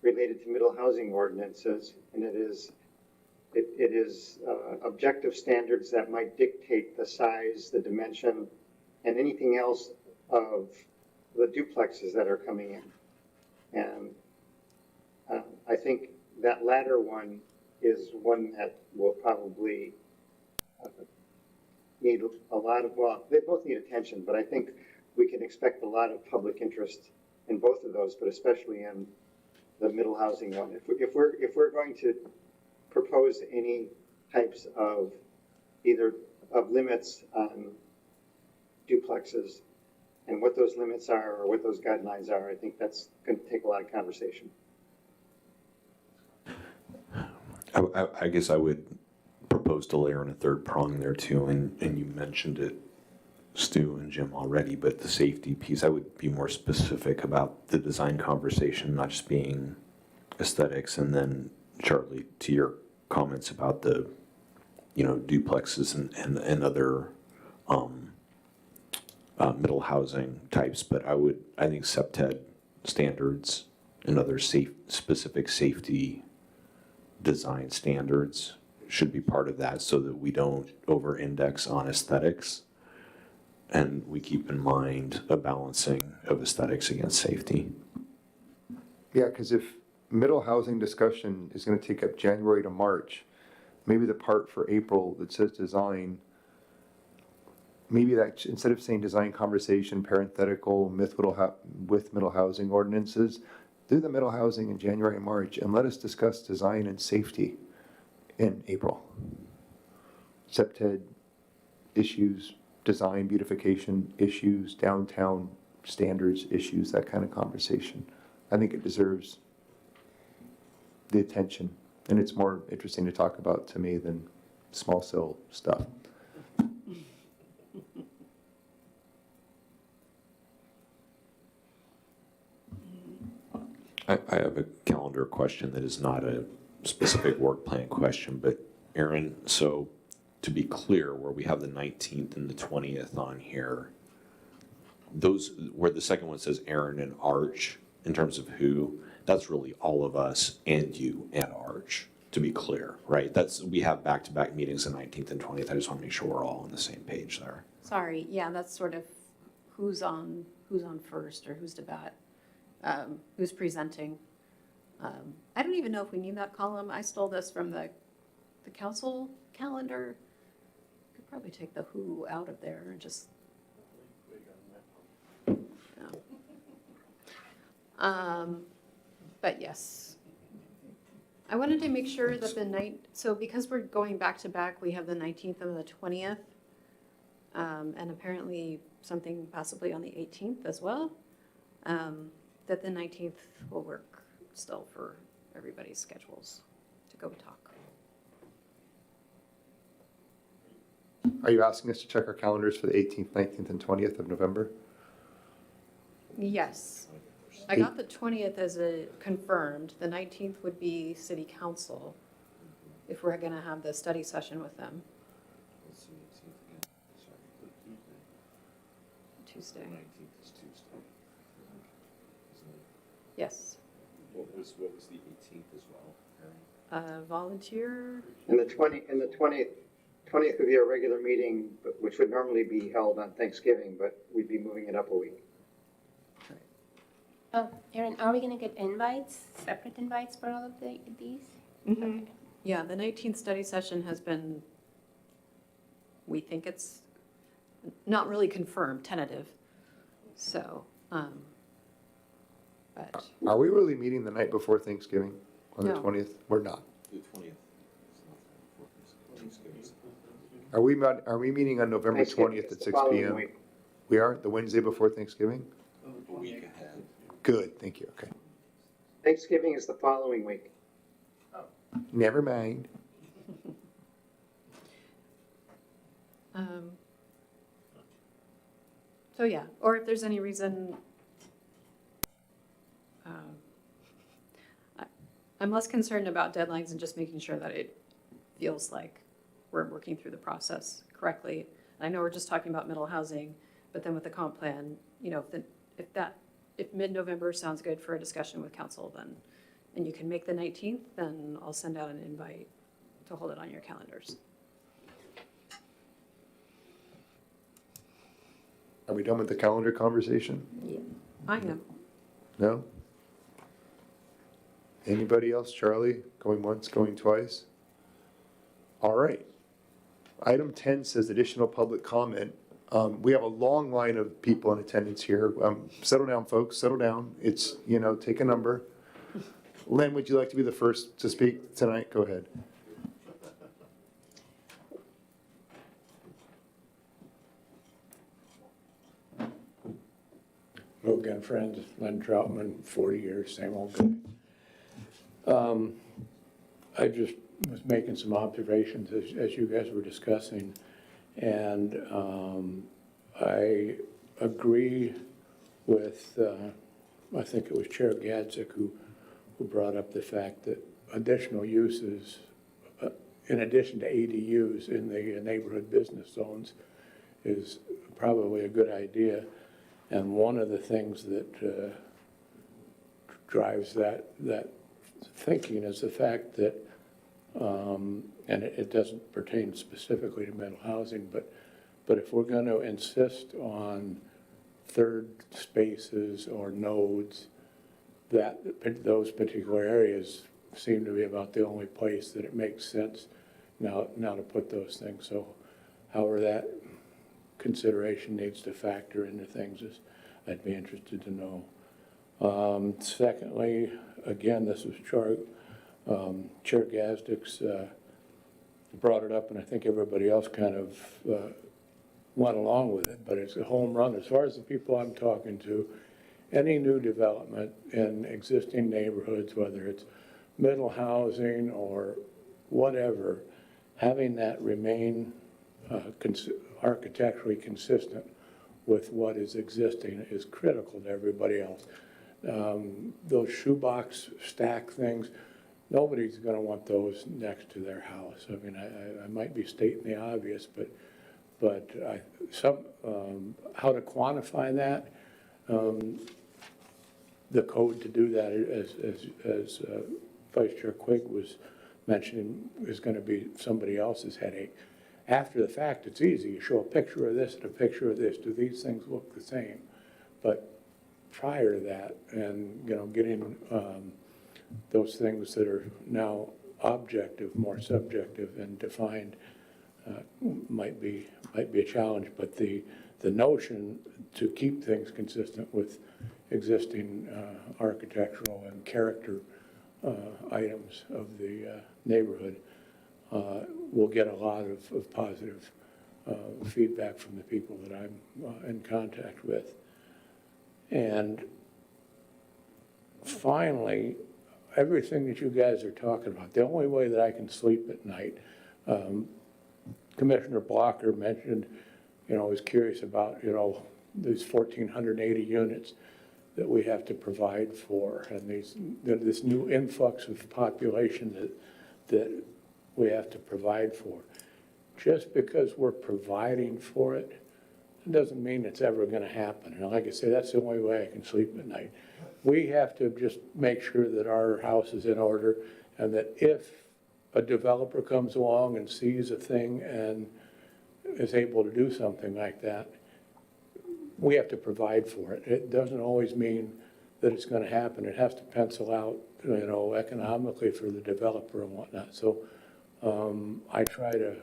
related to middle housing ordinances, and it is objective standards that might dictate the size, the dimension, and anything else of the duplexes that are coming in. And I think that latter one is one that will probably need a lot of, well, they both need attention, but I think we can expect a lot of public interest in both of those, but especially in the middle housing one. If we're going to propose any types of either of limits on duplexes and what those limits are or what those guidelines are, I think that's going to take a lot of conversation. I guess I would propose to layer in a third prong there too, and you mentioned it, Stu and Jim, already, but the safety piece, I would be more specific about the design conversation, not just being aesthetics. And then, Charlie, to your comments about the, duplexes and other middle housing types, but I think SEPTED standards and other specific safety design standards should be part of that, so that we don't over-index on aesthetics, and we keep in mind a balancing of aesthetics against safety. Yeah, because if middle housing discussion is going to take up January to March, maybe the part for April that says design, maybe that instead of saying design conversation, parenthetical with middle housing ordinances, do the middle housing in January and March, and let us discuss design and safety in April. SEPTED issues, design beautification issues, downtown standards issues, that kind of conversation. I think it deserves the attention, and it's more interesting to talk about to me than small cell stuff. I have a calendar question that is not a specific work plan question, but Aaron, so to be clear, where we have the 19th and the 20th on here, those, where the second one says Aaron and Arch, in terms of who, that's really all of us and you and Arch, to be clear, right? That's, we have back-to-back meetings the 19th and 20th. I just want to make sure we're all on the same page there. Sorry, yeah, that's sort of who's on first or who's to bat, who's presenting. I don't even know if we need that column. I stole this from the council calendar. Could probably take the who out of there and just. Yeah. But yes. I wanted to make sure that so because we're going back to back, we have the 19th and the 20th. And apparently something possibly on the 18th as well. That the 19th will work still for everybody's schedules to go talk. Are you asking us to check our calendars for the 18th, 19th, and 20th of November? Yes. I got the 20th as a confirmed. The 19th would be city council if we're going to have the study session with them. What's the 18th again? Sorry, Tuesday. 19th is Tuesday. Isn't it? Yes. What was the 18th as well, Aaron? Volunteer. And the 20th would be our regular meeting, which would normally be held on Thanksgiving, but we'd be moving it up a week. Oh, Erin, are we gonna get invites, separate invites for all of these? Okay. Yeah, the 19th study session has been, we think it's not really confirmed, tentative. So, but Are we really meeting the night before Thanksgiving on the No. 20th? We're not. The 20th. Thanksgiving. Are we meeting on November Thanksgiving 20th is at the 6 following p.m.? week. We are, the Wednesday before Thanksgiving? A week ahead. Good, thank you, okay. Thanksgiving is the following week. Never mind. So yeah, or if there's any reason, I'm less concerned about deadlines and just making sure that it feels like we're working through the process correctly. And I know we're just talking about middle housing, but then with the comp plan, you know, if mid-November sounds good for a discussion with council, then, and you can make the 19th, then I'll send out an invite to hold it on your calendars. Are we done with the calendar conversation? I am. No? Anybody else? Charlie, going once, going twice? All right. Item 10 says additional public comment. We have a long line of people in attendance here. Settle down, folks, settle down. It's, take a number. Len, would you like to be the first to speak tonight? Go ahead. Hello again, friends. Len Troutman, 40 years, same old guy. I just was making some observations as you guys were discussing, and I agree with, I think it was Chair Gadzik who brought up the fact that additional uses, in addition to ADUs in the neighborhood business zones, is probably a good idea. And one of the things that drives that thinking is the fact that, and it doesn't pertain specifically to mental housing, but if we're going to insist on third spaces or nodes, that those particular areas seem to be about the only place that it makes sense now to put those things. So however that consideration needs to factor into things is, I'd be interested to know. Secondly, again, this was Chair Gazdik's brought it up, and I think everybody else kind of went along with it, but it's a home run. As far as the people I'm talking to, any new development in existing neighborhoods, whether it's middle housing or whatever, having that remain architecturally consistent with what is existing is critical to everybody else. Those shoebox stack things, nobody's going to want those next to their house. I mean, I might be stating the obvious, but how to quantify that, the code to do that, as Vice Chair Quigg was mentioning, is going to be somebody else's headache. After the fact, it's easy. You show a picture of this and a picture of this. Do these things look the same? But prior to that, and getting those things that are now objective, more subjective and defined, might be a challenge. But the notion to keep things consistent with existing architectural and character items of the neighborhood will get a lot of positive feedback from the people that I'm in contact with. And finally, everything that you guys are talking about, the only way that I can sleep at night, Commissioner Blocker mentioned, was curious about, these 1,480 units that we have to provide for, and this new influx of population that we have to provide for. Just because we're providing for it, it doesn't mean it's ever going to happen. And like I say, that's the only way I can sleep at night. We have to just make sure that our house is in order, and that if a developer comes along and sees a thing and is able to do something like that, we have to provide for it. It doesn't always mean that it's going to happen. It has to pencil out, economically for the developer and whatnot. So I try to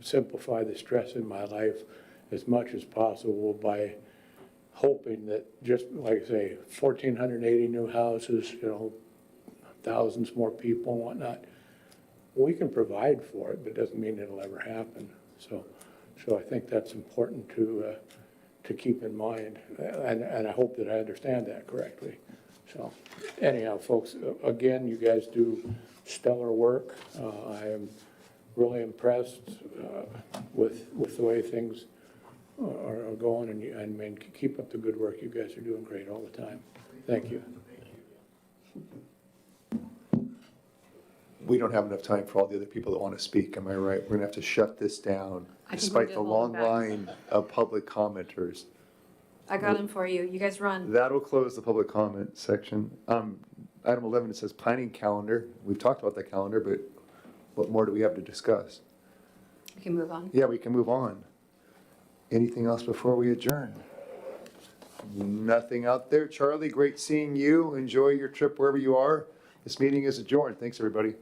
simplify the stress in my life as much as possible by hoping that, just like I say, 1,480 new houses, thousands more people and whatnot, we can provide for it, but it doesn't mean it'll ever happen. So I think that's important to keep in mind, and I hope that I understand that correctly. So anyhow, folks, again, you guys do stellar work. I am really impressed with the way things are going, and keep up the good work. You guys are doing great all the time. Thank you. We don't have enough time for all the other people that want to speak, am I right? We're gonna have to shut this down I think despite we'll the get long Lola back. line of public commenters. I got them for you. You guys run. That'll close the public comment section. Item 11, it says planning calendar. We've talked about the calendar, but what more do we have to discuss? We can move on. Yeah, we can move on. Anything else before we adjourn? Nothing out there. Charlie, great seeing you. Enjoy your trip wherever you are. This meeting is adjourned. Thanks, everybody.